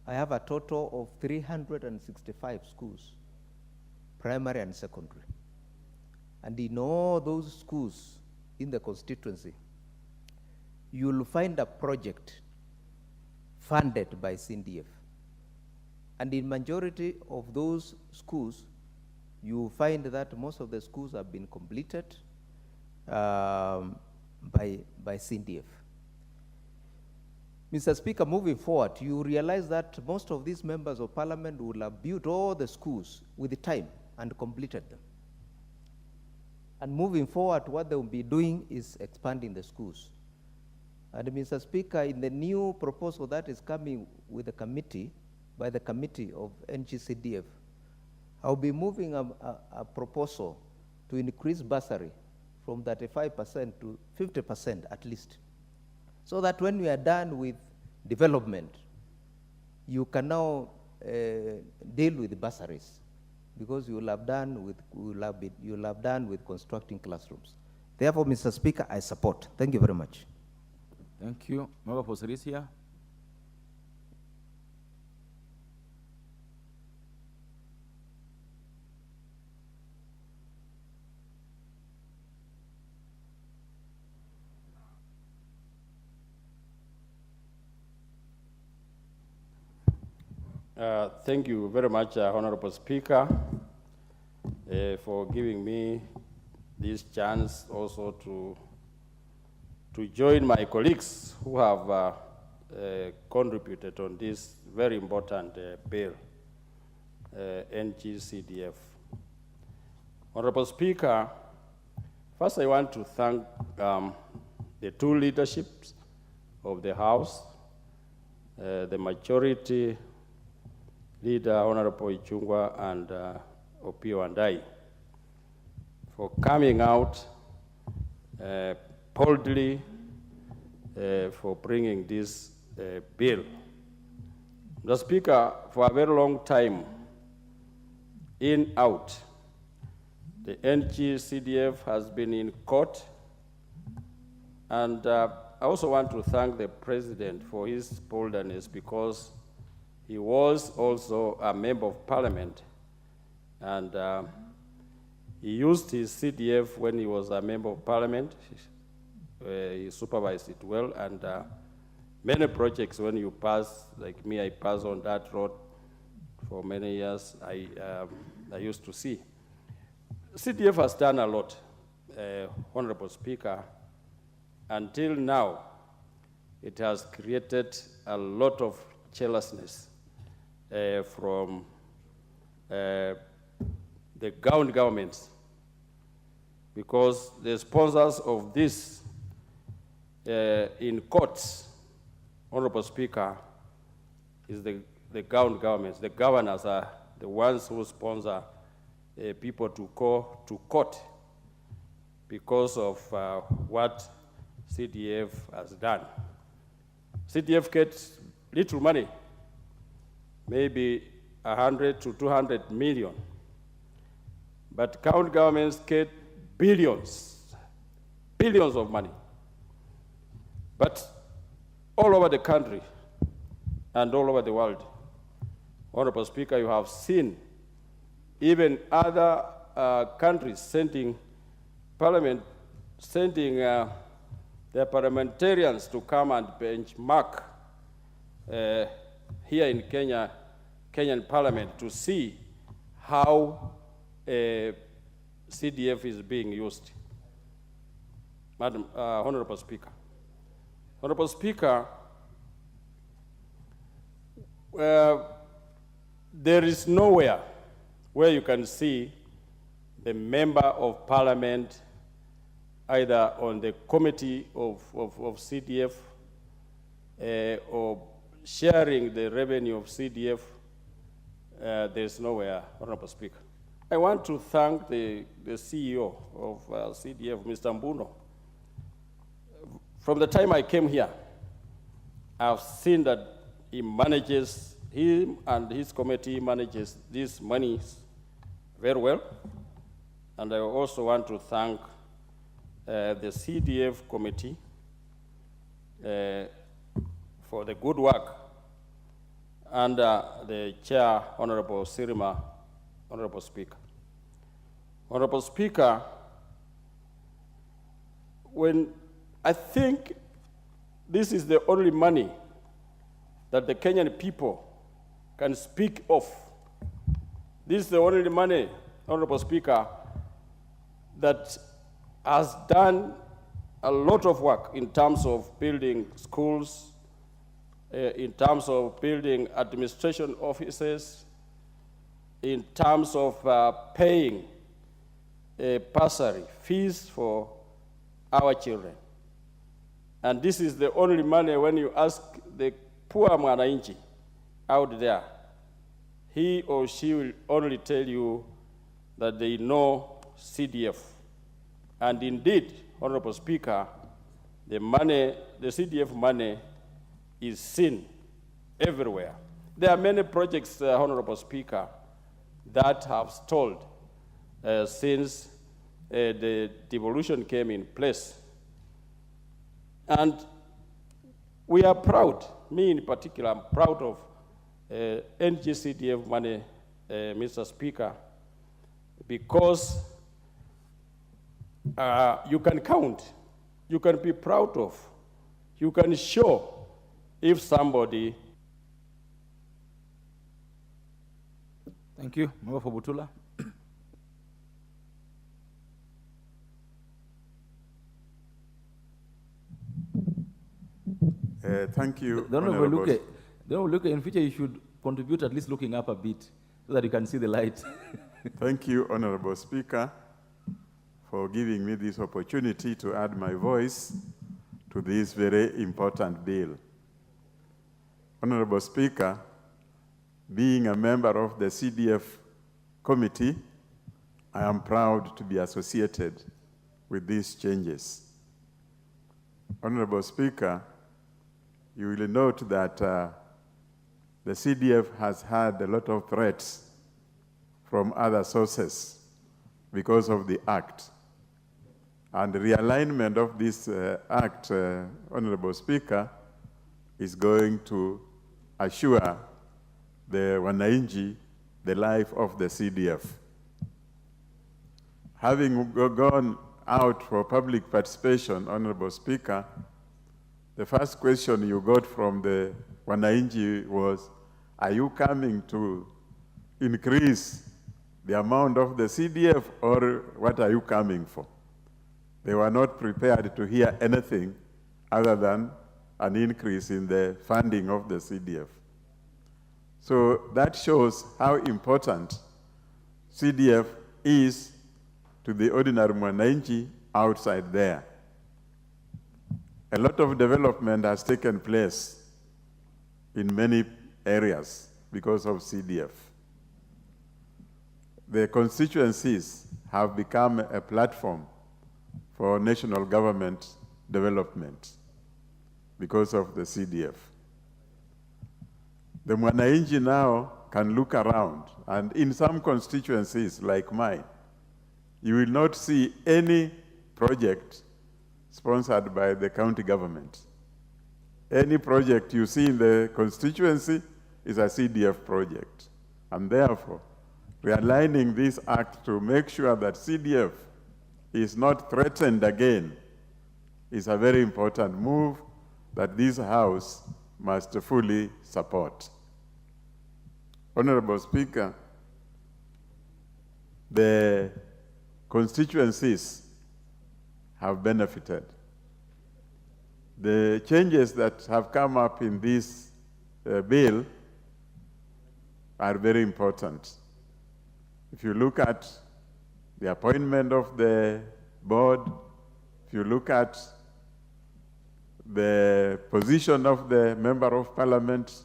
I have a total of 365 schools, primary and secondary. And in all those schools in the constituency, you'll find a project funded by CDF. And in majority of those schools, you find that most of the schools have been completed by CDF. Mr. Speaker, moving forward, you realize that most of these members of parliament will have built all the schools with the time and completed them. And moving forward, what they will be doing is expanding the schools. And Mr. Speaker, in the new proposal that is coming with the committee, by the committee of NG-CDF, I'll be moving a proposal to increase bursary from 35% to 50% at least, so that when we are done with development, you can now deal with bursaries, because you will have done with constructing classrooms. Therefore, Mr. Speaker, I support. Thank you very much. Thank you. Member for Sirisia. Thank you very much, Honorable Speaker, for giving me this chance also to join my colleagues who have contributed on this very important bill. NG-CDF. Honorable Speaker, first I want to thank the two leaderships of the House, the majority leader, Honorable Ichungwa and Opio and I, for coming out boldly for bringing this bill. The Speaker, for a very long time, in, out, the NG-CDF has been in court, and I also want to thank the President for his boldness, because he was also a member of Parliament, and he used his CDF when he was a member of Parliament. He supervised it well, and many projects, when you pass, like me, I pass on that road for many years, I used to see. CDF has done a lot, Honorable Speaker. Until now, it has created a lot of jealousness from the governments, because the sponsors of this in courts, Honorable Speaker, is the governments. The governors are the ones who sponsor people to go to court because of what CDF has done. CDF gets little money, maybe 100 to 200 million, but county governments get billions of money. But all over the country and all over the world, Honorable Speaker, you have seen even other countries sending their parliamentarians to come and benchmark here in Kenya, Kenyan Parliament, to see how CDF is being used. Madam Honorable Speaker. Honorable Speaker, there is nowhere where you can see the member of Parliament either on the committee of CDF or sharing the revenue of CDF. There's nowhere, Honorable Speaker. I want to thank the CEO of CDF, Mr. Mbuno. From the time I came here, I've seen that him and his committee manages these monies very well. And I also want to thank the CDF committee for the good work under the chair, Honorable Sirima, Honorable Speaker. Honorable Speaker, when I think this is the only money that the Kenyan people can speak of. This is the only money, Honorable Speaker, that has done a lot of work in terms of building schools, in terms of building administration offices, in terms of paying bursary fees for our children. And this is the only money when you ask the poor mwananchi out there, he or she will only tell you that they know CDF. And indeed, Honorable Speaker, the CDF money is seen everywhere. There are many projects, Honorable Speaker, that have stalled since the devolution came in place. And we are proud, me in particular, I'm proud of NG-CDF money, Mr. Speaker, because you can count, you can be proud of, you can show if somebody. Thank you. Member for Butula. Thank you. Don't overlook, in future you should contribute at least looking up a bit. so that you can see the light. Thank you, Honorable Speaker, for giving me this opportunity to add my voice to this very important bill. Honorable Speaker, being a member of the CDF committee, I am proud to be associated with these changes. Honorable Speaker, you will note that the CDF has had a lot of threats from other sources because of the Act. And the realignment of this Act, Honorable Speaker, is going to assure the wananchi the life of the CDF. Having gone out for public participation, Honorable Speaker, the first question you got from the wananchi was, are you coming to increase the amount of the CDF, or what are you coming for? They were not prepared to hear anything other than an increase in the funding of the CDF. So that shows how important CDF is to the ordinary mwananchi outside there. A lot of development has taken place in many areas because of CDF. The constituencies have become a platform for national government development because of the CDF. The mwananchi now can look around, and in some constituencies like mine, you will not see any project sponsored by the county government. Any project you see in the constituency is a CDF project. And therefore, realigning this act to make sure that CDF is not threatened again is a very important move that this House must fully support. Honorable Speaker, the constituencies have benefited. The changes that have come up in this bill are very important. If you look at the appointment of the board, if you look at the position of the member of parliament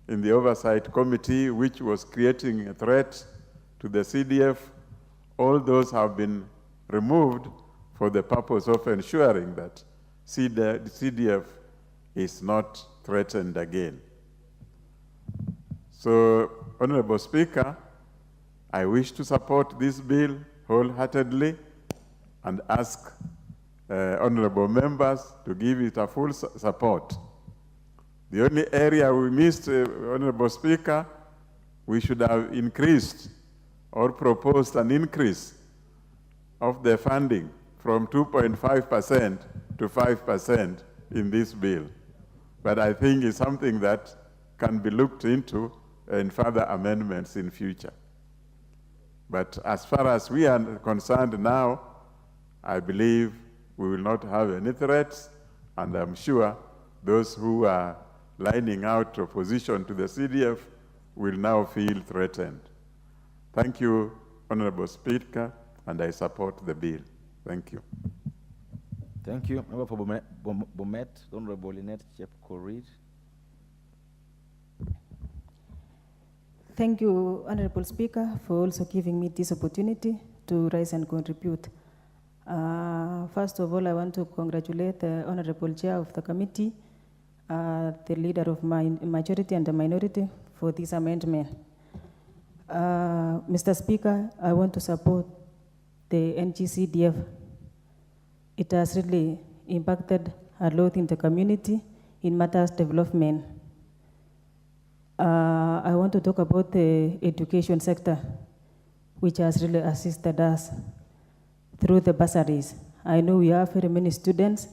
in the oversight committee, which was creating a threat to the CDF, all those have been removed for the purpose of ensuring that the CDF is not threatened again. So, Honorable Speaker, I wish to support this bill wholeheartedly and ask honorable members to give it a full support. The only area we missed, Honorable Speaker, we should have increased or proposed an increase of the funding from 2.5% to 5% in this bill. But I think it's something that can be looked into in further amendments in future. But as far as we are concerned now, I believe we will not have any threats, and I'm sure those who are lining out opposition to the CDF will now feel threatened. Thank you, Honorable Speaker, and I support the bill. Thank you. Thank you. Member for Bomet, Honorable Lynette Chepkorir. Thank you, Honorable Speaker, for also giving me this opportunity to rise and contribute. First of all, I want to congratulate the Honorable Chair of the committee, the leader of my majority and the minority for this amendment. Mr. Speaker, I want to support the NGCDF. It has really impacted a lot in the community in matters development. I want to talk about the education sector, which has really assisted us through the bursaries. I know we have very many students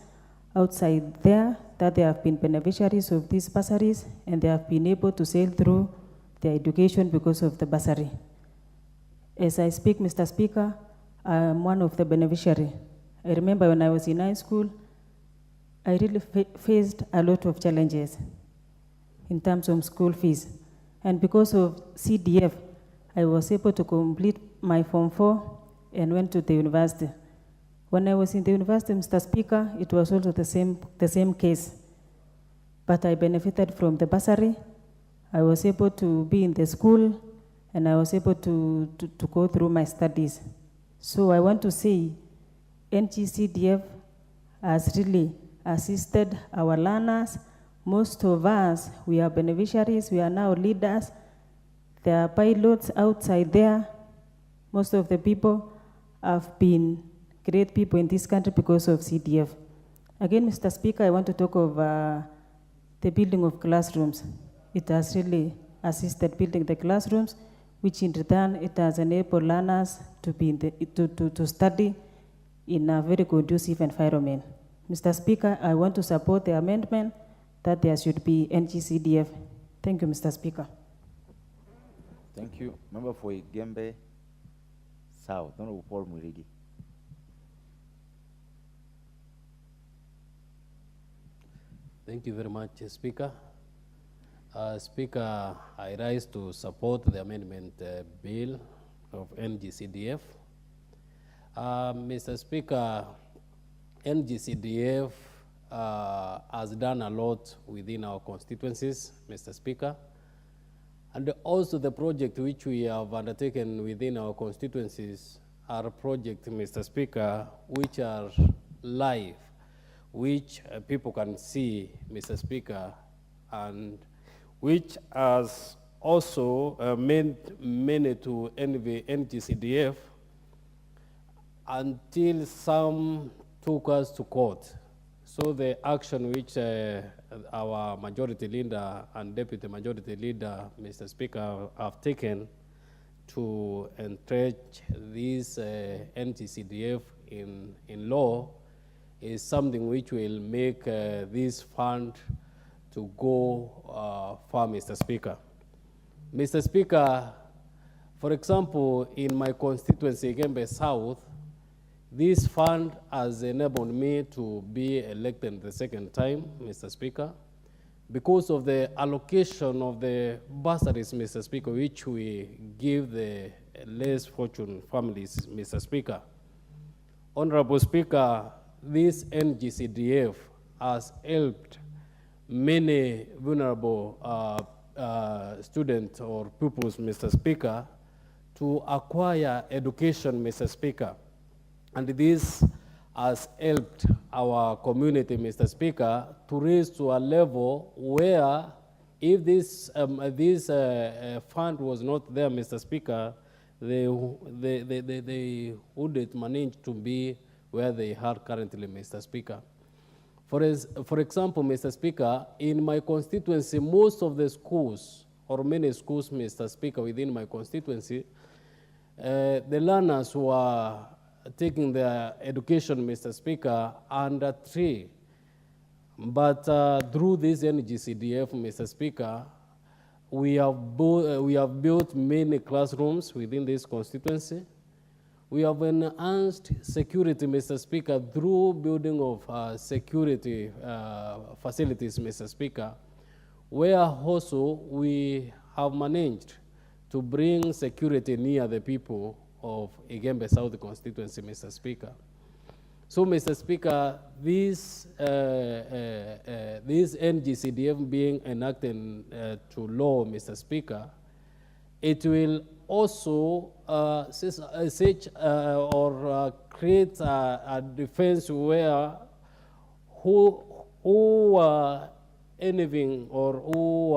outside there that they have been beneficiaries of these bursaries, and they have been able to sail through their education because of the bursary. As I speak, Mr. Speaker, I am one of the beneficiaries. I remember when I was in high school, I really faced a lot of challenges in terms of school fees. And because of CDF, I was able to complete my Form 4 and went to the university. When I was in the university, Mr. Speaker, it was also the same case. But I benefited from the bursary. I was able to be in the school, and I was able to go through my studies. So I want to say NGCDF has really assisted our learners. Most of us, we are beneficiaries, we are now leaders. There are pilots outside there. Most of the people have been great people in this country because of CDF. Again, Mr. Speaker, I want to talk of the building of classrooms. It has really assisted building the classrooms, which in return, it has enabled learners to be to study in a very conducive environment. Mr. Speaker, I want to support the amendment that there should be NGCDF. Thank you, Mr. Speaker. Thank you. Member for Igembe South, Honorable Paul Mwirigi. Thank you very much, Speaker. Speaker, I rise to support the amendment bill of NGCDF. Mr. Speaker, NGCDF has done a lot within our constituencies, Mr. Speaker. And also the project which we have undertaken within our constituencies are projects, Mr. Speaker, which are live, which people can see, Mr. Speaker, and which has also meant many to NGCDF until some took us to court. So the action which our majority leader and deputy majority leader, Mr. Speaker, have taken to entrench this NGCDF in law is something which will make this fund to go far, Mr. Speaker. Mr. Speaker, for example, in my constituency, Gembe South, this fund has enabled me to be elected the second time, Mr. Speaker, because of the allocation of the bursaries, Mr. Speaker, which we give the less fortunate families, Mr. Speaker. Honorable Speaker, this NGCDF has helped many vulnerable students or pupils, Mr. Speaker, to acquire education, Mr. Speaker. And this has helped our community, Mr. Speaker, to raise to a level where if this fund was not there, Mr. Speaker, they wouldn't manage to be where they are currently, Mr. Speaker. For example, Mr. Speaker, in my constituency, most of the schools, or many schools, Mr. Speaker, within my constituency, the learners who are taking their education, Mr. Speaker, under 3. But through this NGCDF, Mr. Speaker, we have built many classrooms within this constituency. We have enhanced security, Mr. Speaker, through building of security facilities, Mr. Speaker, where also we have managed to bring security near the people of Igembe South constituency, Mr. Speaker. So, Mr. Speaker, this NGCDF being enacted to law, Mr. Speaker, it will also create a defense where who are anything or who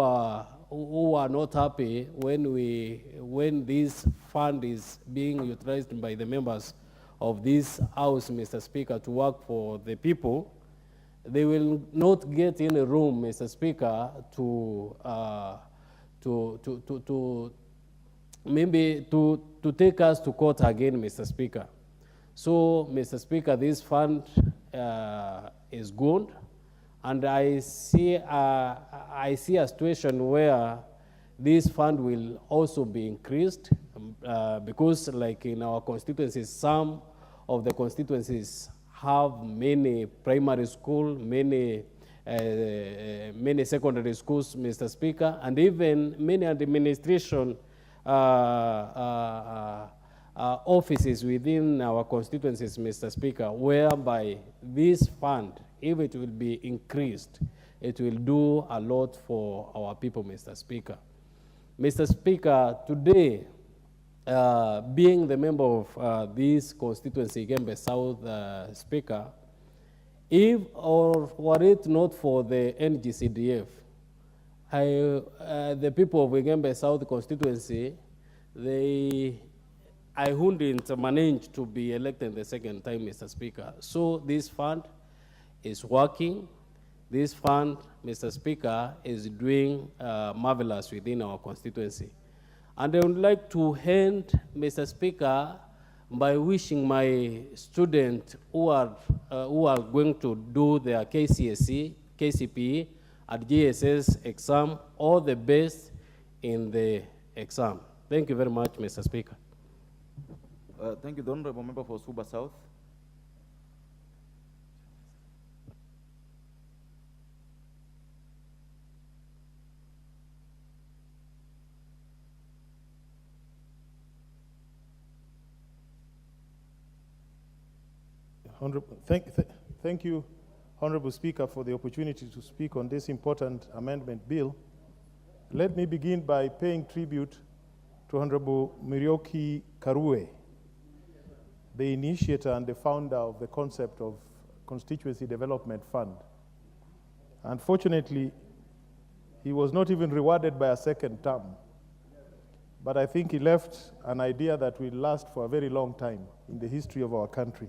are not happy when this fund is being utilized by the members of this house, Mr. Speaker, to work for the people, they will not get in a room, Mr. Speaker, to take us to court again, Mr. Speaker. So, Mr. Speaker, this fund is good. And I see a situation where this fund will also be increased because, like in our constituencies, some of the constituencies have many primary school, many secondary schools, Mr. Speaker, and even many administration offices within our constituencies, Mr. Speaker, whereby this fund, if it will be increased, it will do a lot for our people, Mr. Speaker. Mr. Speaker, today, being the member of this constituency, Gembe South Speaker, if or were it not for the NGCDF, the people of Gembe South constituency, I wouldn't manage to be elected the second time, Mr. Speaker. So this fund is working. This fund, Mr. Speaker, is doing marvelous within our constituency. And I would like to end, Mr. Speaker, by wishing my students who are going to do their KCSE, KCPE, at GSS exam, all the best in the exam. Thank you very much, Mr. Speaker. Thank you, the Honorable Member for Suba South. Thank you, Honorable Speaker, for the opportunity to speak on this important amendment bill. Let me begin by paying tribute to Honorable Mirioki Karue, the initiator and the founder of the concept of Constituency Development Fund. Unfortunately, he was not even rewarded by a second term, but I think he left an idea that will last for a very long time in the history of our country,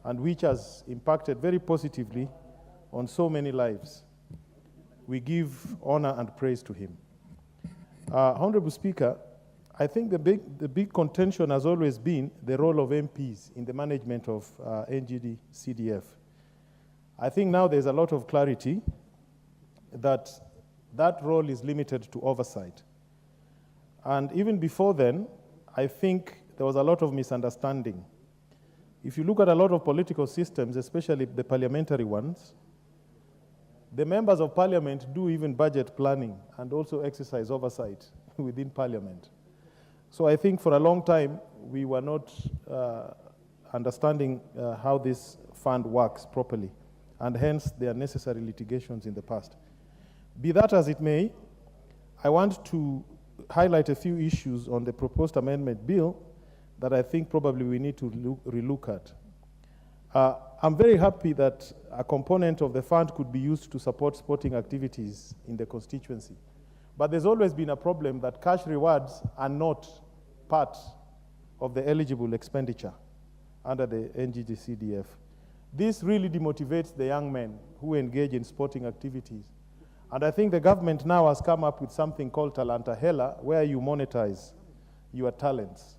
and which has impacted very positively on so many lives. We give honor and praise to him. Honorable Speaker, I think the big contention has always been the role of MPs in the management of NGD CDF. I think now there's a lot of clarity that that role is limited to oversight. And even before then, I think there was a lot of misunderstanding. If you look at a lot of political systems, especially the parliamentary ones, the members of parliament do even budget planning and also exercise oversight within parliament. So I think for a long time, we were not understanding how this fund works properly, and hence there are necessary litigations in the past. Be that as it may, I want to highlight a few issues on the proposed amendment bill that I think probably we need to relook at. I'm very happy that a component of the fund could be used to support sporting activities in the constituency. But there's always been a problem that cash rewards are not part of the eligible expenditure under the NGD CDF. This really demotivates the young men who engage in sporting activities. And I think the government now has come up with something called Talanta Hela, where you monetize your talents.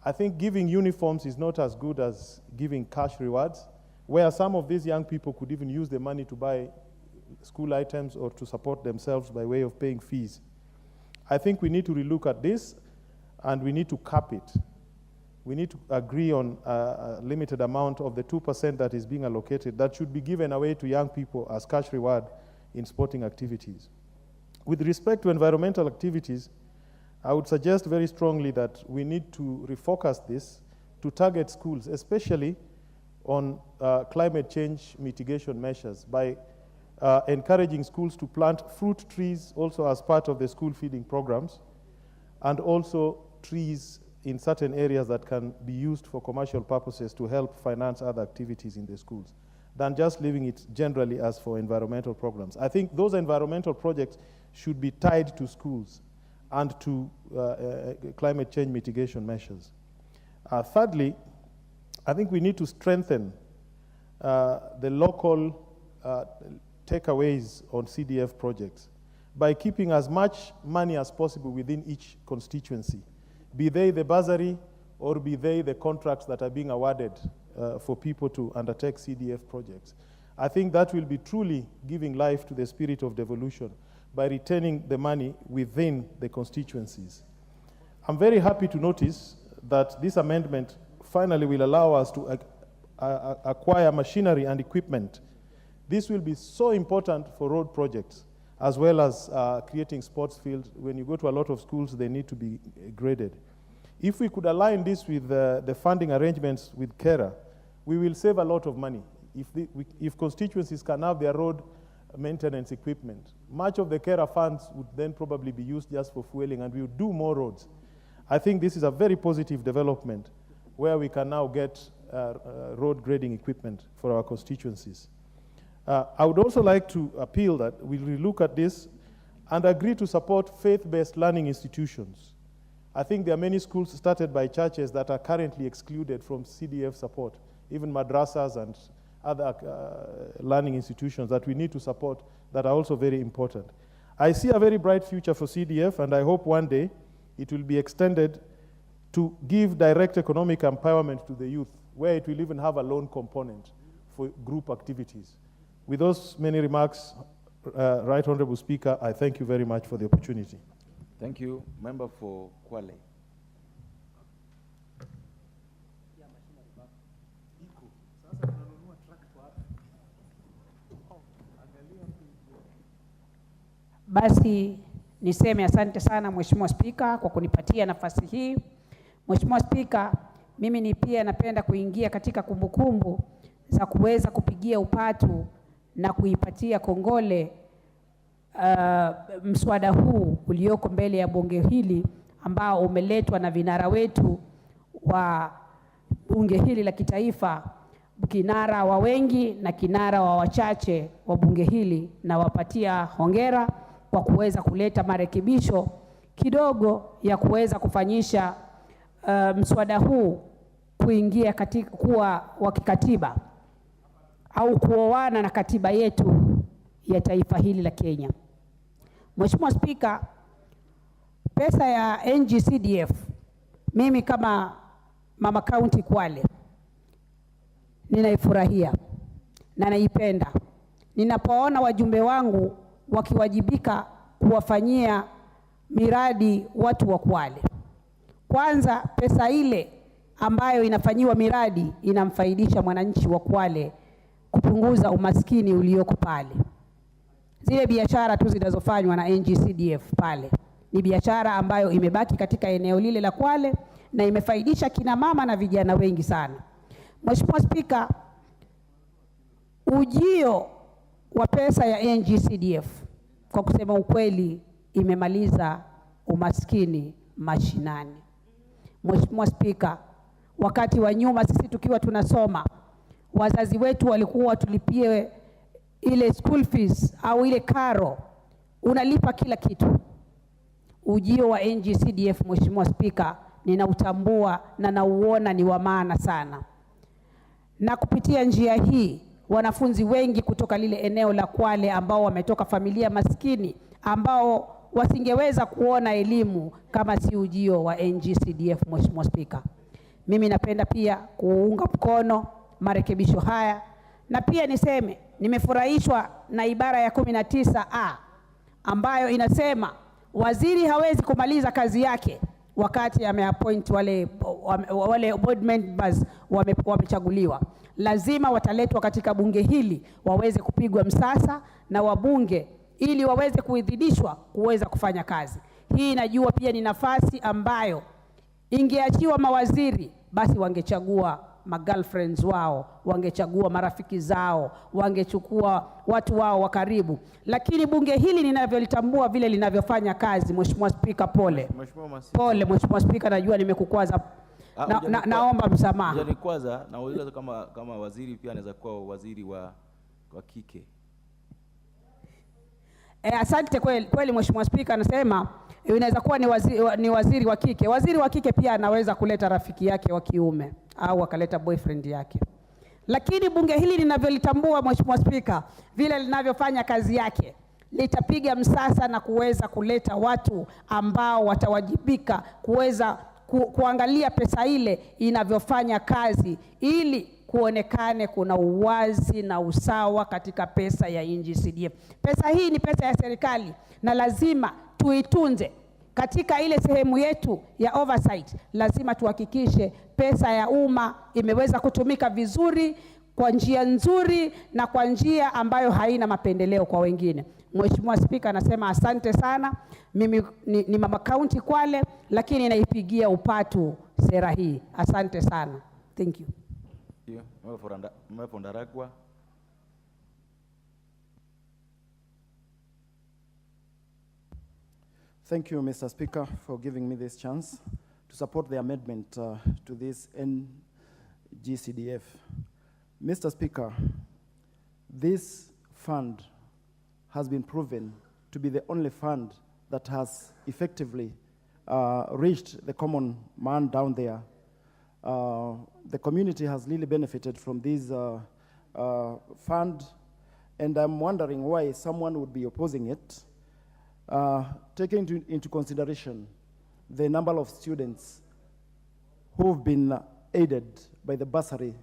I think giving uniforms is not as good as giving cash rewards, where some of these young people could even use the money to buy school items or to support themselves by way of paying fees. I think we need to relook at this, and we need to cap it. We need to agree on a limited amount of the 2% that is being allocated that should be given away to young people as cash reward in sporting activities. With respect to environmental activities, I would suggest very strongly that we need to refocus this to target schools, especially on climate change mitigation measures by encouraging schools to plant fruit trees also as part of the school feeding programs, and also trees in certain areas that can be used for commercial purposes to help finance other activities in the schools, than just leaving it generally as for environmental programs. I think those environmental projects should be tied to schools and to climate change mitigation measures. Thirdly, I think we need to strengthen the local takeaways on CDF projects by keeping as much money as possible within each constituency, be they the bursary or be they the contracts that are being awarded for people to undertake CDF projects. I think that will be truly giving life to the spirit of devolution by retaining the money within the constituencies. I'm very happy to notice that this amendment finally will allow us to acquire machinery and equipment. This will be so important for road projects. as well as creating sports fields. When you go to a lot of schools, they need to be graded. If we could align this with the funding arrangements with KERA, we will save a lot of money. If constituencies can have their road maintenance equipment, much of the KERA funds would then probably be used just for fueling, and we would do more roads. I think this is a very positive development where we can now get road grading equipment for our constituencies. I would also like to appeal that we look at this and agree to support faith-based learning institutions. I think there are many schools started by churches that are currently excluded from CDF support, even madrasas and other learning institutions that we need to support that are also very important. I see a very bright future for CDF, and I hope one day it will be extended to give direct economic empowerment to the youth, where it will even have a loan component for group activities. With those many remarks, Right Honorable Speaker, I thank you very much for the opportunity. Thank you. Member for Kwale. Basi niseme asante sana Mheshimiwa Spika kwa kunipatia nafasi hii. Mheshimiwa Spika, mimi pia napenda kuingia katika kumbukumbu za kuweza kupigia upatu na kuipatia kongole mswada huu ulioko mbele ya bunge hili ambao umeletwa na vinara wetu wa bunge hili la kitaifa, kinara wa wengi na kinara wa wachache wa bunge hili, na wapatia hongera kwa kuweza kuleta marekebisho kidogo ya kuweza kufanyisha mswada huu kuingia katika kuwa wa kikatiba au kuoana na katiba yetu ya taifa hili la Kenya. Mheshimiwa Spika, pesa ya NG-CDF, mimi kama mama county Kwale ninaifurahia na naipenda. Ninapoona wajumbe wangu wakiwajibika kuwafanyia miradi watu wa Kwale. Kwanza, pesa ile ambayo inafanyiwa miradi inamfaidisha mwananchi wa Kwale kupunguza umaskini ulioko pale. Zile biashara tu zinazofanywa na NG-CDF pale ni biashara ambayo imebaki katika eneo lile la Kwale na imefaidisha kina mama na vijana wengi sana. Mheshimiwa Spika, ujio wa pesa ya NG-CDF kwa kusema ukweli imemaliza umaskini mashinani. Mheshimiwa Spika, wakati wa nyuma sisi tukiwa tunasoma, wazazi wetu walikuwa tulipie ile school fees au ile karo, unalipa kila kitu. Ujio wa NG-CDF, Mheshimiwa Spika, ninautambua na nauona ni wa maana sana. Na kupitia njia hii, wanafunzi wengi kutoka lile eneo la Kwale ambao wametoka familia maskini, ambao wasingeweza kuona elimu kama si ujio wa NG-CDF, Mheshimiwa Spika. Mimi napenda pia kuunga mkono marekebisho haya, na pia niseme nimefurahishwa na ibara ya 19A ambayo inasema waziri hawezi kumaliza kazi yake wakati ameappoint wale board members wamechaguliwa. Lazima wataletwa katika bunge hili waweze kupigwa msasa na wabunge ili waweze kuidhinishwa kuweza kufanya kazi. Hii najua pia ni nafasi ambayo ingeachiwa mawaziri, basi wangechagua magirlfriends wao, wangechagua marafiki zao, wangechukua watu wao wa karibu. Lakini bunge hili ninavyolitambua vile linavyofanya kazi, Mheshimiwa Spika, pole. Mheshimiwa Spika, najua nimekukwaza. Naomba msamaha. Hujanikwaza, nauliza kama waziri pia anaweza kuwa waziri wa kike. Asante kweli Mheshimiwa Spika, anasema inaweza kuwa ni waziri wa kike. Waziri wa kike pia anaweza kuleta rafiki yake wa kiume au akaleta boyfriend yake. Lakini bunge hili linavyolitambua, Mheshimiwa Spika, vile linavyofanya kazi yake, litapiga msasa na kuweza kuleta watu ambao watawajibika kuweza kuangalia pesa ile inavyofanya kazi, ili kuonekane kuna uwazi na usawa katika pesa ya NG-CDF. Pesa hii ni pesa ya serikali na lazima tuitunze. Katika ile sehemu yetu ya oversight, lazima tuhakikishe pesa ya umma imeweza kutumika vizuri kwa njia nzuri na kwa njia ambayo haina mapendeleo kwa wengine. Mheshimiwa Spika, anasema asante sana. Mimi ni mama kaunti Kwale, lakini naipigia upatu sera hii. Asante sana. Thank you. Thank you, Mr. Speaker, for giving me this chance to support the amendment to this NGCDF. Mr. Speaker, this fund has been proven to be the only fund that has effectively reached the common man down there. The community has really benefited from this fund, and I'm wondering why someone would be opposing it. Taking into consideration the number of students who've been aided by the bursary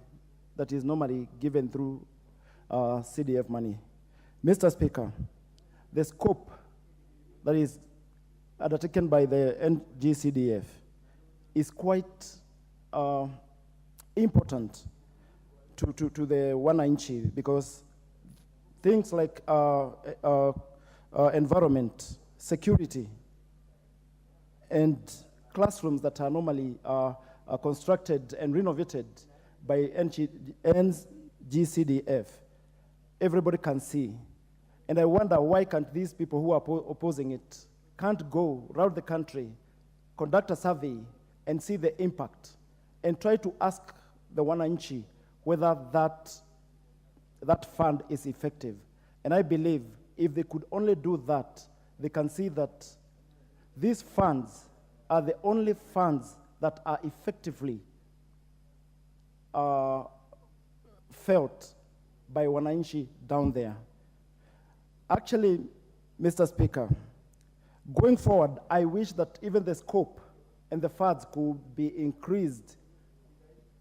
that is normally given through CDF money. Mr. Speaker, the scope that is undertaken by the NGCDF is quite important to the wananchi, because things like environment, security, and classrooms that are normally constructed and renovated by NGCDF, everybody can see. And I wonder why can't these people who are opposing it can't go around the country, conduct a survey, and see the impact, and try to ask the wananchi whether that fund is effective. And I believe if they could only do that, they can see that these funds are the only funds that are effectively felt by wananchi down there. Actually, Mr. Speaker, going forward, I wish that even the scope and the funds could be increased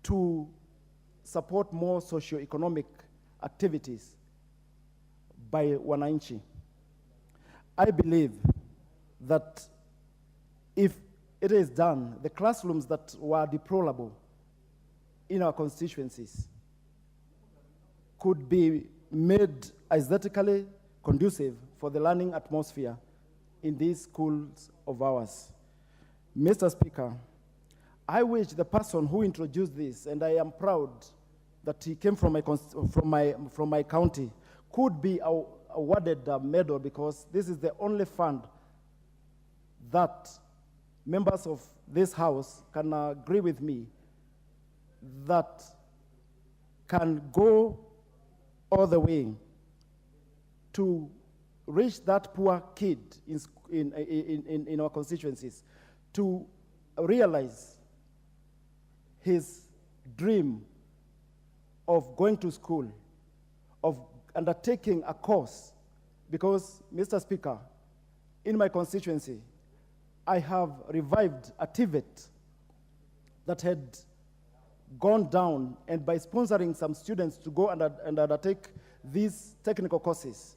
to support more socio-economic activities by wananchi. I believe that if it is done, the classrooms that were deplorable in our constituencies could be made aesthetically conducive for the learning atmosphere in these schools of ours. Mr. Speaker, I wish the person who introduced this, and I am proud that he came from my county, could be awarded a medal, because this is the only fund that members of this House can agree with me that can go all the way to reach that poor kid in our constituencies, to realize his dream of going to school, of undertaking a course. Because, Mr. Speaker, in my constituency, I have revived a TVET that had gone down, and by sponsoring some students to go and undertake these technical courses,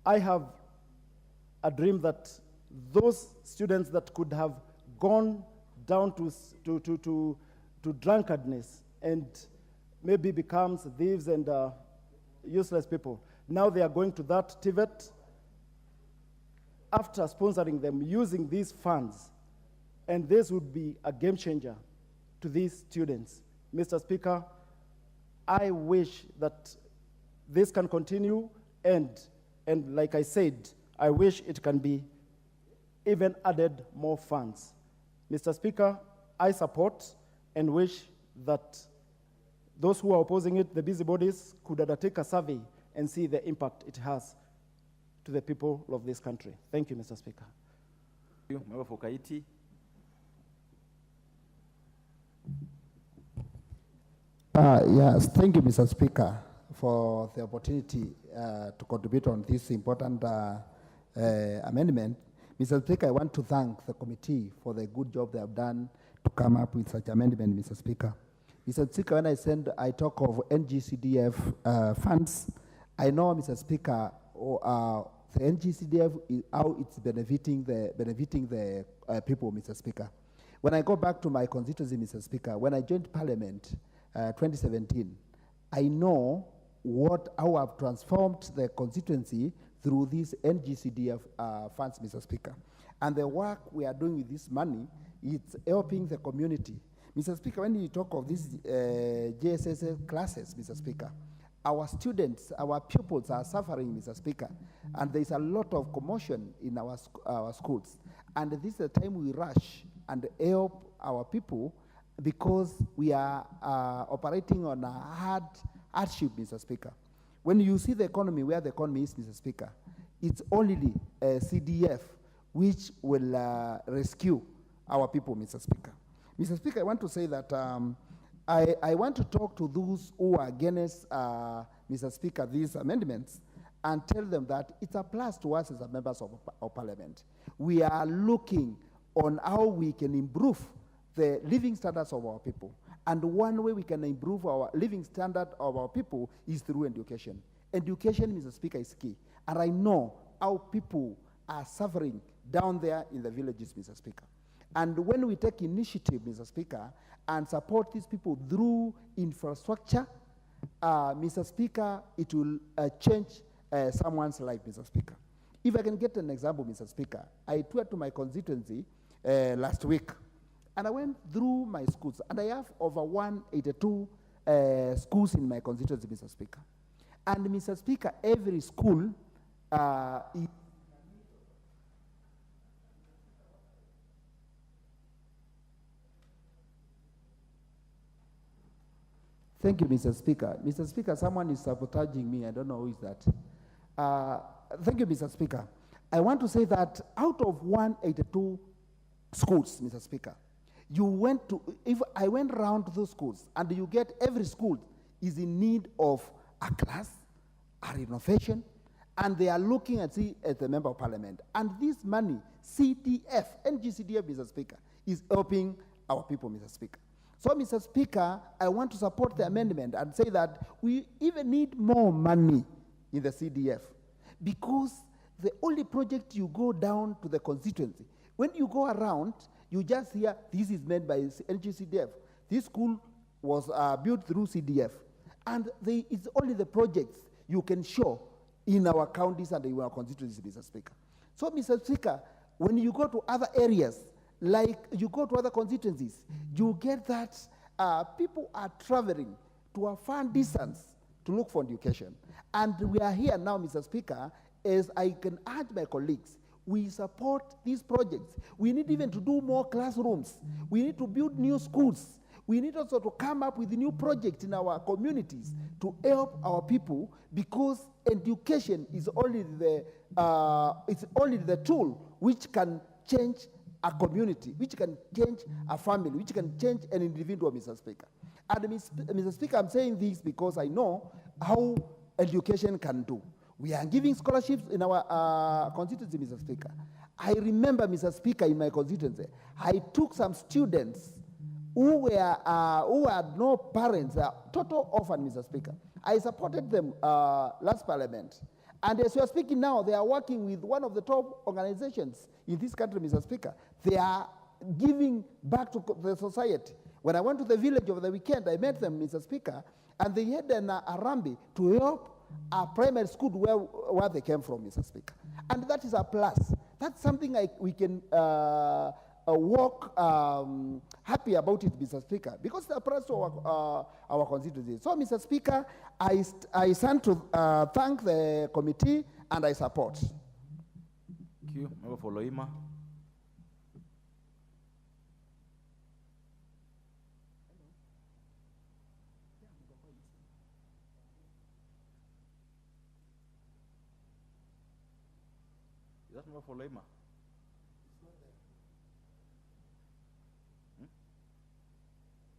I have a dream that those students that could have gone down to drunkardness and maybe becomes thieves and useless people, now they are going to that TVET after sponsoring them using these funds, and this would be a game changer to these students. Mr. Speaker, I wish that this can continue, and like I said, I wish it can be even added more funds. Mr. Speaker, I support and wish that those who are opposing it, the busybodies, could undertake a survey and see the impact it has to the people of this country. Thank you, Mr. Speaker. Yes, thank you, Mr. Speaker, for the opportunity to contribute on this important amendment. Mr. Speaker, I want to thank the committee for the good job they have done to come up with such amendment, Mr. Speaker. Mr. Speaker, when I talk of NGCDF funds, I know, Mr. Speaker, the NGCDF is how it's benefiting the people, Mr. Speaker. When I go back to my constituency, Mr. Speaker, when I joined Parliament 2017, I know how I've transformed the constituency through these NGCDF funds, Mr. Speaker. And the work we are doing with this money, it's helping the community. Mr. Speaker, when you talk of these JSS classes, Mr. Speaker, our students, our pupils are suffering, Mr. Speaker, and there's a lot of commotion in our schools. And this is the time we rush and help our people because we are operating on a hardship, Mr. Speaker. When you see the economy, where the economy is, Mr. Speaker, it's only CDF which will rescue our people, Mr. Speaker. Mr. Speaker, I want to say that I want to talk to those who are against, Mr. Speaker, these amendments and tell them that it's a plus to us as members of Parliament. We are looking on how we can improve the living standards of our people. And one way we can improve our living standard of our people is through education. Education, Mr. Speaker, is key. And I know how people are suffering down there in the villages, Mr. Speaker. And when we take initiative, Mr. Speaker, and support these people through infrastructure, Mr. Speaker, it will change someone's life, Mr. Speaker. If I can get an example, Mr. Speaker, I toured to my constituency last week, and I went through my schools, and I have over 182 schools in my constituency, Mr. Speaker. And Mr. Speaker, every school is Thank you, Mr. Speaker. Mr. Speaker, someone is sabotaging me. I don't know who is that. Thank you, Mr. Speaker. I want to say that out of 182 schools, Mr. Speaker, if I went around to those schools and you get every school is in need of a class, a renovation, and they are looking at the member of parliament. And this money, CDF, NGCDF, Mr. Speaker, is helping our people, Mr. Speaker. So, Mr. Speaker, I want to support the amendment and say that we even need more money in the CDF because the only project you go down to the constituency, when you go around, you just hear this is made by NGCDF. This school was built through CDF. And it's only the projects you can show in our counties and in our constituencies, Mr. Speaker. So, Mr. Speaker, when you go to other areas, like you go to other constituencies, you get that people are traveling to a far distance to look for education. And we are here now, Mr. Speaker, as I can urge my colleagues, we support these projects. We need even to do more classrooms. We need to build new schools. We need also to come up with new projects in our communities to help our people because education is only the tool which can change a community, which can change a family, which can change an individual, Mr. Speaker. And Mr. Speaker, I'm saying this because I know how education can do. We are giving scholarships in our constituency, Mr. Speaker. I remember, Mr. Speaker, in my constituency, I took some students who had no parents, total orphan, Mr. Speaker. I supported them last parliament. And as we are speaking now, they are working with one of the top organizations in this country, Mr. Speaker. They are giving back to the society. When I went to the village over the weekend, I met them, Mr. Speaker, and they had a rambi to help a primary school where they came from, Mr. Speaker. And that is a plus. That's something we can walk happy about it, Mr. Speaker, because it's a plus to our constituency. So, Mr. Speaker, I stand to thank the committee and I support. Thank you. Member for Loima. Is that member for Loima?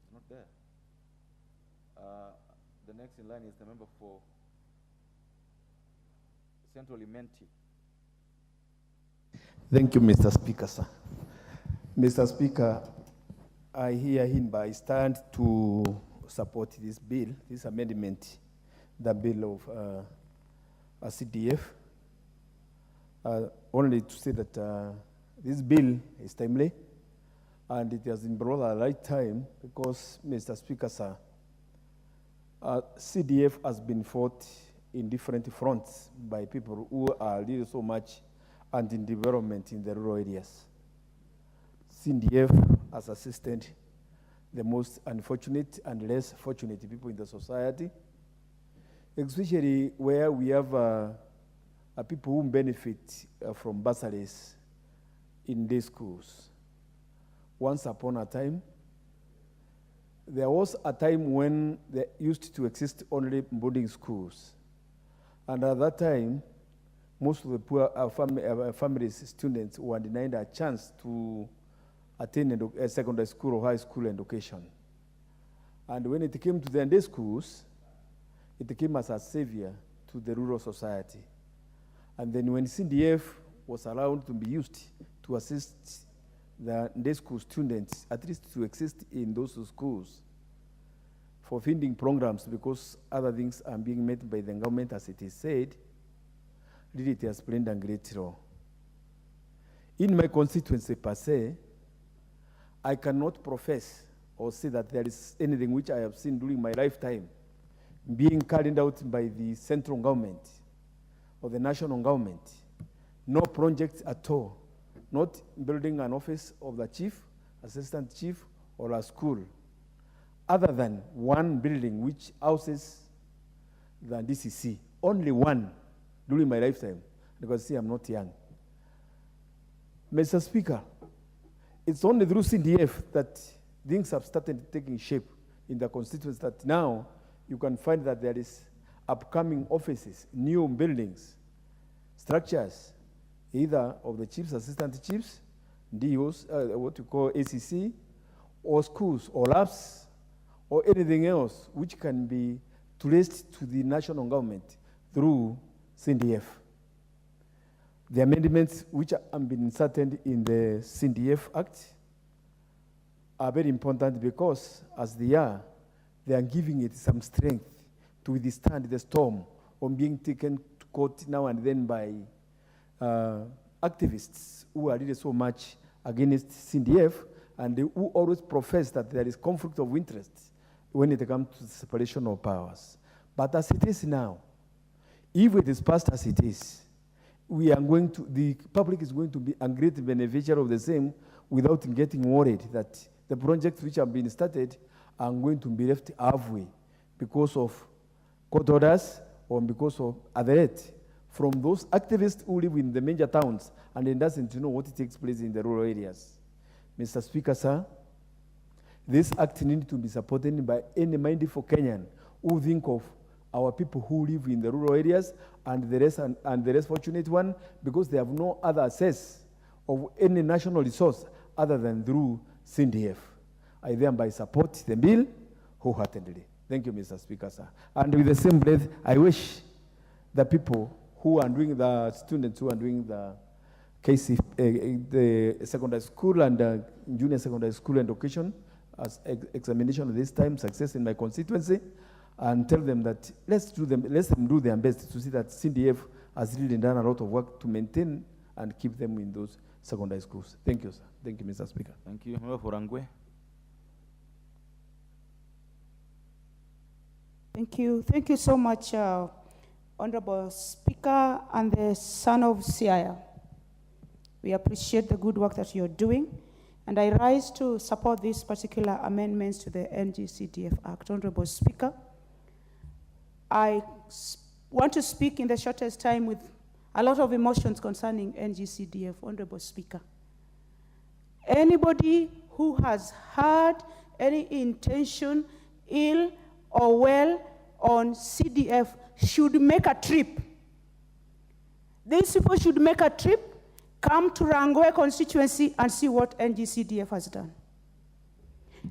It's not there. The next in line is the member for Central Imenti. Thank you, Mr. Speaker, sir. Mr. Speaker, I hereby stand to support this bill, this amendment, the bill of CDF. Only to say that this bill is timely and it has been brought at the right time because, Mr. Speaker, sir, CDF has been fought in different fronts by people who are really so much anti-development in the rural areas. CDF has assisted the most unfortunate and less fortunate people in the society, especially where we have people who benefit from bursaries in these schools. Once upon a time, there was a time when there used to exist only boarding schools. And at that time, most of the poor families, students were denied a chance to attend a secondary school or high school education. And when it came to the day schools, it came as a savior to the rural society. And then when CDF was allowed to be used to assist the day school students, at least to exist in those schools, for feeding programs, because other things are being met by the government, as it is said, really it has played a great role. In my constituency per se, I cannot profess or say that there is anything which I have seen during my lifetime being carried out by the central government or the national government. No projects at all. Not building an office of the chief, assistant chief, or a school, other than one building which houses the DCC. Only one during my lifetime, because see, I'm not young. Mr. Speaker, it's only through CDF that things have started taking shape in the constituency, that now you can find that there is upcoming offices, new buildings, structures, either of the chiefs, assistant chiefs, DOs, what you call ACC, or schools, or labs, or anything else which can be traced to the national government through CDF. The amendments which have been inserted in the CDF Act are very important because, as they are giving it some strength to withstand the storm on being taken to court now and then by activists who are really so much against CDF, and who always profess that there is conflict of interest when it comes to the separation of powers. But as it is now, if it is passed as it is, the public is going to be a great beneficiary of the same without getting worried that the projects which have been started are going to be left halfway because of court orders or because of other threat from those activists who live in the major towns and then doesn't know what takes place in the rural areas. Mr. Speaker, sir, this act needs to be supported by any mindful Kenyan who think of our people who live in the rural areas and the less fortunate one, because they have no other access of any national resource other than through CDF. I thereby support the bill wholeheartedly. Thank you, Mr. Speaker, sir. And with the same breath, I wish the people who are doing the students who are doing the the secondary school and junior secondary school education as examination this time, success in my constituency, and tell them that let them do their best to see that CDF has really done a lot of work to maintain and keep them in those secondary schools. Thank you, sir. Thank you, Mr. Speaker. Thank you. Member for Rangwe. Thank you. Thank you so much, Honorable Speaker and the son of Siaya. We appreciate the good work that you're doing, and I rise to support these particular amendments to the NGCDF Act. Honorable Speaker, I want to speak in the shortest time with a lot of emotions concerning NGCDF. Honorable Speaker, anybody who has had any intention, ill or well, on CDF should make a trip. These people should make a trip, come to Rangwe constituency and see what NGCDF has done.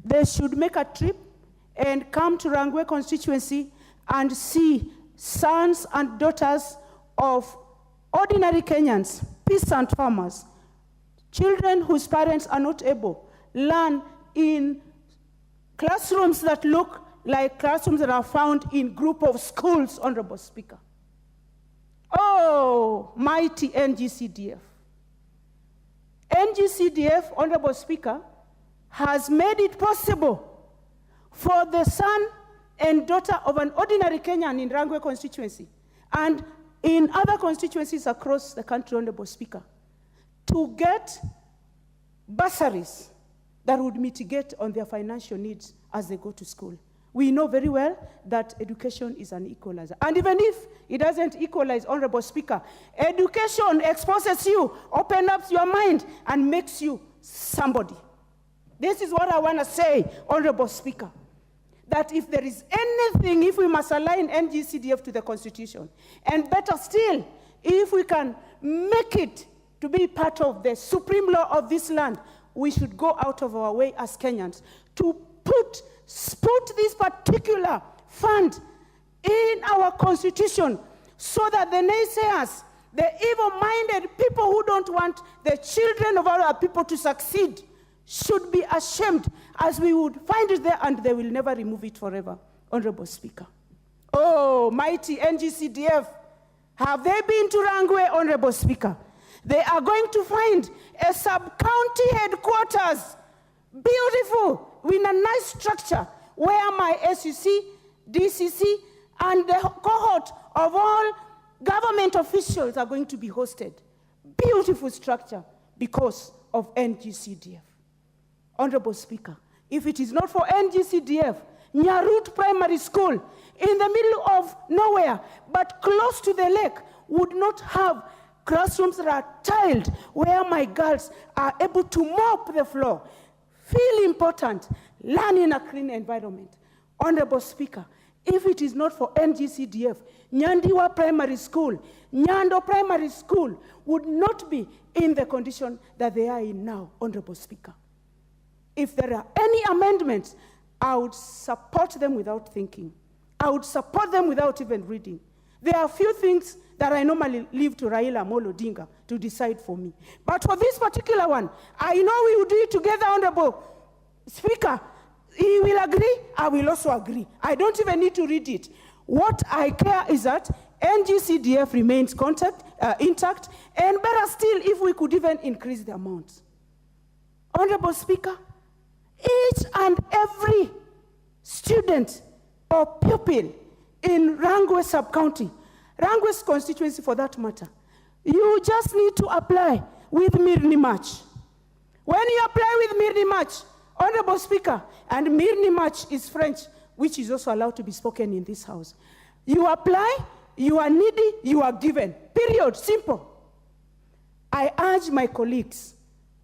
They should make a trip and come to Rangwe constituency and see sons and daughters of ordinary Kenyans, peasant farmers, children whose parents are not able, learn in classrooms that look like classrooms that are found in group of schools, Honorable Speaker. Oh, mighty NGCDF. NGCDF, Honorable Speaker, has made it possible for the son and daughter of an ordinary Kenyan in Rangwe constituency and in other constituencies across the country, Honorable Speaker, to get bursaries that would mitigate on their financial needs as they go to school. We know very well that education is an equalizer. And even if it doesn't equalize, Honorable Speaker, education exposes you, opens up your mind, and makes you somebody. This is what I want to say, Honorable Speaker, that if there is anything, if we must align NGCDF to the Constitution, and better still, if we can make it to be part of the supreme law of this land, we should go out of our way as Kenyans to put this particular fund in our Constitution so that the naysayers, the evil-minded people who don't want the children of our people to succeed, should be ashamed, as we would find it there and they will never remove it forever. Honorable Speaker. Oh, mighty NGCDF, have they been to Rangwe, Honorable Speaker? They are going to find a sub-county headquarters, beautiful, with a nice structure, where my SUC, DCC, and the cohort of all government officials are going to be hosted. Beautiful structure because of NGCDF. Honorable Speaker, if it is not for NGCDF, Nyarut Primary School, in the middle of nowhere, but close to the lake, would not have classrooms that are tiled, where my girls are able to mop the floor, feel important, learn in a clean environment. Honorable Speaker, if it is not for NGCDF, Nyandiwa Primary School, Nyando Primary School would not be in the condition that they are in now, Honorable Speaker. If there are any amendments, I would support them without thinking. I would support them without even reading. There are a few things that I normally leave to Raila Amolo Odinga to decide for me. But for this particular one, I know we will do it together, Honorable Speaker. He will agree, I will also agree. I don't even need to read it. What I care is that NGCDF remains intact, and better still if we could even increase the amount. Honorable Speaker, each and every student or pupil in Rangwe sub-county, Rangwe's constituency for that matter, you just need to apply with Mirni Match. When you apply with Mirni Match, Honorable Speaker, and Mirni Match is French, which is also allowed to be spoken in this house. You apply, you are needy, you are given. Period. Simple. I urge my colleagues,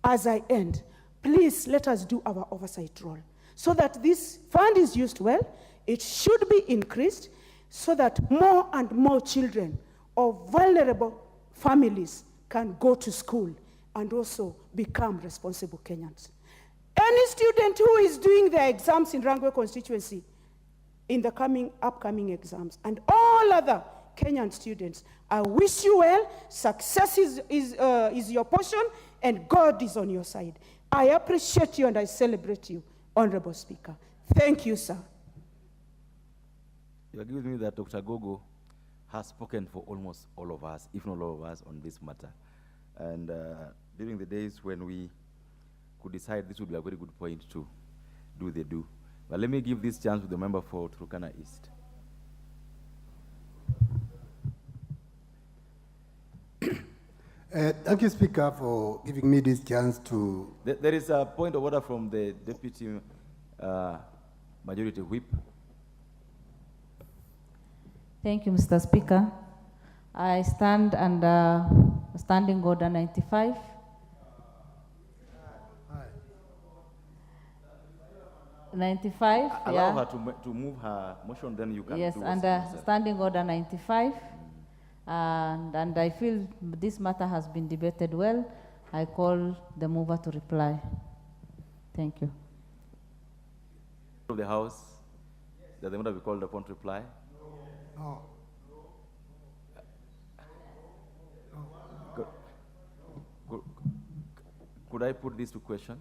as I end, please let us do our oversight role so that this fund is used well. It should be increased so that more and more children of vulnerable families can go to school and also become responsible Kenyans. Any student who is doing their exams in Rangwe constituency in the upcoming exams, and all other Kenyan students, I wish you well. Success is your portion, and God is on your side. I appreciate you and I celebrate you, Honorable Speaker. Thank you, sir. You agree with me that Dr. Gogo has spoken for almost all of us, if not all of us, on this matter. And during the days when we could decide this would be a very good point to do the do. But let me give this chance to the member for Turkana East. Thank you, Speaker, for giving me this chance to... There is a point of order from the Deputy Majority Whip. Thank you, Mr. Speaker. I stand under Standing Order 95. Allow her to move her motion, then you can yes, do under Standing Order 95. And I feel this matter has been debated well. I call the mover to reply. Thank you. Of the House, does the matter be called upon to reply? No. Could I put this to question?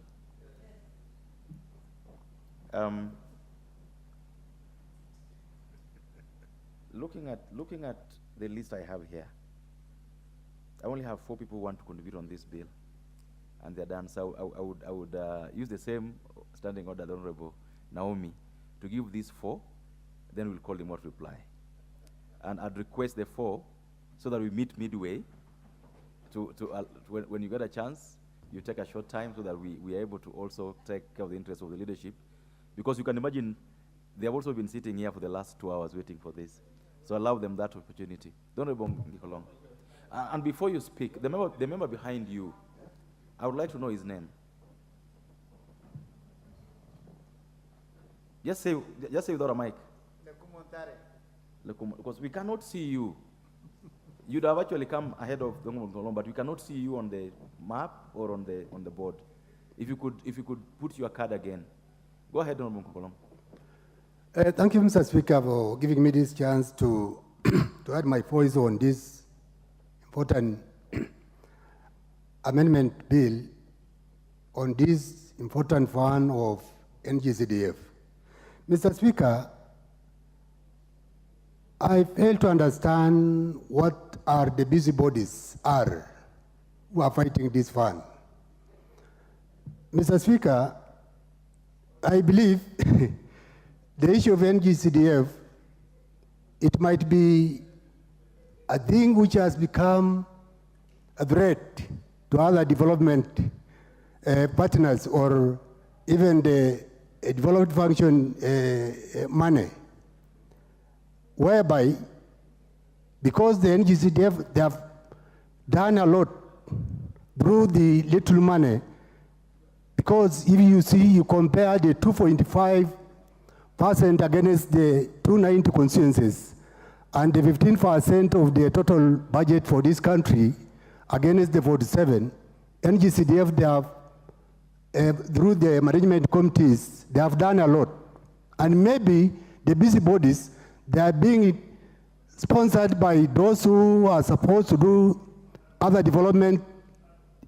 Looking at the list I have here, I only have 4 people who want to contribute on this bill, and they're done. So I would use the same standing order, the Honorable Naomi, to give these 4 then we'll call them what reply. And I'd request the four, so that we meet midway, when you get a chance, you take a short time so that we are able to also take care of the interests of the leadership. Because you can imagine, they have also been sitting here for the last 2 hours waiting for this. So allow them that opportunity. Don't Nicolong. And before you speak, the member behind you, I would like to know his name. Just say without a mic. Because we cannot see you. You'd have actually come ahead of the Ngomongolong, but we cannot see you on the map or on the board. If you could put your card again. Go ahead, Ngomongolong. Thank you, Mr. Speaker, for giving me this chance to add my voice on this important amendment bill on this important fund of NGCDF. Mr. Speaker, I fail to understand what are the busybodies who are fighting this fund. Mr. Speaker, I believe the issue of NGCDF, it might be a thing which has become a threat to other development partners or even the development function money, whereby, because the NGCDF, they have done a lot through the little money, because if you see, you compare the 2.5% against the 290 constituencies, and the 15% of the total budget for this country against the 47, NGCDF, they have, through the management committees, they have done a lot. And maybe the busybodies, they are being sponsored by those who are supposed to do other development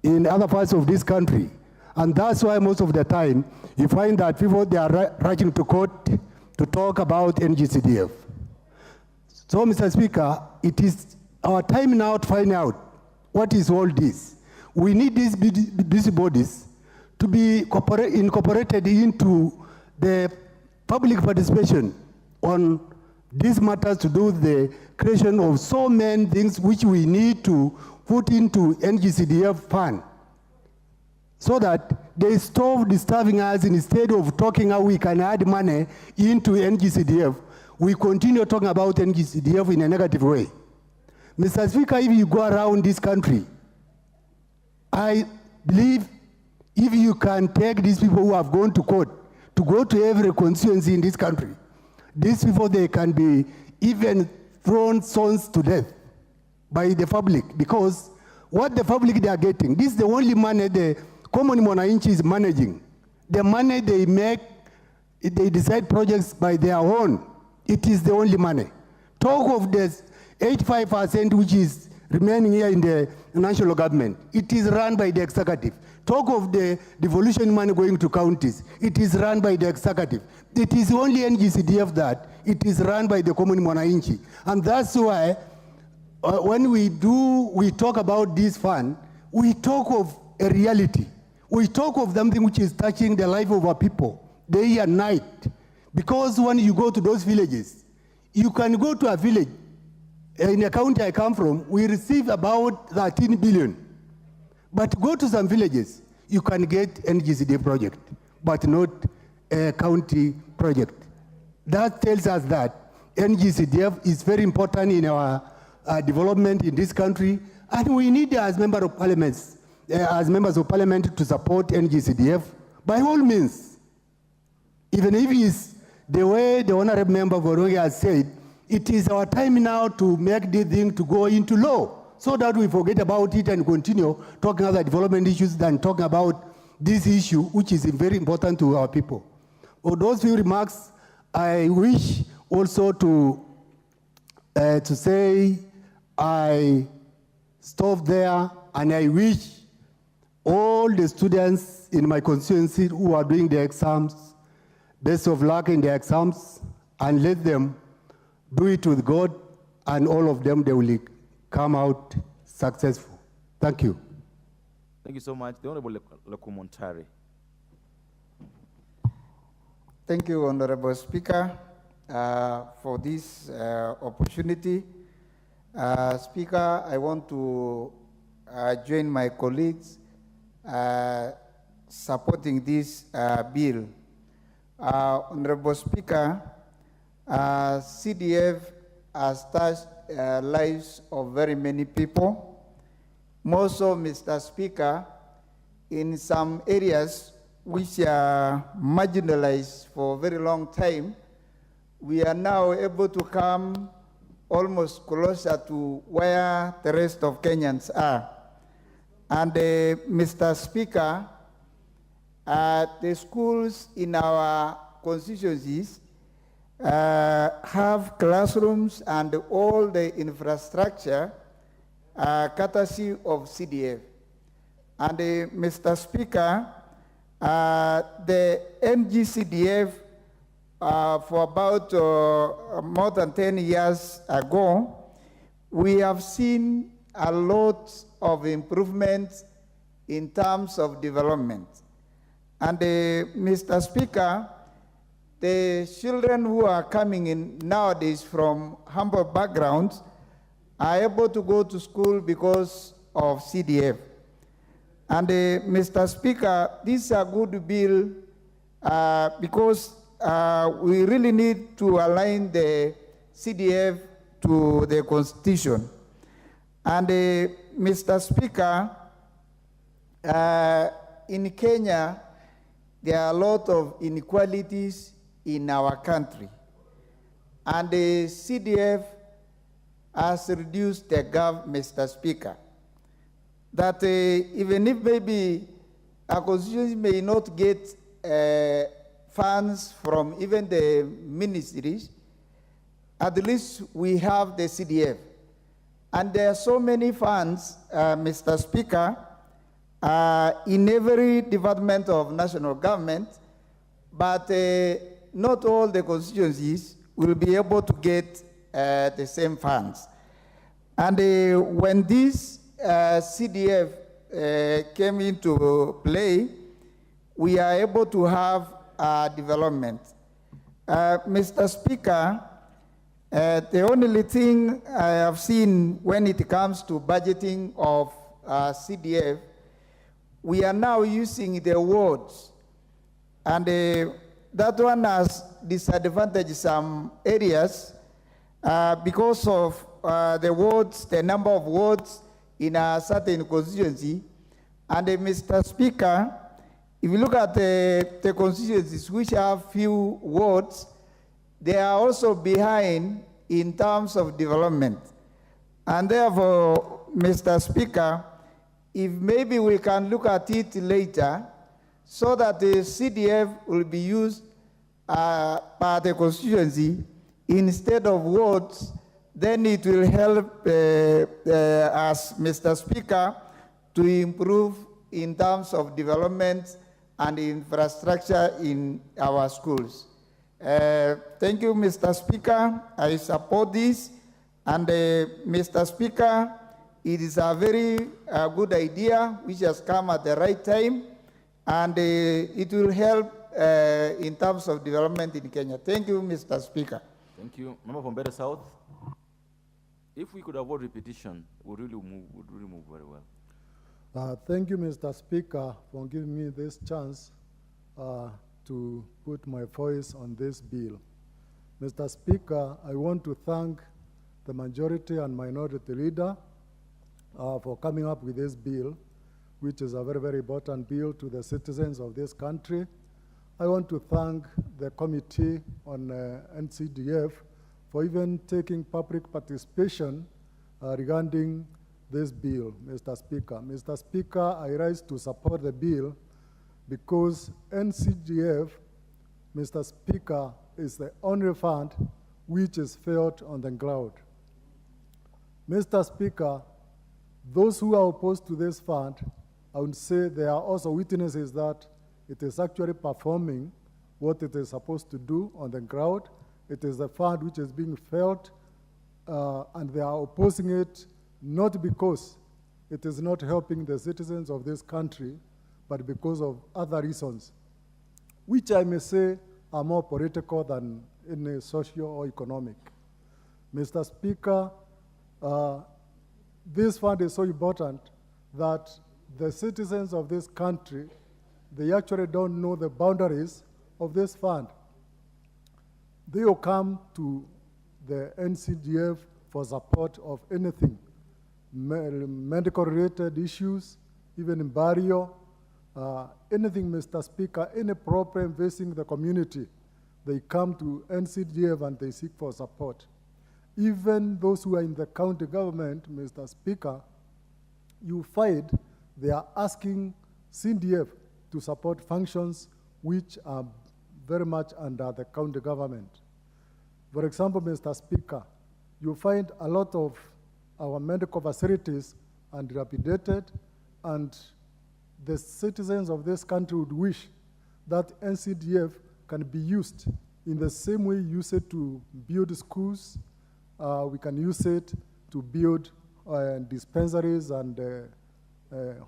in other parts of this country. And that's why most of the time, you find that people, they are rushing to court to talk about NGCDF. So, Mr. Speaker, it is our time now to find out what is all this. We need these busybodies to be incorporated into the public participation on these matters to do the creation of so many things which we need to put into NGCDF fund, so that they stop disturbing us. Instead of talking how we can add money into NGCDF, we continue talking about NGCDF in a negative way. Mr. Speaker, if you go around this country, I believe if you can take these people who have gone to court to go to every constituency in this country, these people, they can be even thrown sons to death by the public, because what the public they are getting, this is the only money the common mwananchi is managing. The money they make, they decide projects by their own. It is the only money. Talk of this 85% which is remaining here in the national government. It is run by the executive. Talk of the devolution money going to counties. It is run by the executive. It is only NGCDF that it is run by the common mwananchi. And that's why when we talk about this fund, we talk of a reality. We talk of something which is touching the life of our people day and night. Because when you go to those villages, you can go to a village, in the county I come from, we receive about 13 billion. But go to some villages, you can get NGCD project, but not a county project. That tells us that NGCDF is very important in our development in this country, and we need as members of parliament to support NGCDF by all means. Even if it's the way the honorable member Voronge has said, it is our time now to make this thing to go into law, so that we forget about it and continue talking about development issues than talking about this issue, which is very important to our people. For those few remarks, I wish also to say I stop there, and I wish all the students in my constituency who are doing the exams best of luck in the exams, and let them do it with God, and all of them, they will come out successful. Thank you. Thank you so much. The Honorable Lekomontari. Thank you, Honorable Speaker. for this opportunity. Speaker, I want to join my colleagues supporting this bill. Honorable Speaker, CDF has touched lives of very many people. More so, Mr. Speaker, in some areas which are marginalized for a very long time, we are now able to come almost closer to where the rest of Kenyans are. And Mr. Speaker, the schools in our constituencies have classrooms and all the infrastructure courtesy of CDF. And Mr. Speaker, the NGCDF for about more than 10 years ago, we have seen a lot of improvements in terms of development. And Mr. Speaker, the children who are coming in nowadays from humble backgrounds are able to go to school because of CDF. And Mr. Speaker, this is a good bill because we really need to align the CDF to the Constitution. And Mr. Speaker, in Kenya, there are a lot of inequalities in our country. And the CDF has reduced the gap, Mr. Speaker. That even if maybe our constituency may not get funds from even the ministries, at least we have the CDF. And there are so many funds, Mr. Speaker, in every department of national government, but not all the constituencies will be able to get the same funds. And when this CDF came into play, we are able to have development. Mr. Speaker, the only thing I have seen when it comes to budgeting of CDF, we are now using the wards, and that one has disadvantaged some areas because of the wards, the number of wards in a certain constituency. And Mr. Speaker, if you look at the constituencies which have few wards, they are also behind in terms of development. And therefore, Mr. Speaker, if maybe we can look at it later so that the CDF will be used by the constituency instead of wards, then it will help us, Mr. Speaker, to improve in terms of development and infrastructure in our schools. Thank you, Mr. Speaker. I support this. And Mr. Speaker, it is a very good idea which has come at the right time, and it will help in terms of development in Kenya. Thank you, Mr. Speaker. Thank you. Member from Better South. If we could avoid repetition, would really move very well. Thank you, Mr. Speaker, for giving me this chance to put my voice on this bill. Mr. Speaker, I want to thank the majority and minority leader for coming up with this bill, which is a very, very important bill to the citizens of this country. I want to thank the committee on NCDF for even taking public participation regarding this bill, Mr. Speaker. Mr. Speaker, I rise to support the bill because NCDF, Mr. Speaker, is the only fund which is felt on the ground. Mr. Speaker, those who are opposed to this fund, I would say they are also witnesses that it is actually performing what it is supposed to do on the ground. It is a fund which is being felt, and they are opposing it not because it is not helping the citizens of this country, but because of other reasons, which I may say are more political than any socio or economic. Mr. Speaker, this fund is so important that the citizens of this country, they actually don't know the boundaries of this fund. They will come to the NCDF for support of anything, medical-related issues, even in burial, anything, Mr. Speaker, any problem facing the community, they come to NCDF and they seek for support. Even those who are in the county government, Mr. Speaker, you find they are asking CDF to support functions which are very much under the county government. For example, Mr. Speaker, you find a lot of our medical facilities are dilapidated, and the citizens of this country would wish that NCDF can be used in the same way you use it to build schools. We can use it to build dispensaries and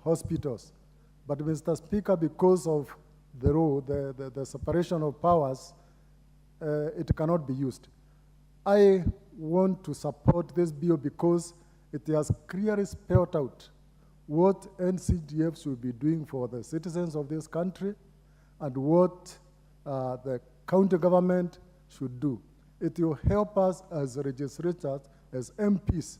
hospitals. But Mr. Speaker, because of the role, the separation of powers, it cannot be used. I want to support this bill because it has clearly spelled out what NCDF should be doing for the citizens of this country and what the county government should do. It will help us as legislators, as MPs,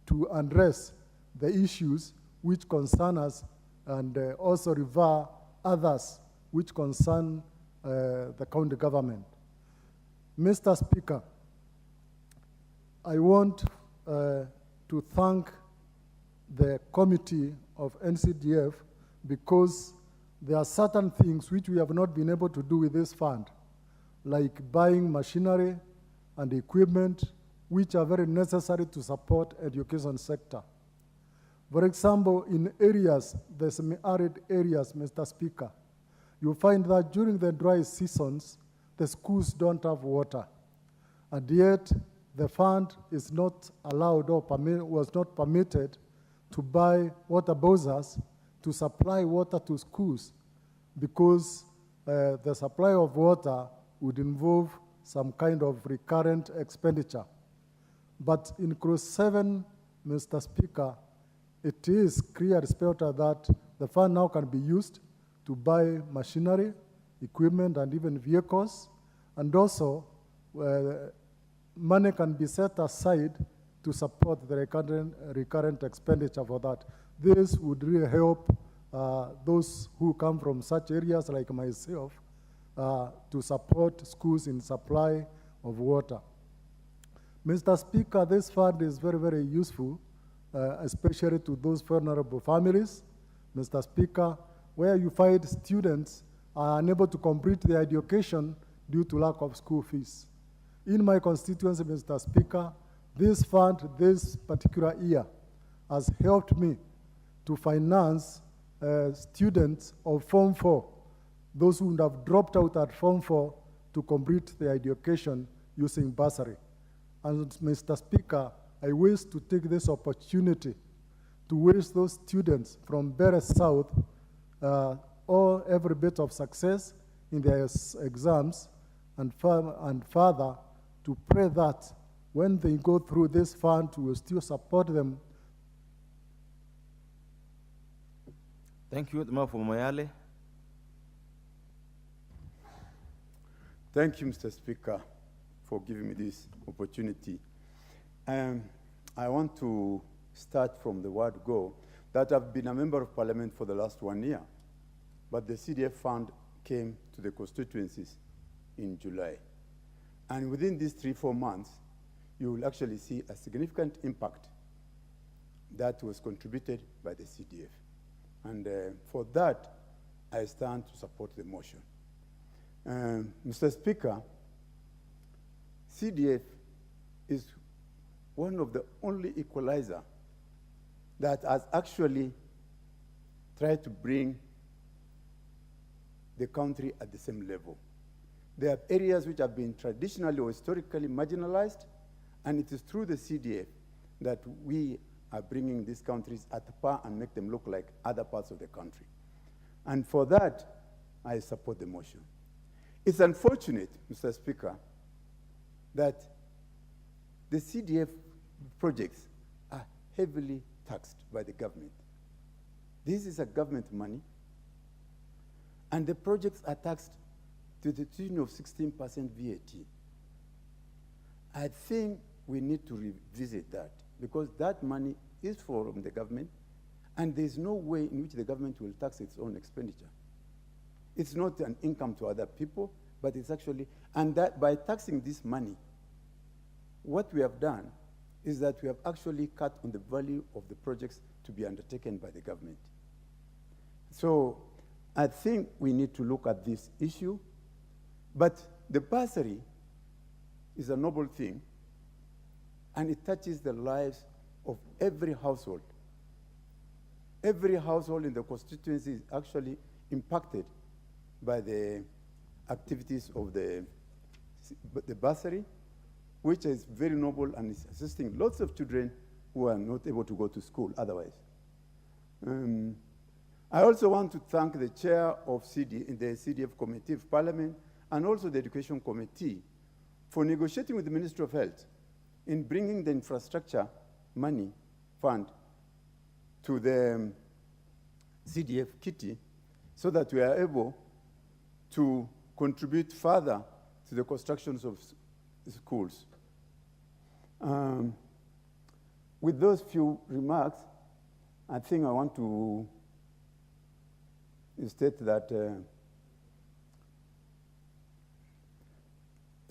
to address the issues which concern us and also refer others which concern the county government. Mr. Speaker, I want to thank the committee of NCDF because there are certain things which we have not been able to do with this fund, like buying machinery and equipment which are very necessary to support education sector. For example, in areas, the semi-arid areas, Mr. Speaker, you find that during the dry seasons, the schools don't have water. And yet, the fund is not allowed or was not permitted to buy water bowsers to supply water to schools because the supply of water would involve some kind of recurrent expenditure. But in Clause 7, Mr. Speaker, it is clearly spelled out that the fund now can be used to buy machinery, equipment, and even vehicles, and also money can be set aside to support the recurrent expenditure for that. This would really help those who come from such areas like myself to support schools in supply of water. Mr. Speaker, this fund is very, very useful, especially to those vulnerable families, Mr. Speaker, where you find students are unable to complete their education due to lack of school fees. In my constituency, Mr. Speaker, this fund, this particular year, has helped me to finance students of Form 4, those who would have dropped out at Form 4 to complete their education using bursary. And Mr. Speaker, I wish to take this opportunity to wish those students from Bere South every bit of success in their exams, and further to pray that when they go through this fund, we will still support them. Thank you, the member for Moyale. Thank you, Mr. Speaker, for giving me this opportunity. I want to start from the word go, that I've been a member of parliament for the last 1 year, but the CDF fund came to the constituencies in July. And within these 3-4 months, you will actually see a significant impact that was contributed by the CDF. And for that, I stand to support the motion. Mr. Speaker, CDF is one of the only equalizer that has actually tried to bring the country at the same level. There are areas which have been traditionally or historically marginalized, and it is through the CDF that we are bringing these countries at par and make them look like other parts of the country. And for that, I support the motion. It's unfortunate, Mr. Speaker, that the CDF projects are heavily taxed by the government. This is a government money, and the projects are taxed to the tune of 16% VAT. I think we need to revisit that, because that money is from the government, and there's no way in which the government will tax its own expenditure. It's not an income to other people, but it's actually, and that by taxing this money, what we have done is that we have actually cut on the value of the projects to be undertaken by the government. So I think we need to look at this issue, but the bursary is a noble thing, and it touches the lives of every household. Every household in the constituency is actually impacted by the activities of the bursary, which is very noble and is assisting lots of children who are not able to go to school otherwise. I also want to thank the chair of the CDF Committee of Parliament and also the Education Committee for negotiating with the Ministry of Health in bringing the infrastructure money fund to the CDF kitty so that we are able to contribute further to the constructions of schools. With those few remarks, I think I want to state that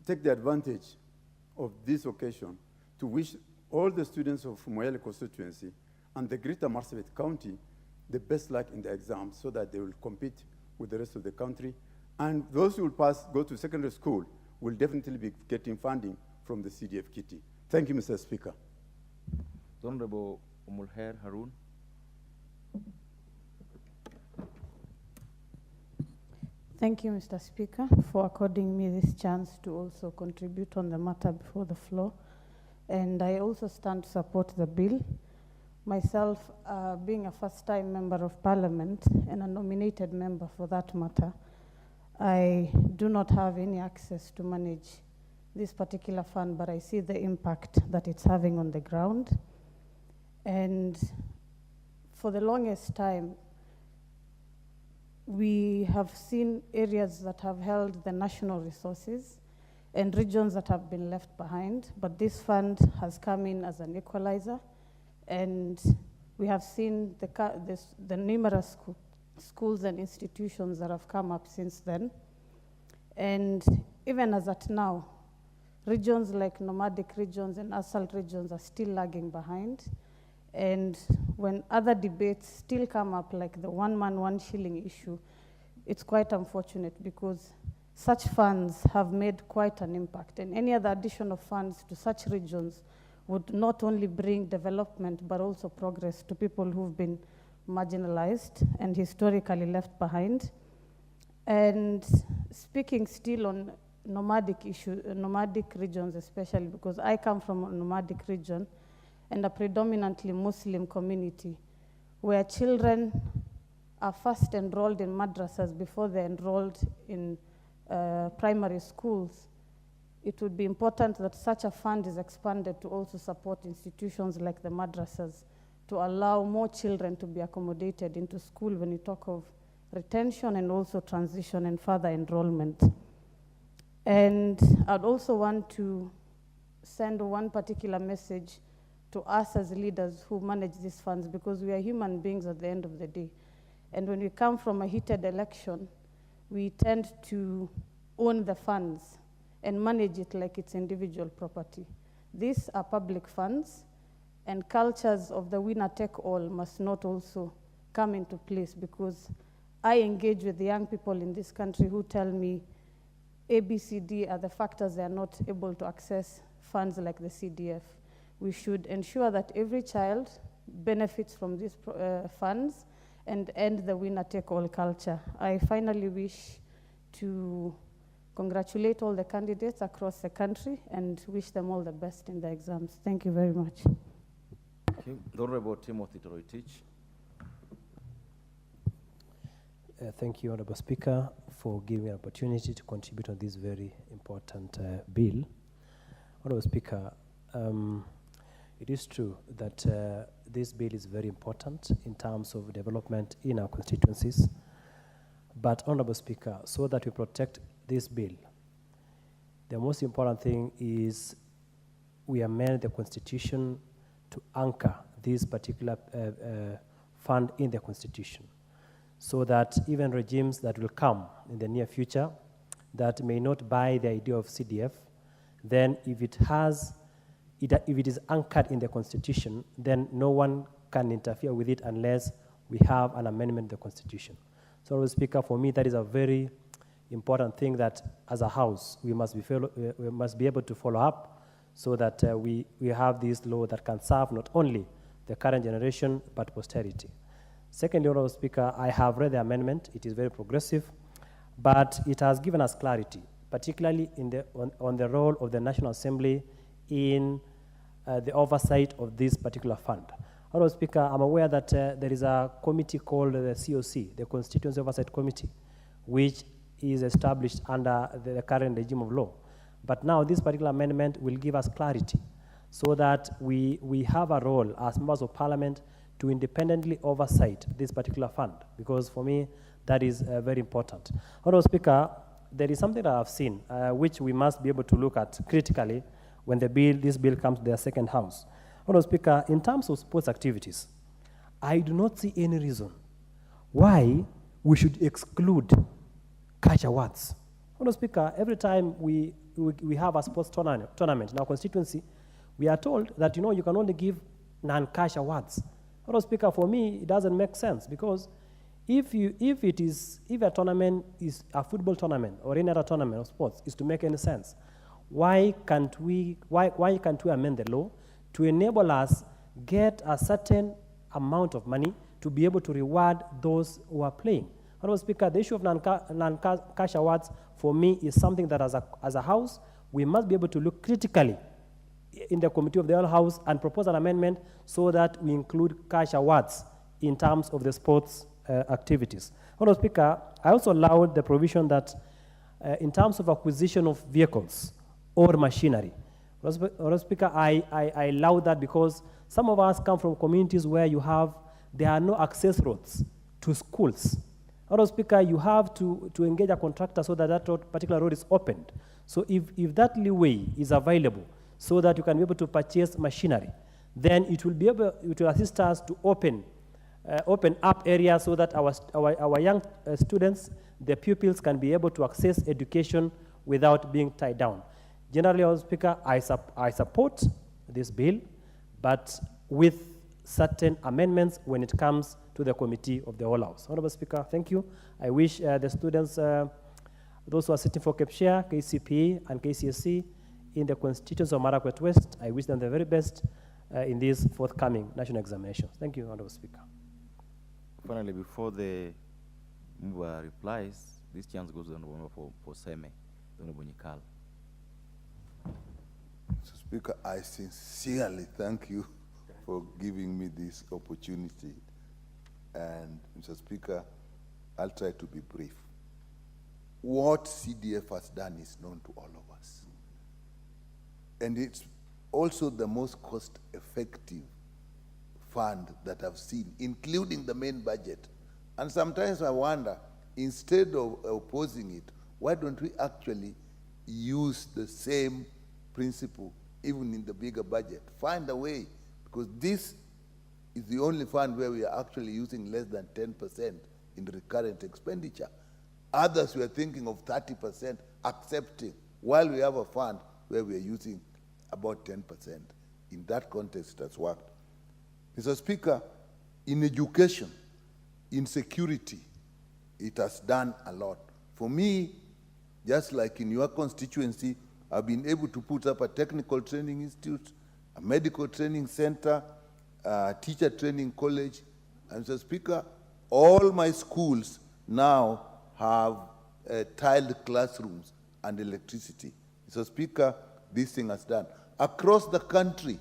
take the advantage of this occasion to wish all the students of Moyale constituency and the Greater Marsabit County the best luck in the exams so that they will compete with the rest of the country. And those who will pass, go to secondary school, will definitely be getting funding from the CDF kitty. Thank you, Mr. Speaker. The Honorable Umulher Harun. Thank you, Mr. Speaker, for according me this chance to also contribute on the matter before the floor. And I also stand to support the bill. Myself, being a first-time member of Parliament and a nominated member for that matter, I do not have any access to manage this particular fund, but I see the impact that it's having on the ground. And for the longest time, we have seen areas that have held the national resources and regions that have been left behind, but this fund has come in as an equalizer, and we have seen the numerous schools and institutions that have come up since then. And even as at now, regions like nomadic regions and assault regions are still lagging behind. And when other debates still come up, like the 1 man, 1 shilling issue, it's quite unfortunate because such funds have made quite an impact. And any other addition of funds to such regions would not only bring development, but also progress to people who've been marginalized and historically left behind. And speaking still on nomadic regions especially, because I come from a nomadic region and a predominantly Muslim community, where children are first enrolled in madrasas before they're enrolled in primary schools. It would be important that such a fund is expanded to also support institutions like the madrasas to allow more children to be accommodated into school when you talk of retention and also transition and further enrollment. And I'd also want to send one particular message to us as leaders who manage these funds, because we are human beings at the end of the day. And when we come from a heated election, we tend to own the funds and manage it like it's individual property. These are public funds, and cultures of the winner take all must not also come into place, because I engage with the young people in this country who tell me ABCD are the factors they are not able to access funds like the CDF. We should ensure that every child benefits from these funds and end the winner-take-all culture. I finally wish to congratulate all the candidates across the country and wish them all the best in the exams. Thank you very much. Thank you. The Honorable Timothy Toroitich. Thank you, Honorable Speaker, for giving me an opportunity to contribute on this very important bill. Honourable Speaker, it is true that this bill is very important in terms of development in our constituencies. But, Honourable Speaker, so that we protect this bill, the most important thing is we amend the Constitution to anchor this particular fund in the Constitution, so that even regimes that will come in the near future that may not buy the idea of CDF, then if it is anchored in the Constitution, then no one can interfere with it unless we have an amendment to the Constitution. So, Honourable Speaker, for me, that is a very important thing that, as a House, we must be able to follow up, so that we have this law that can serve not only the current generation but posterity. Secondly, Honourable Speaker, I have read the amendment. It is very progressive, but it has given us clarity, particularly on the role of the National Assembly in the oversight of this particular fund. Honourable Speaker, I'm aware that there is a committee called the COC, the Constituency Oversight Committee, which is established under the current regime of law. But now this particular amendment will give us clarity, so that we have a role as members of Parliament to independently oversight this particular fund, because for me, that is very important. Honourable Speaker, there is something that I've seen, which we must be able to look at critically when this bill comes to their second house. Honourable Speaker, in terms of sports activities, I do not see any reason why we should exclude cash awards. Honourable Speaker, every time we have a sports tournament in our constituency, we are told that, you can only give non-cash awards. Honourable Speaker, for me, it doesn't make sense, because if a tournament is a football tournament or any other tournament of sports is to make any sense, why can't we amend the law to enable us get a certain amount of money to be able to reward those who are playing? Honourable Speaker, the issue of non-cash awards for me is something that as a House, we must be able to look critically in the Committee of the Whole House and propose an amendment so that we include cash awards in terms of the sports activities. Honourable Speaker, I also allowed the provision that in terms of acquisition of vehicles or machinery, Honourable Speaker, I allow that because some of us come from communities where there are no access roads to schools. Honourable Speaker, you have to engage a contractor so that particular road is opened. So if that leeway is available so that you can be able to purchase machinery, then it will assist us to open up areas so that our young students, the pupils, can be able to access education without being tied down. Generally, Honourable Speaker, I support this bill, but with certain amendments when it comes to the Committee of the Whole House. Honourable Speaker, thank you. I wish the students, those who are sitting for KPSHare, KCPE, and KCSE in the constituency of Marakwet West, I wish them the very best in these forthcoming national examinations. Thank you, Honourable Speaker. Finally, before the mover replies, this chance goes on for Seme, the Honourable Nyikal. Mr. Speaker, I sincerely thank you for giving me this opportunity. And Mr. Speaker, I'll try to be brief. What CDF has done is known to all of us. And it's also the most cost-effective fund that I've seen, including the main budget. And sometimes I wonder, instead of opposing it, why don't we actually use the same principle even in the bigger budget? Find a way, because this is the only fund where we are actually using less than 10% in recurrent expenditure. Others we are thinking of 30% accepting, while we have a fund where we are using about 10%. In that context, it has worked. Mr. Speaker, in education, in security, it has done a lot. For me, just like in your constituency, I've been able to put up a technical training institute, a medical training center, a teacher training college. And Mr. Speaker, all my schools now have tiled classrooms and electricity. Mr. Speaker, this thing has done. Across the country,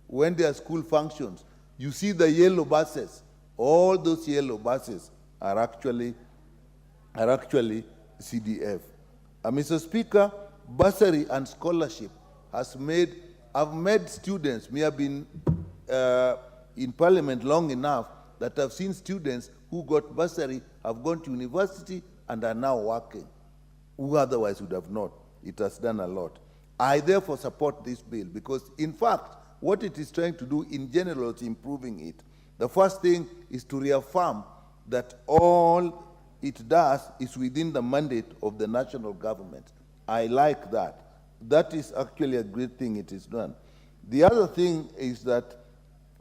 when there are school functions, you see the yellow buses. All those yellow buses are actually CDF. Mr. Speaker, bursary and scholarship has made, I've met students, me have been in parliament long enough that I've seen students who got bursary, have gone to university and are now working, who otherwise would have not. It has done a lot. I therefore support this bill because, in fact, what it is trying to do in general is improving it. The first thing is to reaffirm that all it does is within the mandate of the national government. I like that. That is actually a great thing it is done. The other thing is that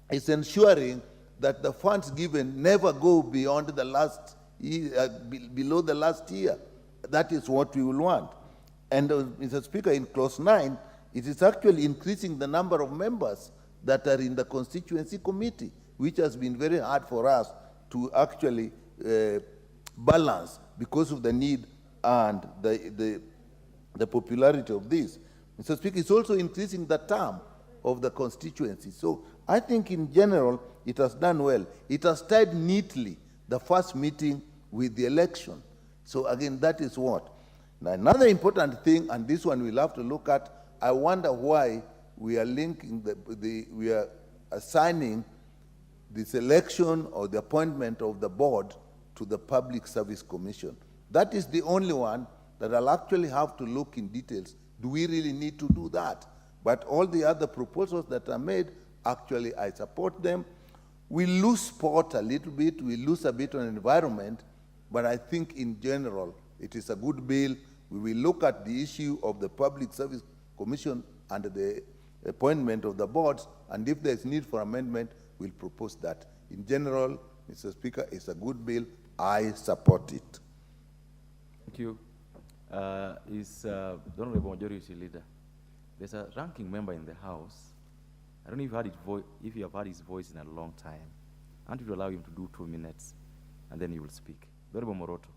it's ensuring that the funds given never go beyond the last year, below the last year. That is what we will want. And Mr. Speaker, in clause 9, it is actually increasing the number of members that are in the constituency committee, which has been very hard for us to actually balance because of the need and the popularity of this. Mr. Speaker, it's also increasing the term of the constituency. So I think in general, it has done well. It has tied neatly the first meeting with the election. So again, that is what. Now, another important thing, and this one we'll have to look at, I wonder why we are linking we are assigning the selection or the appointment of the board to the Public Service Commission. That is the only one that I'll actually have to look in details. Do we really need to do that? But all the other proposals that are made, actually I support them. We lose sport a little bit, we lose a bit on environment, but I think in general, it is a good bill. We will look at the issue of the Public Service Commission and the appointment of the boards, and if there's need for amendment, we'll propose that. In general, Mr. Speaker, it's a good bill. I support it. Thank you. Is the Honorable Majority Leader. There's a ranking member in the House. I don't know if you have heard his voice in a long time. And if you allow him to do 2 minutes, and then he will speak. The Honorable Moroto.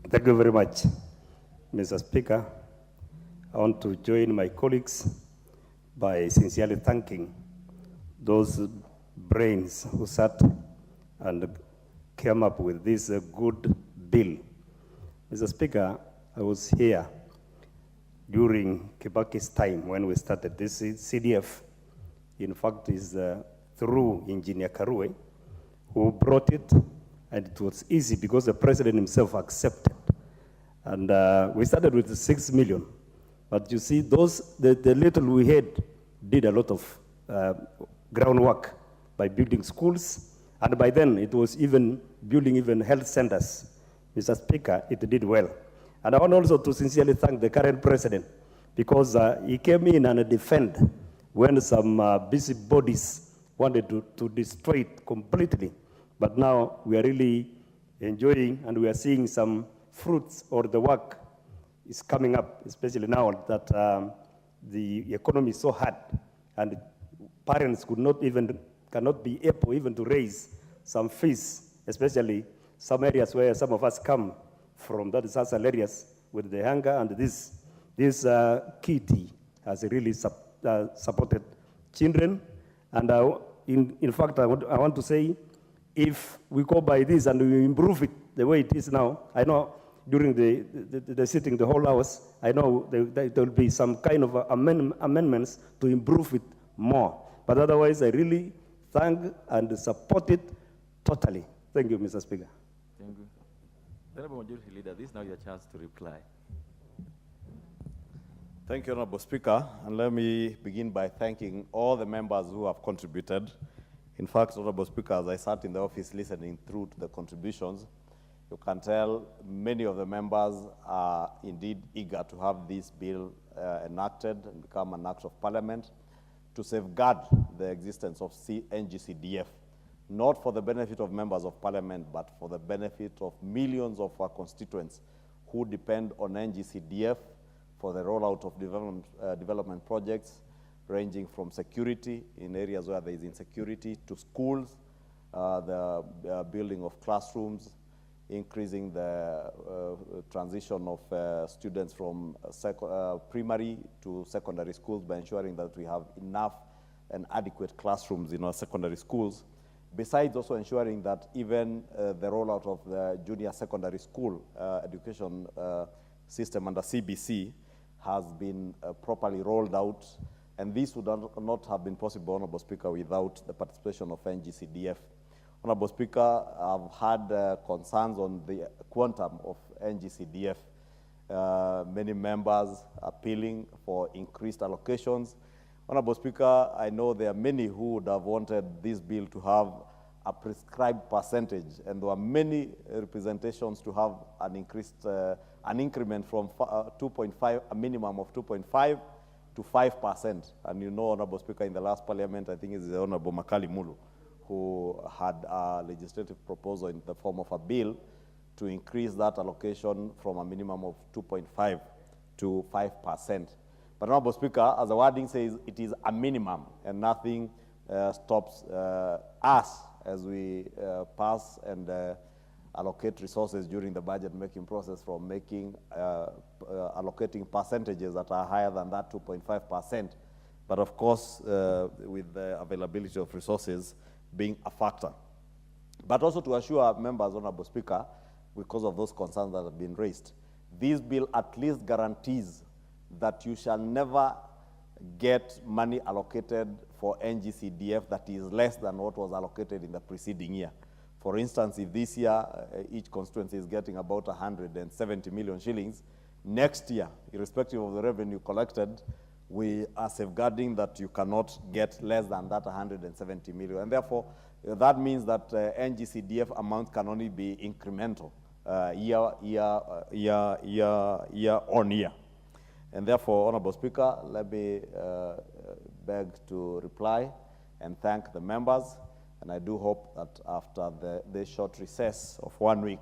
Thank you very much, Mr. Speaker. I want to join my colleagues by sincerely thanking those brains who sat and came up with this good bill. Mr. Speaker, I was here during Kibaki's time when we started this CDF. In fact, is through Engineer Karue, who brought it, and it was easy because the president himself accepted. And we started with 6 million. But you see, the little we had did a lot of groundwork by building schools, and by then it was even building even health centers. Mr. Speaker, it did well. And I want also to sincerely thank the current president because he came in and defended when some busy bodies wanted to destroy it completely. But now we are really enjoying and we are seeing some fruits or the work is coming up, especially now that the economy is so hard and parents cannot be able even to raise some fees, especially some areas where some of us come from, that is also areas with the hunger, and this kitty has really supported children. And in fact, I want to say, if we go by this and we improve it the way it is now, I know during the sitting the whole hours, I know there will be some kind of amendments to improve it more. But otherwise, I really thank and support it totally. Thank you, Mr. Speaker. Thank you. Honorable Majority Leader, this is now your chance to reply. Thank you, Honorable Speaker. And let me begin by thanking all the members who have contributed. In fact, Honorable Speaker, as I sat in the office listening through to the contributions, you can tell many of the members are indeed eager to have this bill enacted and become an act of parliament to safeguard the existence of NGCDF, not for the benefit of members of parliament, but for the benefit of millions of our constituents who depend on NGCDF for the rollout of development projects, ranging from security in areas where there is insecurity to schools, the building of classrooms, increasing the transition of students from primary to secondary schools by ensuring that we have enough and adequate classrooms in our secondary schools, besides also ensuring that even the rollout of the junior secondary school education system under CBC has been properly rolled out, and this would not have been possible, Honorable Speaker, without the participation of NGCDF. Honorable Speaker, I've had concerns on the quantum of NGCDF. Many members appealing for increased allocations. Honorable Speaker, I know there are many who would have wanted this bill to have a prescribed percentage, and there are many representations to have an increased, an increment from 2.5, a minimum of 2.5 to 5%. And you know, Honorable Speaker, in the last parliament, I think it's the Honorable Makali Mulu, who had a legislative proposal in the form of a bill to increase that allocation from a minimum of 2.5 to 5%. But Honorable Speaker, as the wording says, it is a minimum, and nothing stops us as we pass and allocate resources during the budget-making process from making, allocating percentages that are higher than that 2.5%. But of course, with the availability of resources being a factor. But also to assure members, Honorable Speaker, because of those concerns that have been raised, this bill at least guarantees that you shall never get money allocated for NGCDF that is less than what was allocated in the preceding year. For instance, if this year each constituency is getting about 170 million shillings, next year, irrespective of the revenue collected, we are safeguarding that you cannot get less than that 170 million. And therefore, that means that NGCDF amount can only be incremental year on year. And therefore, Honorable Speaker, let me beg to reply and thank the members. And I do hope that after the short recess of 1 week,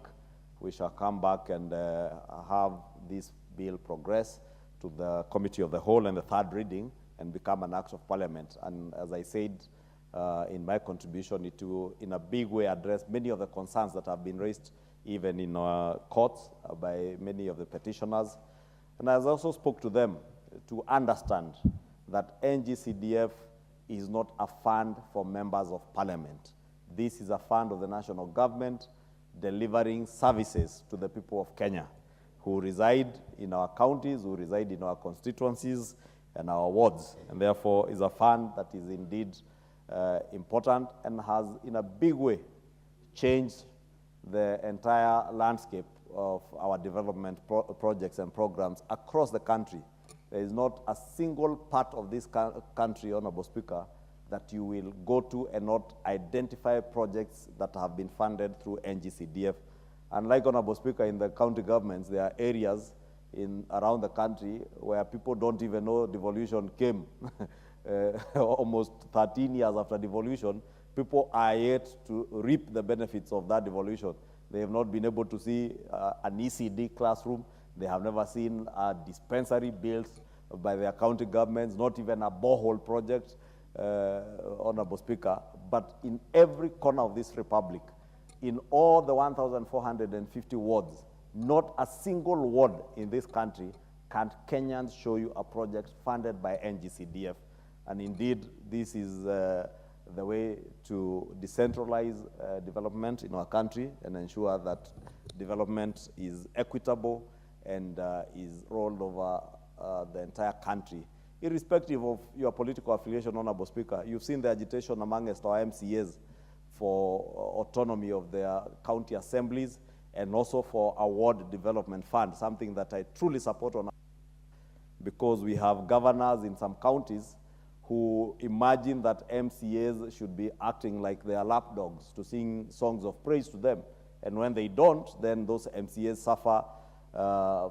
we shall come back and have this bill progress to the Committee of the Whole and the third reading and become an act of Parliament. And as I said in my contribution, it will in a big way address many of the concerns that have been raised even in our courts by many of the petitioners. And I also spoke to them to understand that NGCDF is not a fund for members of Parliament. This is a fund of the national government delivering services to the people of Kenya who reside in our counties, who reside in our constituencies and our wards, and therefore is a fund that is indeed important and has in a big way changed the entire landscape of our development projects and programs across the country. There is not a single part of this country, Honorable Speaker, that you will go to and not identify projects that have been funded through NGCDF. And like Honorable Speaker, in the county governments, there are areas around the country where people don't even know devolution came. Almost 13 years after devolution, people are yet to reap the benefits of that devolution. They have not been able to see an ECD classroom. They have never seen a dispensary built by their county governments, not even a borehole project, Honorable Speaker. But in every corner of this republic, in all the 1,450 wards, not a single ward in this country can Kenyans show you a project funded by NGCDF. And indeed, this is the way to decentralize development in our country and ensure that development is equitable and is rolled over the entire country. Irrespective of your political affiliation, Honorable Speaker, you've seen the agitation amongst our MCAs for autonomy of their county assemblies and also for a ward development fund, something that I truly support on, because we have governors in some counties who imagine that MCAs should be acting like their lapdogs to sing songs of praise to them. And when they don't, then those MCAs suffer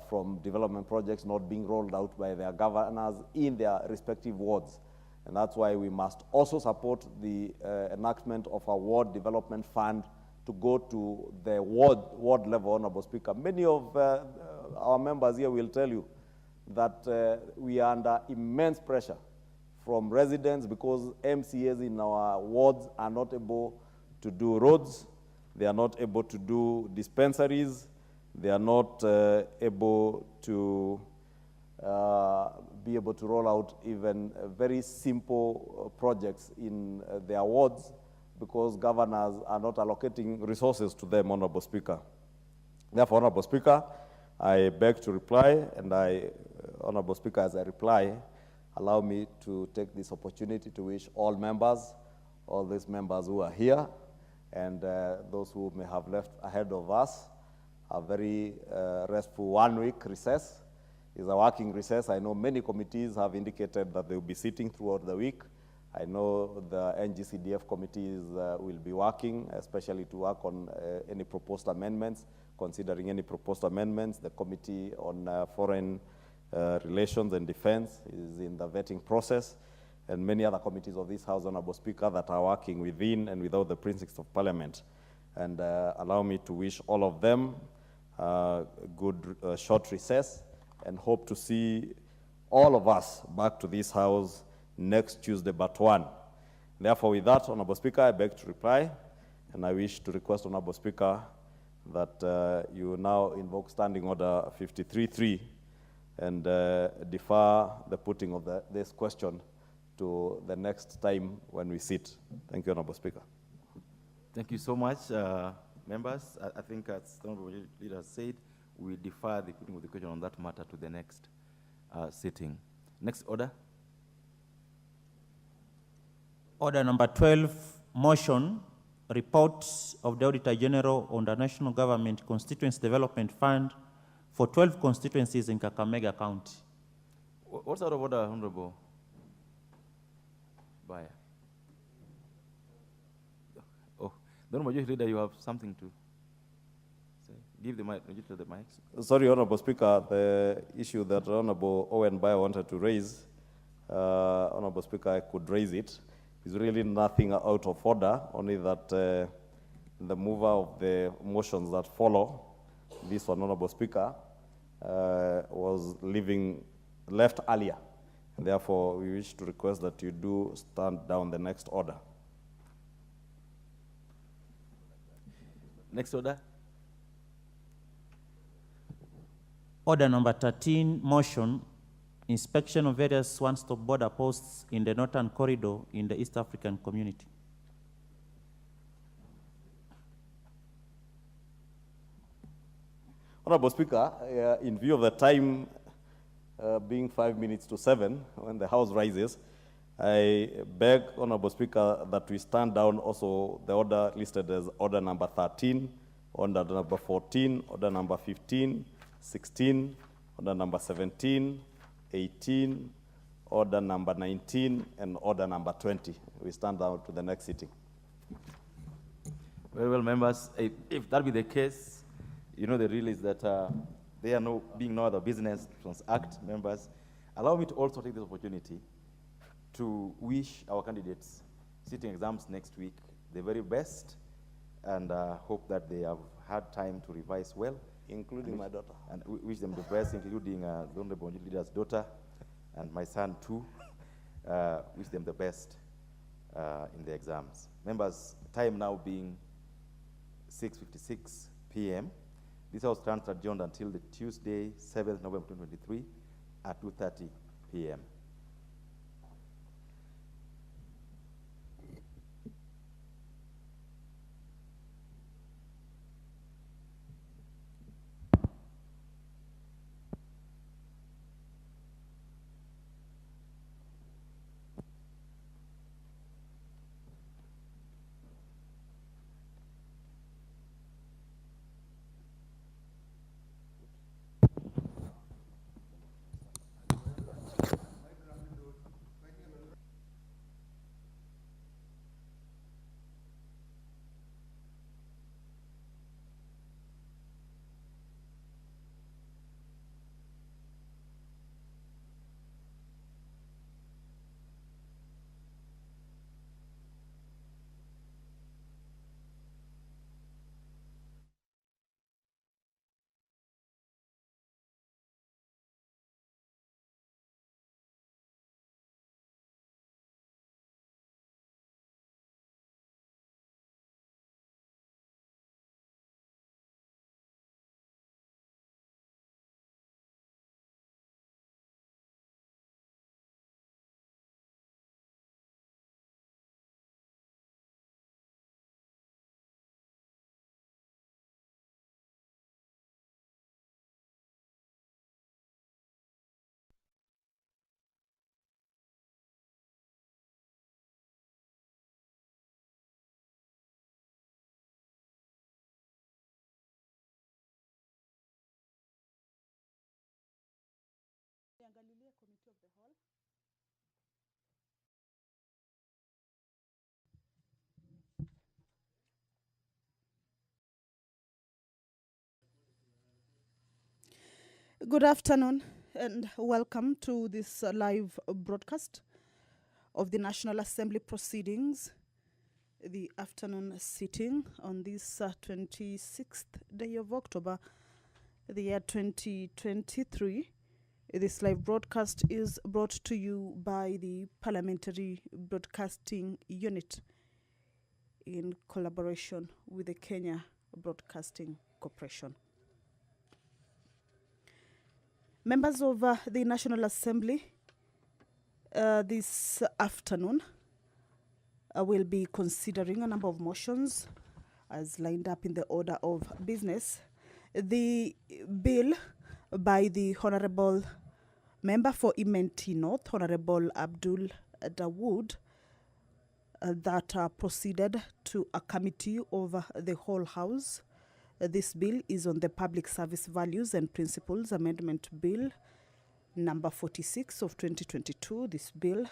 from development projects not being rolled out by their governors in their respective wards. And that's why we must also support the enactment of a ward development fund to go to the ward level, Honorable Speaker. Many of our members here will tell you that we are under immense pressure from residents because MCAs in our wards are not able to do roads, they are not able to do dispensaries, they are not able to be able to roll out even very simple projects in their wards because governors are not allocating resources to them, Honorable Speaker. Therefore, Honorable Speaker, I beg to reply and I Honorable Speaker, as I reply, allow me to take this opportunity to wish all members, all these members who are here, and those who may have left ahead of us, a very restful 1 week recess. It's a working recess. I know many committees have indicated that they will be sitting throughout the week. I know the NGCDF committees will be working, especially to work on any proposed amendments, considering any proposed amendments. The Committee on Foreign Relations and Defense is in the vetting process, and many other committees of this House, Honorable Speaker, that are working within and without the precincts of Parliament. And allow me to wish all of them a good short recess, and hope to see all of us back to this House next Tuesday but 1. Therefore, with that, Honorable Speaker, I beg to reply, and I wish to request, Honorable Speaker, that you now invoke Standing Order 53.3 and defer the putting of this question to the next time when we sit. Thank you, Honorable Speaker. Thank you so much, members. I think, as the Honorable Leader said, we defer the putting of the question on that matter to the next sitting. Next order. Order number 12, motion, report of the Auditor General on the National Government Constituency Development Fund for 12 constituencies in Kakamega County. What's out of order, Honorable Bayer? Oh, the Honorable Leader, you have something to say. Give the mic to the mics. Sorry, Honorable Speaker, the issue that Honorable Owen Bayer wanted to raise, Honorable Speaker, I could raise it. It's really nothing out of order, only that the mover of the motions that follow this one, Honorable Speaker, was left earlier. And therefore, we wish to request that you do stand down the next order. Next order. Order number 13, motion, inspection of various one-stop border posts in the northern corridor in the East African community. Honorable Speaker, in view of the time being 5 minutes to 7 when the House rises, I beg, Honorable Speaker, that we stand down also the order listed as order number 13, order number 14, order number 15, 16, order number 17, 18, order number 19, and order number 20. We stand down to the next sitting. Very well, members. If that be the case, you know the rule is that there are being no other business to transact, members. Allow me to also take this opportunity to wish our candidates sitting exams next week the very best, and hope that they have had time to revise well. Including my daughter. And we wish them the best, including the Honorable Leader's daughter and my son too. Wish them the best in the exams. Members, time now being 6:56 p.m. This House stands adjourned until the Tuesday, 7th November 2023 at 2:30 p.m. Good afternoon and welcome to this live broadcast of the National Assembly proceedings, the afternoon sitting on this 26th day of October, the year 2023. This live broadcast is brought to you by the Parliamentary Broadcasting Unit in collaboration with the Kenya Broadcasting Corporation. Members of the National Assembly this afternoon will be considering a number of motions as lined up in the order of business. The bill by the Honorable Member for Imenti North, Honorable Abdul Dawood, that proceeded to a committee of the whole House. This bill is on the Public Service Values and Principles Amendment Bill number 46 of 2022. This bill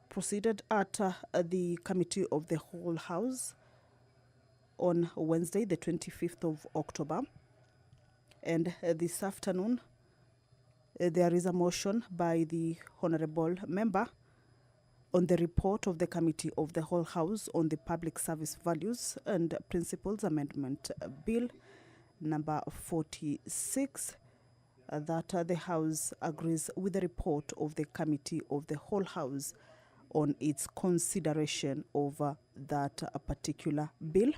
proceeded at the Committee of the Whole House on Wednesday, the 25th of October. And this afternoon, there is a motion by the Honorable Member on the report of the Committee of the Whole House on the Public Service Values and Principles Amendment Bill number 46, that the House agrees with the report of the Committee of the Whole House on its consideration over that particular bill.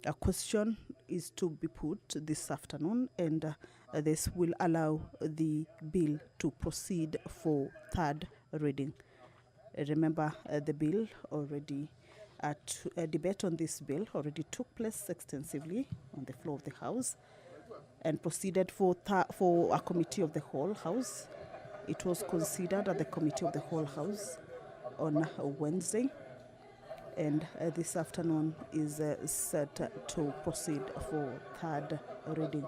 A question is to be put this afternoon, and this will allow the bill to proceed for third reading. Remember, the bill already, a debate on this bill already took place extensively on the floor of the House and proceeded for a Committee of the Whole House. It was considered at the Committee of the Whole House on Wednesday, and this afternoon is set to proceed for third reading.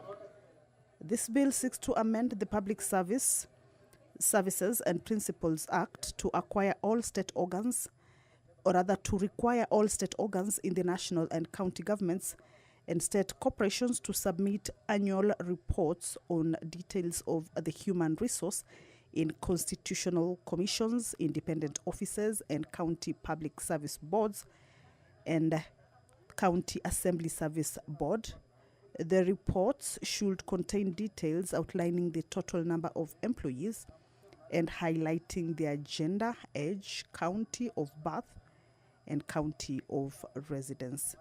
This bill seeks to amend the Public Services and Principles Act to acquire all state organs, or rather to require all state organs in the national and county governments and state corporations to submit annual reports on details of the human resource in constitutional commissions, independent offices, and county public service boards and county assembly service board. The reports should contain details outlining the total number of employees and highlighting their gender, age, county of birth, and county of residence.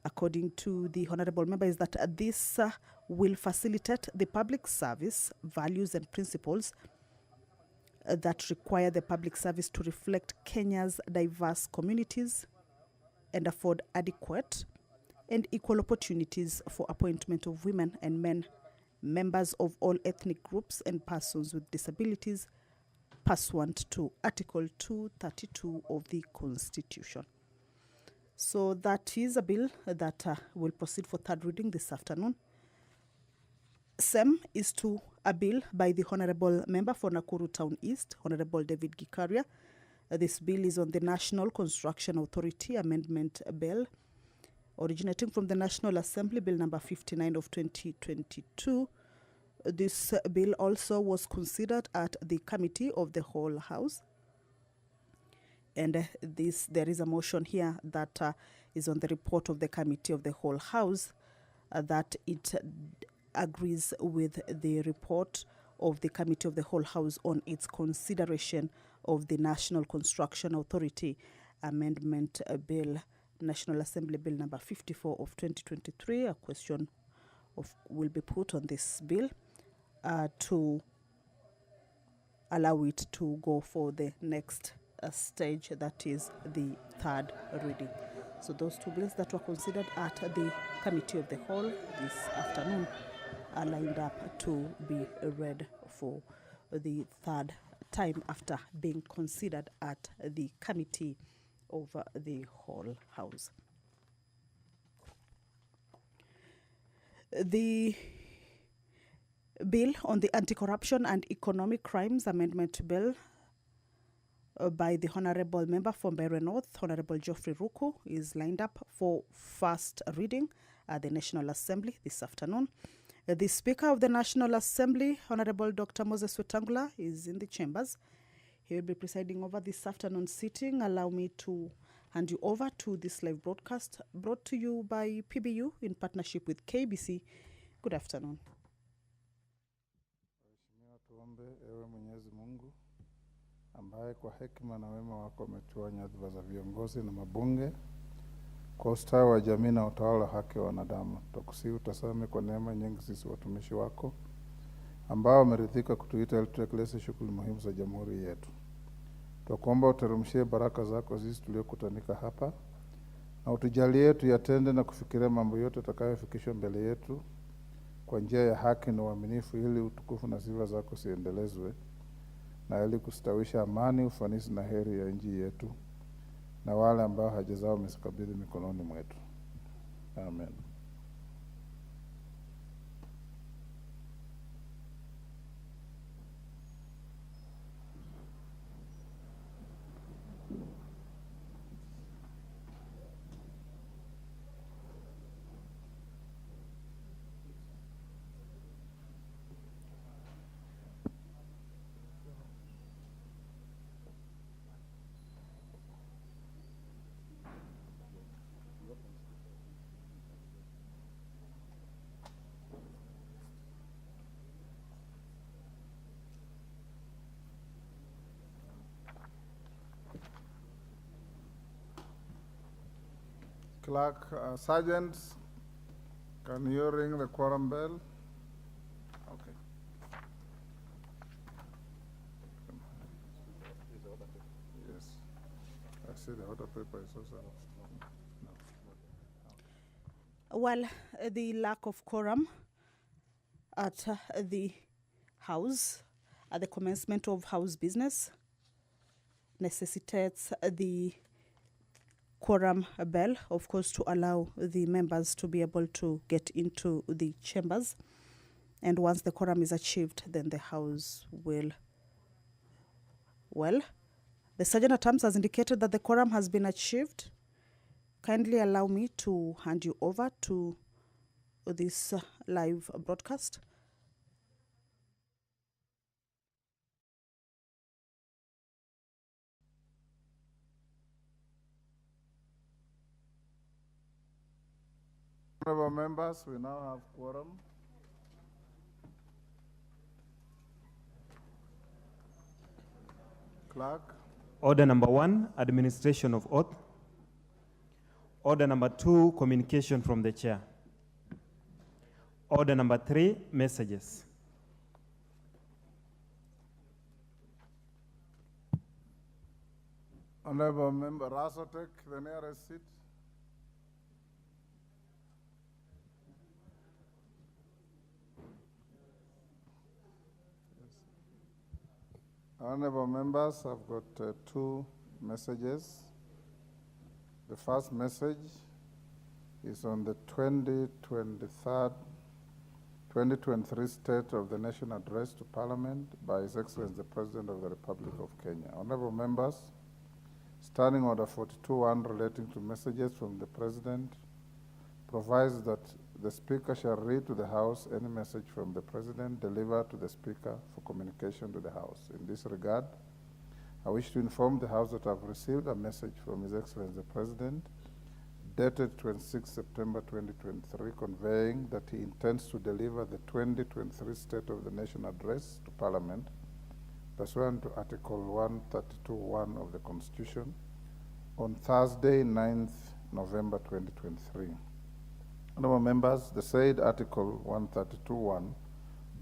According to the Honorable Member, is that this will facilitate the public service values and principles that require the public service to reflect Kenya's diverse communities and afford adequate and equal opportunities for appointment of women and men, members of all ethnic groups and persons with disabilities, pursuant to Article 232 of the Constitution. So that is a bill that will proceed for third reading this afternoon. Same is to a bill by the Honorable Member for Nakuru Town East, Honorable David Gikaria. This bill is on the National Construction Authority Amendment Bill, originating from the National Assembly, Bill number 59 of 2022. This bill also was considered at the Committee of the Whole House. And there is a motion here that is on the report of the Committee of the Whole House that it agrees with the report of the Committee of the Whole House on its consideration of the National Construction Authority Amendment Bill, National Assembly Bill number 54 of 2023. A question will be put on this bill to allow it to go for the next stage, that is the third reading. So those two bills that were considered at the Committee of the Whole this afternoon are lined up to be read for the third time after being considered at the Committee of the Whole House. The bill on the Anti-Corruption and Economic Crimes Amendment Bill by the Honorable Member for Mbeere North, Honorable Geoffrey Ruku, is lined up for first reading at the National Assembly this afternoon. The Speaker of the National Assembly, Honorable Dr. Moses Wetangula, is in the chambers. He will be presiding over this afternoon sitting. Allow me to hand you over to this live broadcast brought to you by PBU in partnership with KBC. Good afternoon. Tuombe. Ewe Mwenyezi Mungu ambaye kwa hekima na wema wako umetua nyadhifa za viongozi na mabunge kwa ustawi wa jamii na utawala haki wa wanadamu, tukusihi utasame kwa neema nyingi sisi watumishi wako ambao wameridhika kutuita ili tutekeleze shughuli muhimu za jamhuri yetu. Tukuomba uteremshie baraka zako sisi tuliokutanika hapa na utujalie tuyatende na kufikiria mambo yote tutakayofikishwa mbele yetu kwa njia ya haki na uaminifu, ili utukufu na sifa zako siendelezwe na ili kustawisha amani, ufanisi na heri ya nchi yetu na wale ambao haja zao umezikabidhi mikononi mwetu. Amen. Clerk, sergeants, can you ring the quorum bell? Okay. Yes. I see the order paper is also. Well, the lack of quorum at the House, at the commencement of House business, necessitates the quorum bell, of course, to allow the members to be able to get into the chambers. And once the quorum is achieved, then the House will, well, the Sergeant at Arms has indicated that the quorum has been achieved. Kindly allow me to hand you over to this live broadcast. Honorable members, we now have quorum. Clerk. Order number 1, administration of oath. Order number 2, communication from the chair. Order number 3, messages. Honorable Member Rasotek, the nearest seat. Honorable members, I've got 2 messages. The first message is on the 2023 State of the Nation Address to Parliament by His Excellency the President of the Republic of Kenya. Honorable members, Standing Order 42.1 relating to messages from the President provides that the Speaker shall read to the House any message from the President delivered to the Speaker for communication to the House. In this regard, I wish to inform the House that I have received a message from His Excellency the President dated 26 September 2023 conveying that he intends to deliver the 2023 State of the Nation Address to Parliament pursuant to Article 132.1 of the Constitution on Thursday, 9th November 2023. Honorable members, the said Article 132.1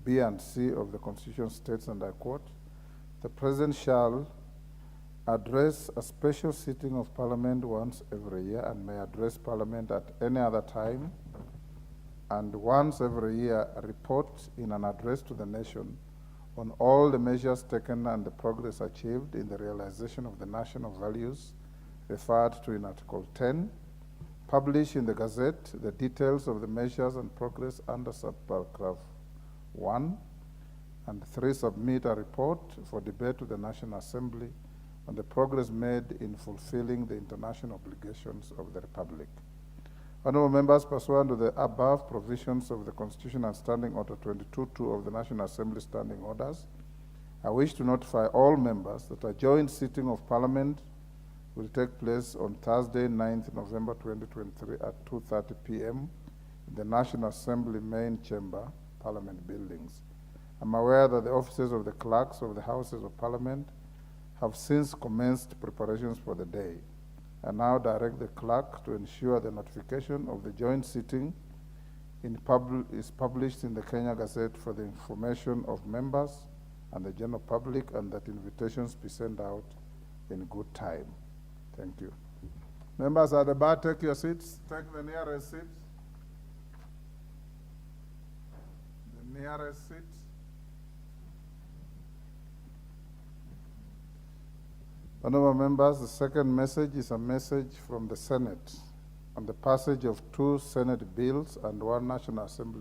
B and C of the Constitution states, and I quote, "The President shall address a special sitting of Parliament once every year and may address Parliament at any other time, and once every year report in an address to the nation on all the measures taken and the progress achieved in the realization of the national values referred to in Article 10, publish in the Gazette the details of the measures and progress under subparagraph 1, and 3, submit a report for debate to the National Assembly on the progress made in fulfilling the international obligations of the Republic." Honorable members, pursuant to the above provisions of the Constitution and Standing Order 22.2 of the National Assembly Standing Orders, I wish to notify all members that a joint sitting of Parliament will take place on Thursday, 9th November 2023 at 2:30 p.m. in the National Assembly Main Chamber, Parliament Buildings. I'm aware that the offices of the clerks of the Houses of Parliament have since commenced preparations for the day. I now direct the clerk to ensure the notification of the joint sitting is published in the Kenya Gazette for the information of members and the general public, and that invitations be sent out in good time. Thank you. Members at the bar, take your seats. Take the nearest seat. The nearest seat. Honorable members, the second message is a message from the Senate on the passage of 2 Senate bills and 1 National Assembly